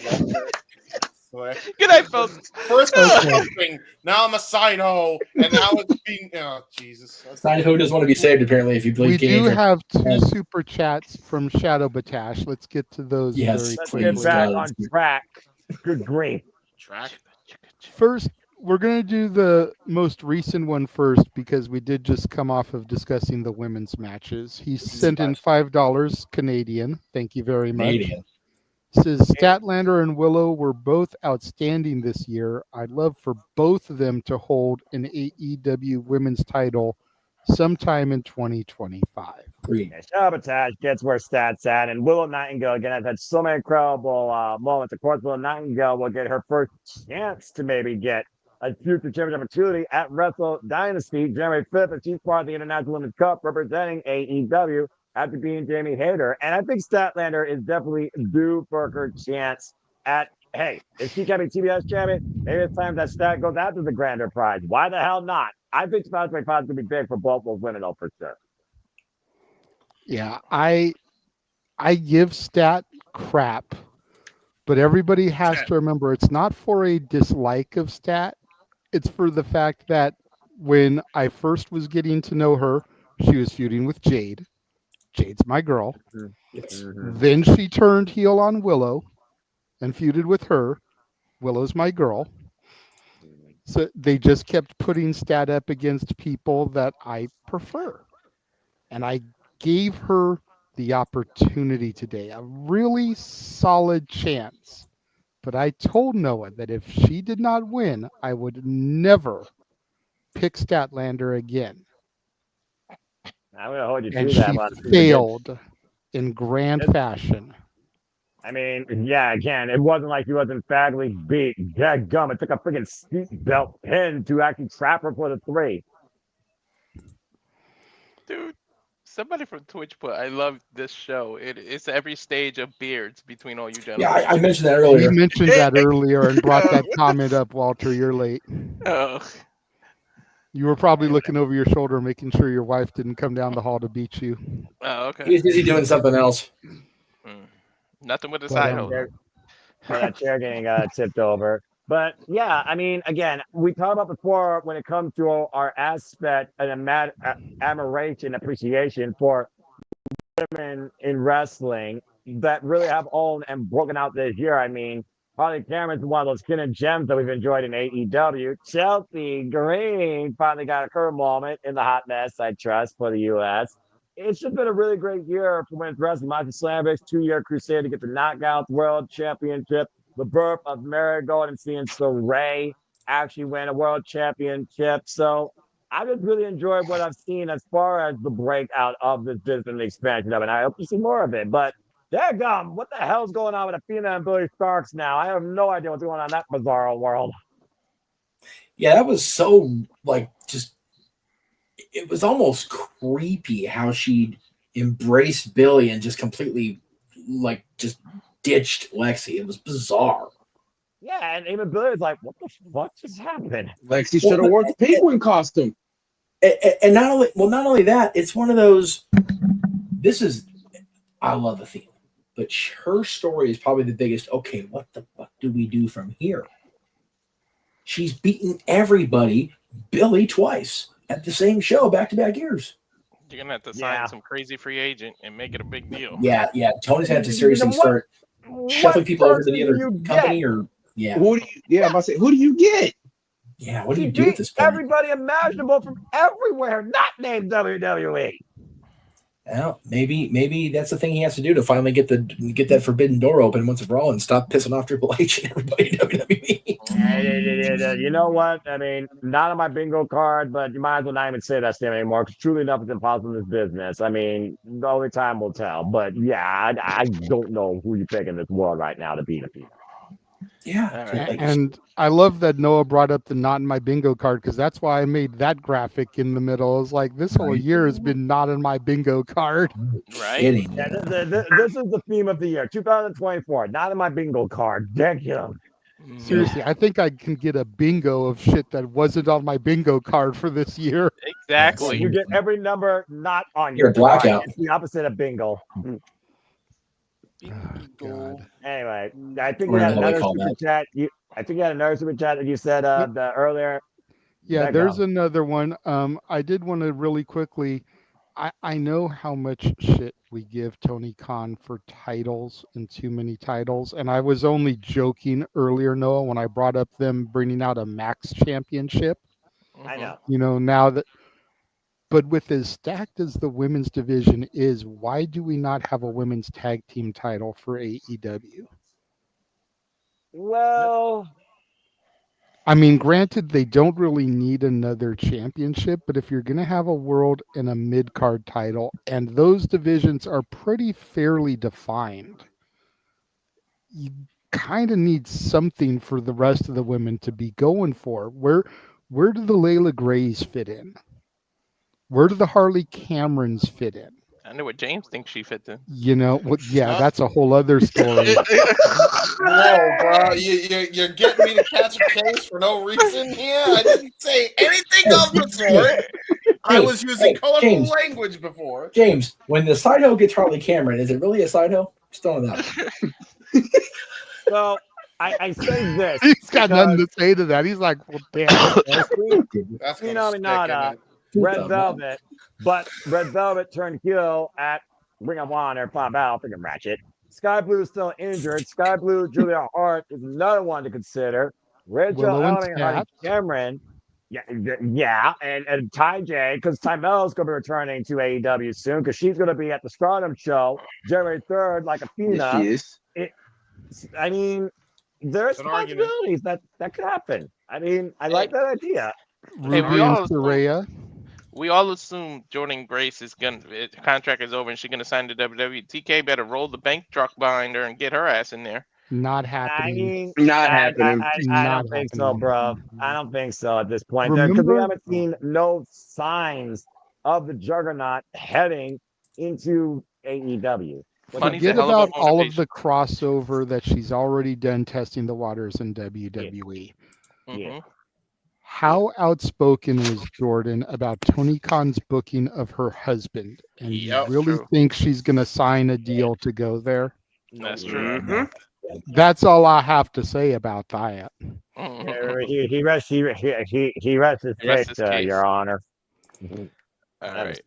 Good night, folks. First Okay. something, now I'm a side hoe, and now it's being Jesus. Side hoe doesn't want to be saved apparently if you We believe do have 2 super chats from Shadow Batash. Let's get to those very Let's quickly. get back on track. Good grief. Track. First, we're going to do the most recent one first, because we did just come off of discussing the women's matches. He sent in $5 Canadian. Thank you very much. Canadian. Says Statlander and Willow were both outstanding this year. I'd love for both of them to hold an AEW women's title sometime in 2025. Agreed. Sabotage gets where stats at, and Willow Nightingale again has had so many incredible moments. Of course, Willow Nightingale will get her first chance to maybe get a future championship opportunity at Wrestle Dynasty January 5th, and she's part of the International Women's Cup representing AEW after being Jamie Hayter. And I think Statlander is definitely due for her chance at, hey, if she can be TBS champion, maybe it's time that Stat goes after the grander prize. Why the hell not? I think 2025 is going to be big for both those women, though, for sure. Yeah, I give Stat crap, but everybody has to remember it's not for a dislike of Stat. It's for the fact that when I first was getting to know her, she was feuding with Jade. Jade's my girl. Yes. Then she turned heel on Willow and feuded with her. Willow's my girl. So they just kept putting Stat up against people that I prefer. And I gave her the opportunity today, a really solid chance. But I told Noah that if she did not win, I would never pick Statlander again. I'm going to hold you And to that she one. failed in grand fashion. I mean, yeah, again, it wasn't like he wasn't badly beat. Dadgum, it took a freaking seatbelt pin to actually trap her for the 3. Dude, somebody from Twitch put, I love this show. It's every stage of beards between all you gentlemen. Yeah, I mentioned that earlier. You mentioned that earlier and brought that comment up, Walter. You're late. Oh. You were probably looking over your shoulder, making sure your wife didn't come down the hall to beat you. Oh, okay. He's busy doing something else. Nothing with the But, side hoe. That chair getting tipped over. But yeah, I mean, again, we talked about before when it comes to our aspect and admiration, appreciation for women in wrestling that really have owned and broken out this year. I mean, Harley Cameron's one of those hidden gems that we've enjoyed in AEW. Chelsea Green finally got her moment in the hot mess, I trust, for the U.S. it's just been a really great year for women's wrestling. Michael Slamberg's 2-year crusade to get the Knockouts World Championship, the birth of Marigold, and seeing Saray actually win a World Championship. So I just really enjoyed what I've seen as far as the breakout of this business and the expansion of it. And I hope to see more of it. But daggum, what the hell's going on with Athena and Billy Starks now? I have no idea what's going on in that bizarre world. Yeah, that was so just it was almost creepy how she embraced Billy and just completely just ditched Lexi. It was bizarre. Yeah, and even Billy was like, what the fuck just happened? Lexi should have worn the penguin costume. And not only that, it's one of those. I love Athena, but her story is probably the biggest. Okay, what the fuck do we do from here? She's beaten everybody, Billy twice at the same show, back-to-back years. You're gonna have to sign some crazy free agent and make it a big deal. Yeah. Tony's had to seriously start shuffling people over to the other company, who do you get? Yeah, what do you do at this point? Everybody imaginable from everywhere, not named WWE. Well, maybe that's the thing he has to do to finally get that forbidden door open once and for all and stop pissing off Triple H and everybody in WWE. You know what? I mean, not on my bingo card, but you might as well not even say that name anymore because truly nothing's impossible in this business. I mean, the only time will tell. But yeah, I don't know who you pick in this world right now to beat a people. Yeah. And I love that Noah brought up the not in my bingo card because that's why I made that graphic in the middle. I was like, this whole year has been not in my bingo card. Right. Yeah, this is the theme of the year, 2024. Not in my bingo card. Thank you. Seriously, I think I can get a bingo of shit that wasn't on my bingo card for this year. Exactly. You get every number not on You're your a blackout. card. It's the opposite of bingo. Anyway, I think we had another super chat. I think you had another super chat that you said the earlier. Yeah, there's another one. I did want to really quickly. I know how much shit we give Tony Khan for titles and too many titles, and I was only joking earlier, Noah, when I brought up them bringing out a Max Championship. I know. Now that. But with as stacked as the women's division is, why do we not have a women's tag team title for AEW? Well, I mean, granted, they don't really need another championship, but if you're going to have a world and a mid-card title, and those divisions are pretty fairly defined, you kind of need something for the rest of the women to be going for. Where do the Layla Grays fit in? Where do the Harley Camerons fit in? I know what James thinks she fits in. That's a whole other story. Whoa, bro, you're getting me to catch a case for no reason here. I didn't say anything of the sort. I was using colorful language before. James, when the side hoe gets Harley Cameron, is it really a side hoe? Just throwing that. Well, I say this. He's got nothing to say to that. He's like, well, damn. That's Red Velvet, but Red Velvet turned heel at Ring of Honor, Bob Al, freaking Ratchet. Sky Blue is still injured. Sky Blue, Julia Hart is another one to consider. Rachel Elling, Harley Cameron, and Ty J, because Ty Mello's going to be returning to AEW soon, because she's going to be at the Stardom show January 3rd, like Athena. Yes, she is. I mean, there's possibilities that could happen. I mean, I like that idea. Hey, we all assume Jordan Grace is contract is over and she's gonna sign to WWE. TK better roll the bank truck behind her and get her ass in there. Not happening. Not happening. I don't think so, bro. I don't think so at this point. Because we haven't seen no signs of the juggernaut heading into AEW. Forget about all of the crossover that she's already done testing the waters in WWE. Yeah. How outspoken was Jordan about Tony Khan's booking of her husband? And you really think she's going to sign a deal to go there? That's true. That's all I have to say about that. He rests his case, Your Honor. All right.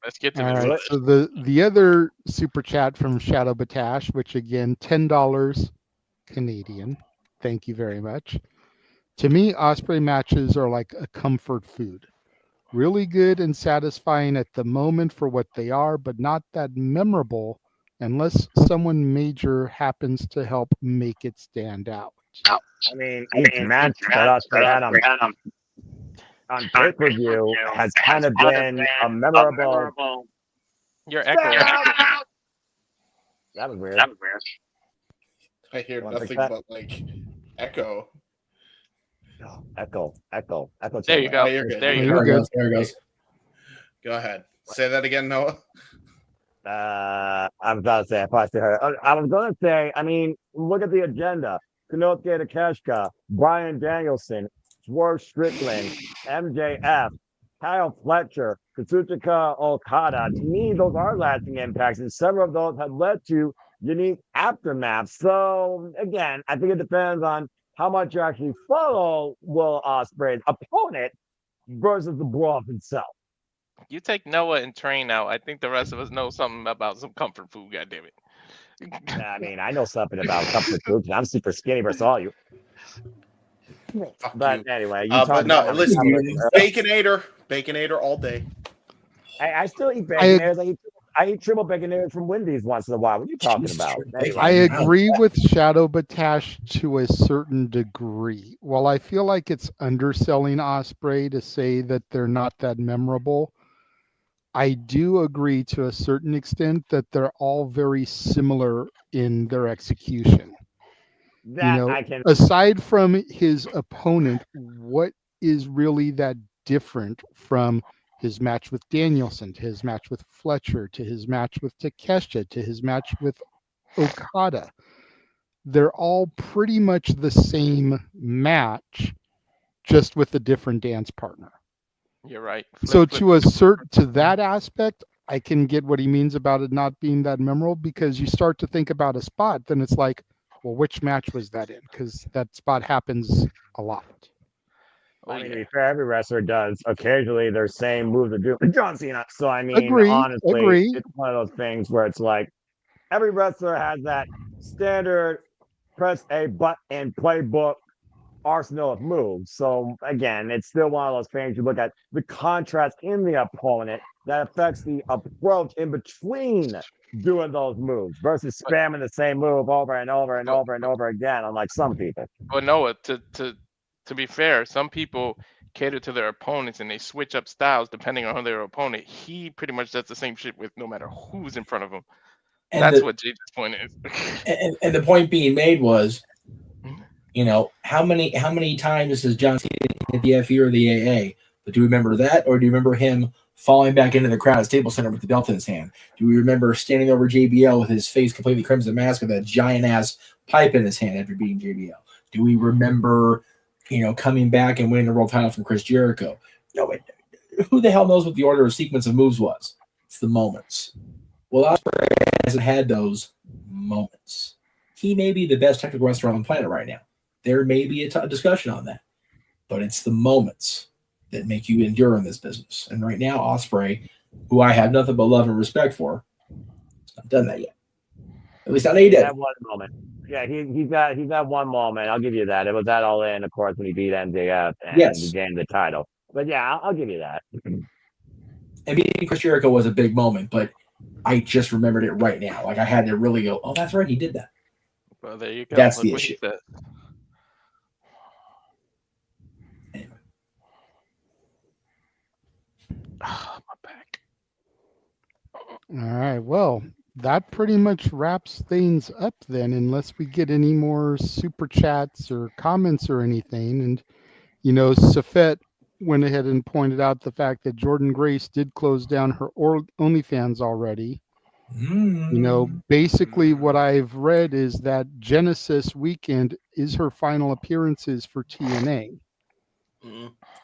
Let's get to all right. So the other super chat from Shadow Batash, which again, $10 Canadian. Thank you very much. To me, Osprey matches are like a comfort food. really good and satisfying at the moment for what they are, but not that memorable unless someone major happens to help make it stand out. I mean, each match that us had on pay-per-view has kind of been a memorable. You're echoing. That was weird. I hear Wanna fix nothing that? but like echo. Echo. There you go. Oh, you're good. There you You're go. good. There it goes. Go ahead. Say that again, Noah. I'm about to say, I probably heard. I was going to say, I mean, look at the agenda. Kanosuke Takeshita, Bryan Danielson, Swerve Strickland, MJF, Kyle Fletcher, Kazuchika Okada. To me, those are lasting impacts, and several of those have led to unique aftermaths. So, again, I think it depends on how much you actually follow Will Ospreay's opponent versus the brawl himself. You take Noah and Train out. I think the rest of us know something about some comfort food. God damn it. I mean, I know something about comfort food. I'm super skinny versus all you. But anyway, you but no, listen, Baconator all day. I still eat Baconators. I eat triple Baconators from Wendy's once in a while. What are you talking about? Anyway. I agree with Shadow Batash to a certain degree. While I feel like it's underselling Ospreay to say that they're not that memorable, I do agree to a certain extent that they're all very similar in their execution. Aside from his opponent, what is really that different from his match with Danielson, to his match with Fletcher, to his match with Takeshita, to his match with Okada? They're all pretty much the same match, just with a different dance partner. You're right. So to assert to that aspect, I can get what he means about it not being that memorable, because you start to think about a spot, then it's like, well, which match was that in? Because that spot happens a lot. I mean, to be fair, every wrestler does occasionally their same move to do John Cena. So I mean, honestly, it's one of those things where it's like every wrestler has that standard press a button playbook arsenal of moves. So again, it's still one of those things you look at the contrast in the opponent that affects the approach in between doing those moves versus spamming the same move over and over and over and over again, unlike some people. But Noah, to be fair, some people cater to their opponents and they switch up styles depending on their opponent. He pretty much does the same shit with no matter who's in front of him. And That's what JJ's point is. and the point being made was, you know, how many times has John Cena hit the FE or the AA? But do you remember that, or do you remember him falling back into the crowd at Staples Center with the belt in his hand? Do we remember standing over JBL with his face completely crimson mask with a giant ass pipe in his hand after beating JBL? Do we remember, you know, coming back and winning the world title from Chris Jericho? No, who the hell knows what the order of sequence of moves was? It's the moments. Well, Ospreay hasn't had those moments. He may be the best technical wrestler on the planet right now. There may be a discussion on that, but it's the moments that make you endure in this business. And right now, Ospreay, who I have nothing but love and respect for, has not done that yet. At least I know he did. That one moment. Yeah, he's got one moment. I'll give you that. It was that All In, of course, when he beat MJF and he gained the title. But yeah, I'll give you that. And beating Chris Jericho was a big moment, but I just remembered it right now. Like I had to really go, oh, that's right, he did that. Well, there you go. That's Look the what issue. he said. All right. Well, that pretty much wraps things up then, unless we get any more super chats or comments or anything. And, you know, Safet went ahead and pointed out the fact that Jordan Grace did close down her OnlyFans already. You know, basically what I've read is that Genesis weekend is her final appearances for TNA.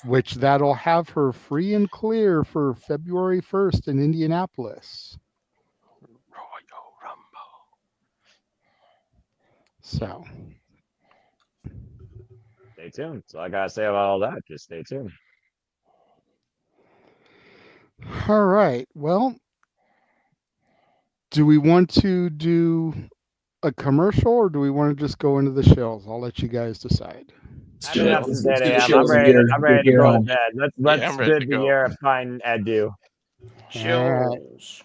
Which that'll have her free and clear for February 1st in Indianapolis. So Stay tuned. So I gotta say about all that. Just stay tuned. all right. Well, do we want to do a commercial or do we want to just go into the shells? I'll let you guys decide. I've been up since 8 a.m. I'm ready to go to bed. Let's bid the year of fine Edu. Chills.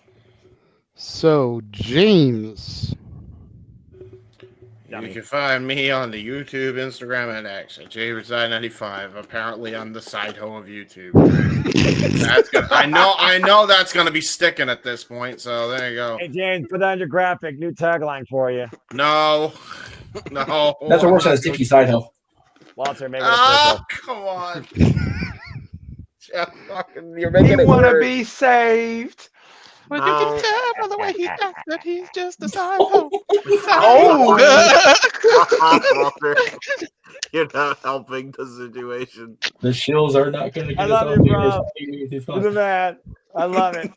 So, James. You can find me on the YouTube, Instagram, and X at JReside95. Apparently, I'm the side hoe of YouTube. I know that's gonna be sticking at this point. So there you go. Hey James, put on your graphic. New tagline for you. No. That's the worst on a sticky side hoe. Walter, make it official. Come on. You're making You it want to worse. be saved. Well, you can tell by the way he acts that he's just a side hoe. Walter, you're not helping the situation. The shills are not going to get I love us you, off bro. You're the man. I love it.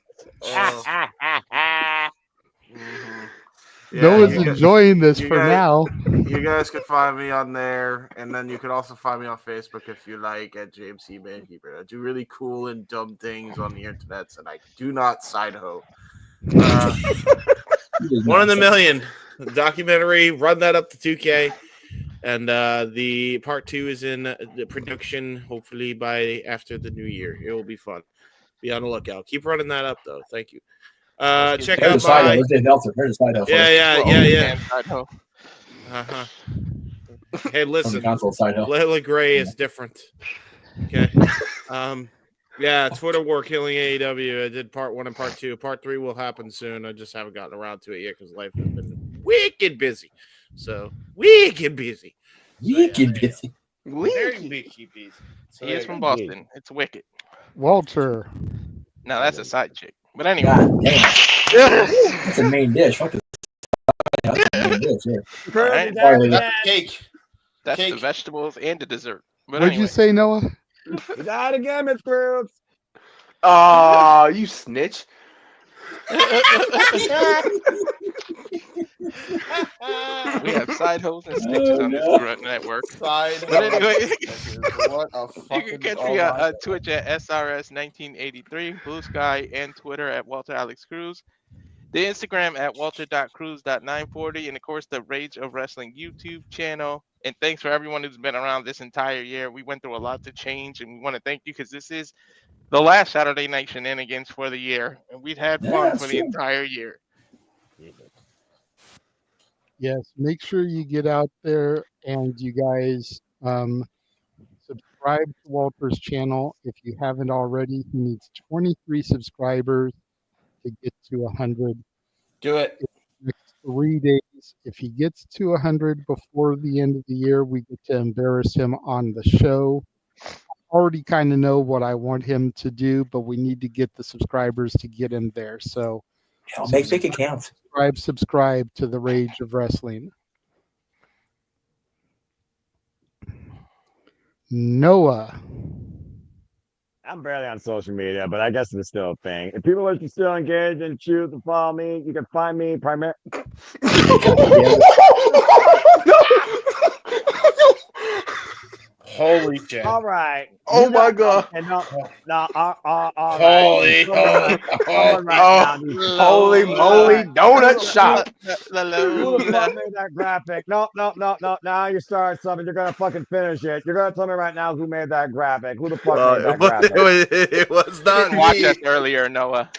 Noah's enjoying this for now. You guys can find me on there, and then you can also find me on Facebook if you like at James C. Mankeeper. I do really cool and dumb things on the internet, and I do not side hoe. 1 in a Million the documentary. Run that up to 2K, and the part 2 is in the production. Hopefully by after the new year, it will be fun. Be on the lookout. Keep running that up though. Thank you. Check out my yeah. Hey, listen, Layla Gray is different. Okay. Yeah, Twitter war killing AEW. I did part 1 and part 2. Part 3 will happen soon. I just haven't gotten around to it yet because life has been wicked busy. So wicked busy. Wicked busy. Very wicked busy. He is from Boston. It's wicked. Walter. Now that's a side chick. But anyway. That's a main dish. Fuck this. That's a main dish, yeah. Right? That's cake. That's the vegetables and the dessert. But What'd you say, Noah? We got again, Miss Groups. Oh, you snitch. We have side hoes and snitches on this grunt network. But anyway, what a you can catch me on Twitch at SRS1983, Blue Sky, and Twitter at Walter Alex Cruz. The Instagram at walter.cruz.940, and of course the Rage of Wrestling YouTube channel. And thanks for everyone who's been around this entire year. We went through a lot to change, and we want to thank you because this is the last Saturday Night Shenanigans for the year, and we've had fun for the entire year. Yes, make sure you get out there and you guys subscribe to Walter's channel. If you haven't already, he needs 23 subscribers to get to 100. Do it. Next 3 days. If he gets to 100 before the end of the year, we get to embarrass him on the show. I already kind of know what I want him to do, but we need to get the subscribers to get him there. So make fake accounts. Subscribe to the Rage of Wrestling. Noah. I'm barely on social media, but I guess it's still a thing. If people are still engaged and choose to follow me, you can find me primarily. Holy shit. All right. Oh my God. And all Holy, right. Holy moly donut shop. Who the fuck made that graphic? No. Now you start something. You're going to fucking finish it. You're going to tell me right now who made that graphic. Who the fuck made that graphic? It was not me. Watch us earlier, Noah.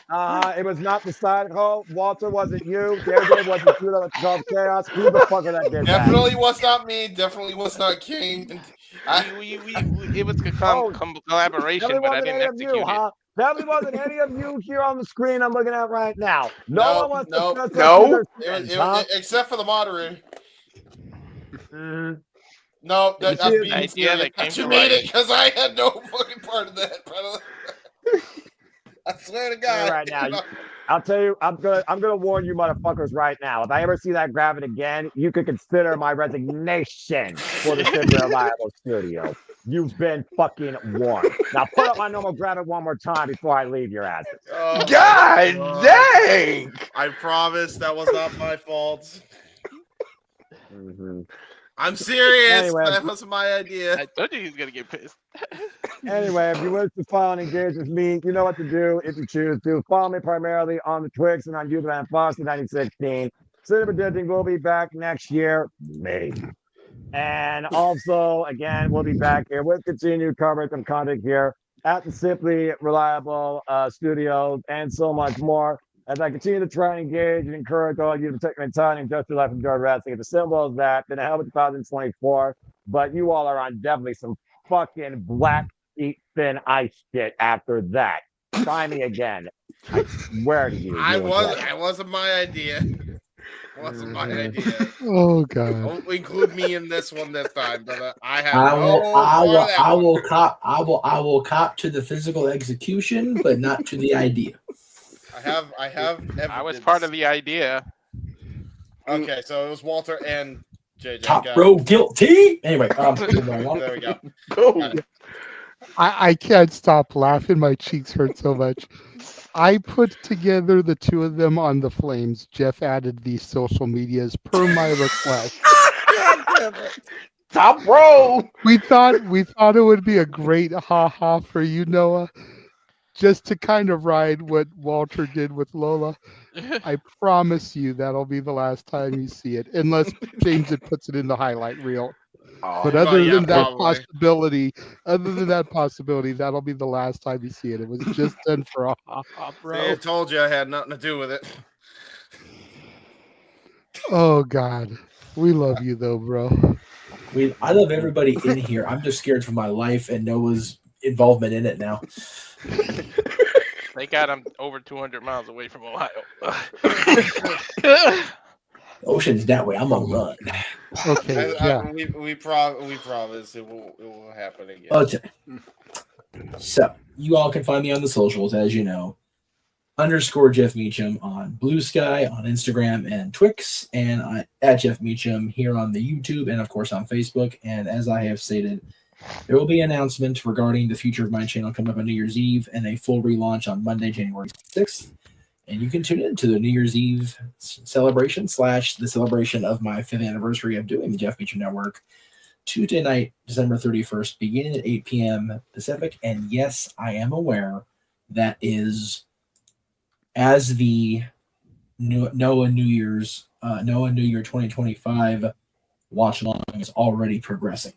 It was not the side hole. Walter, wasn't you? David, wasn't you? That was called Chaos. Who the fuck did that get Definitely was not me. Definitely was not King. It was collaboration, but I didn't execute it. Huh? Definitely wasn't any of you here on the screen I'm looking at right now. No one wants to No. Except for the moderator. No, that's me. Idea that came You to made writing. it because I had no fucking part of that, brother. I swear to God. Right now, I'll tell you, I'm gonna warn you motherfuckers right now. If I ever see that graphic again, you could consider my resignation for the Simple Reliable Studio. You've been fucking warned. Now put up my normal graphic one more time before I leave your ass. Oh, God dang! I promise that was not my fault. I'm serious. Anyway. That was my idea. I told you he was gonna get pissed. Anyway, if you wish to follow and engage with me, you know what to do if you choose to. Follow me primarily on the Twix and on YouTube at Foster 9016. Cinema Editing will be back next year, maybe. And also, again, we'll be back here with continued coverage and content here at the Simply Reliable Studios and so much more. As I continue to try and engage and encourage all you to take my time and just your life and enjoy wrestling. It's as simple as that. Been a hell of a 2024, but you all are on definitely some fucking black sheep thin ice shit after that. Try me again. I swear to you. It wasn't my idea. Wasn't my idea. Oh God! Don't include me in this one this time, but I have I will cop to the physical execution, but not to the idea. I have evidence. I was part of the idea. Okay, so it was Walter and JJ. Top row guilty. Anyway, there we go. Go. I can't stop laughing. My cheeks hurt so much. I put together the two of them on the Flames. Jeff added these social medias per my request. Top row. We thought it would be a great ha-ha for you, Noah, just to kind of ride what Walter did with Lola. I promise you that'll be the last time you see it, unless James puts it in the highlight reel. But other than that possibility, that'll be the last time you see it. It was just done for a ha-ha, bro. See, I told you I had nothing to do with it. Oh God, we love you though, bro. I love everybody in here. I'm just scared for my life and Noah's involvement in it now. Thank God I'm over 200 miles away from Ohio. Ocean's that way. I'm gonna run. Okay, we promise it will happen again. Okay. So you all can find me on the socials, as you know. _ Jeff Meacham on Blue Sky, on Instagram and Twix, and at Jeff Meacham here on the YouTube and of course on Facebook. And as I have stated, there will be an announcement regarding the future of my channel coming up on New Year's Eve and a full relaunch on Monday, January 6th. And you can tune in to the New Year's Eve celebration / the celebration of my 5th anniversary of doing the Jeff Meacham Network, Tuesday night, December 31st, beginning at 8 p.m. Pacific. And yes, I am aware that is as the Noah New Year 2025 watch along is already progressing.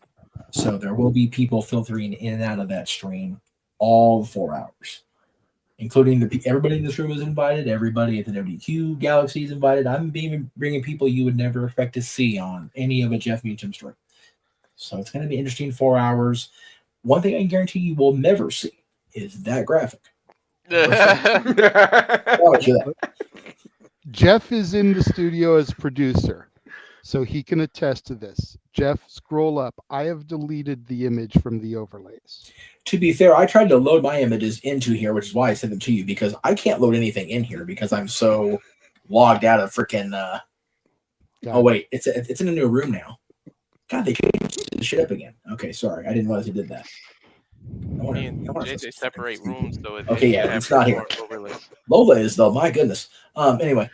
So there will be people filtering in and out of that stream all 4 hours. Including everybody in this room is invited. Everybody at the WQ Galaxy is invited. I'm bringing people you would never expect to see on any of a Jeff Meacham stream. So it's going to be interesting 4 hours. One thing I can guarantee you will never see is that graphic. Jeff is in the studio as producer, so he can attest to this. Jeff, scroll up. I have deleted the image from the overlays. To be fair, I tried to load my images into here, which is why I sent them to you, because I can't load anything in here because I'm so logged out of freaking. Oh wait, it's in a new room now. God, they changed the shit up again. Okay, sorry, I didn't realize they did that. Me and JJ separate rooms, so okay, yeah, it's not here. Lola is though. My goodness. Anyway.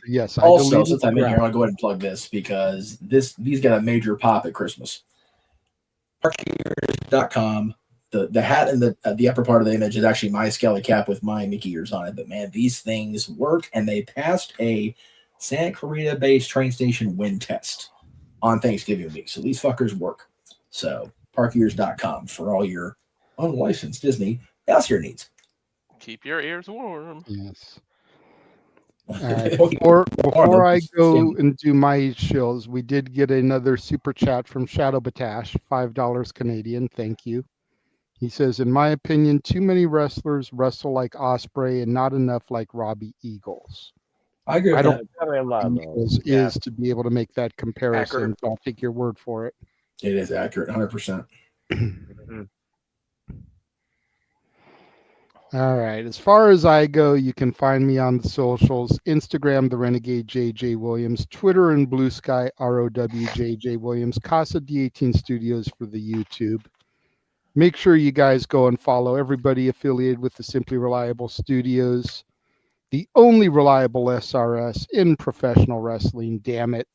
Yes. Also, since I'm in here, I'll go ahead and plug this because these got a major pop at Christmas. Parkgears.com. The hat in the upper part of the image is actually my Skelly cap with my Mickey ears on it. But man, these things work, and they passed a Santa Clarita-based train station wind test on Thanksgiving week. So these fuckers work. So parkgears.com for all your unlicensed Disney Elsier needs. Keep your ears warm. Yes. Before I go and do my shills, we did get another super chat from Shadow Batash, $5 Canadian. Thank you. He says, in my opinion, too many wrestlers wrestle like Osprey and not enough like Robbie Eagles. I agree. I don't know Eagles is to be able to make that comparison. Accurate. So I'll take your word for it. It is accurate, 100%. All right. As far as I go, you can find me on the socials. Instagram, The Renegade JJ Williams. Twitter and Blue Sky, ROWJJ Williams. Casa D18 Studios for the YouTube. Make sure you guys go and follow everybody affiliated with the Simply Reliable Studios. The only reliable SRS in professional wrestling, damn it.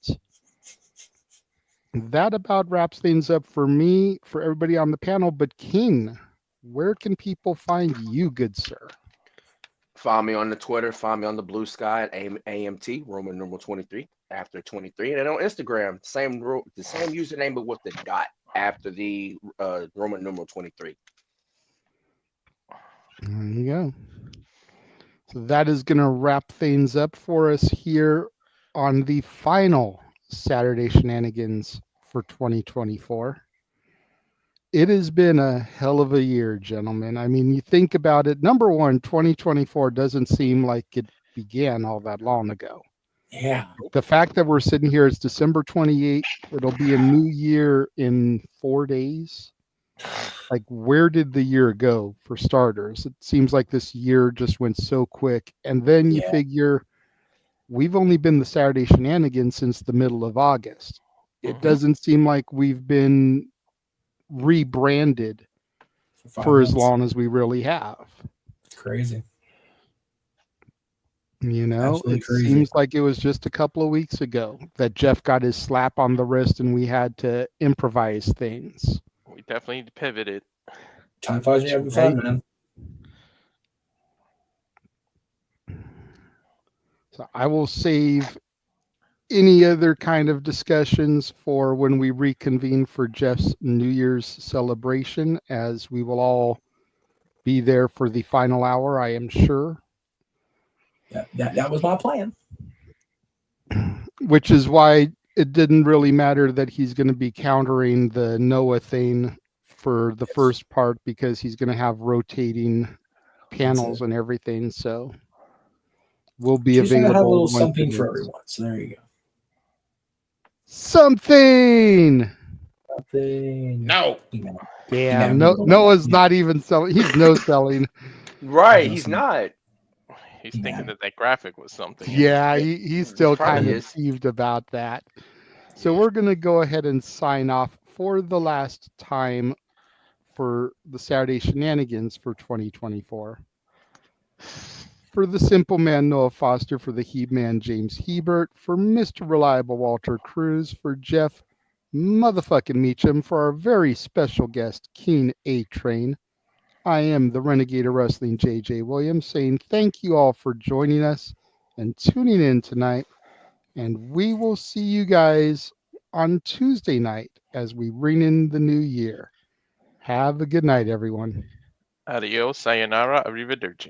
That about wraps things up for me, for everybody on the panel. But King, where can people find you, good sir? Find me on the Twitter. Find me on the Blue Sky at AMT Roman numeral 23 after 23, and then on Instagram, the same username but with the dot after the Roman numeral 23. There you go. So that is going to wrap things up for us here on the final Saturday Shenanigans for 2024. It has been a hell of a year, gentlemen. I mean, you think about it. Number one, 2024 doesn't seem like it began all that long ago. Yeah. The fact that we're sitting here, it's December 28th. It'll be a new year in 4 days. Like, where did the year go for starters? It seems like this year just went so quick. And then you figure we've only been the Saturday Shenanigans since the middle of August. It doesn't seem like we've been rebranded for as long as we really have. It's crazy. You know, Absolutely it crazy. seems like it was just a couple of weeks ago that Jeff got his slap on the wrist and we had to improvise things. We definitely pivoted. Time flies when you're having fun, man. So I will save any other kind of discussions for when we reconvene for Jeff's New Year's celebration, as we will all be there for the final hour, I am sure. That was my plan. Which is why it didn't really matter that he's going to be countering the Noah thing for the first part, because he's going to have rotating panels and everything. So we'll be available. Have a little something for everyone. So there you go. Something. No. Damn. Noah's not even selling. He's no selling. Right. He's not. He's thinking that graphic was something. Yeah, he's still kind of is. peeved about that. So we're going to go ahead and sign off for the last time for the Saturday Shenanigans for 2024. For the Simple Man, Noah Foster, for the He Man, James Hebert, for Mr. Reliable, Walter Cruz, for Jeff motherfucking Meacham, for our very special guest, Keen A-Train. I am the Renegade of Wrestling, JJ Williams, saying thank you all for joining us and tuning in tonight. And we will see you guys on Tuesday night as we ring in the new year. Have a good night, everyone. Adios, sayonara, arrivederci.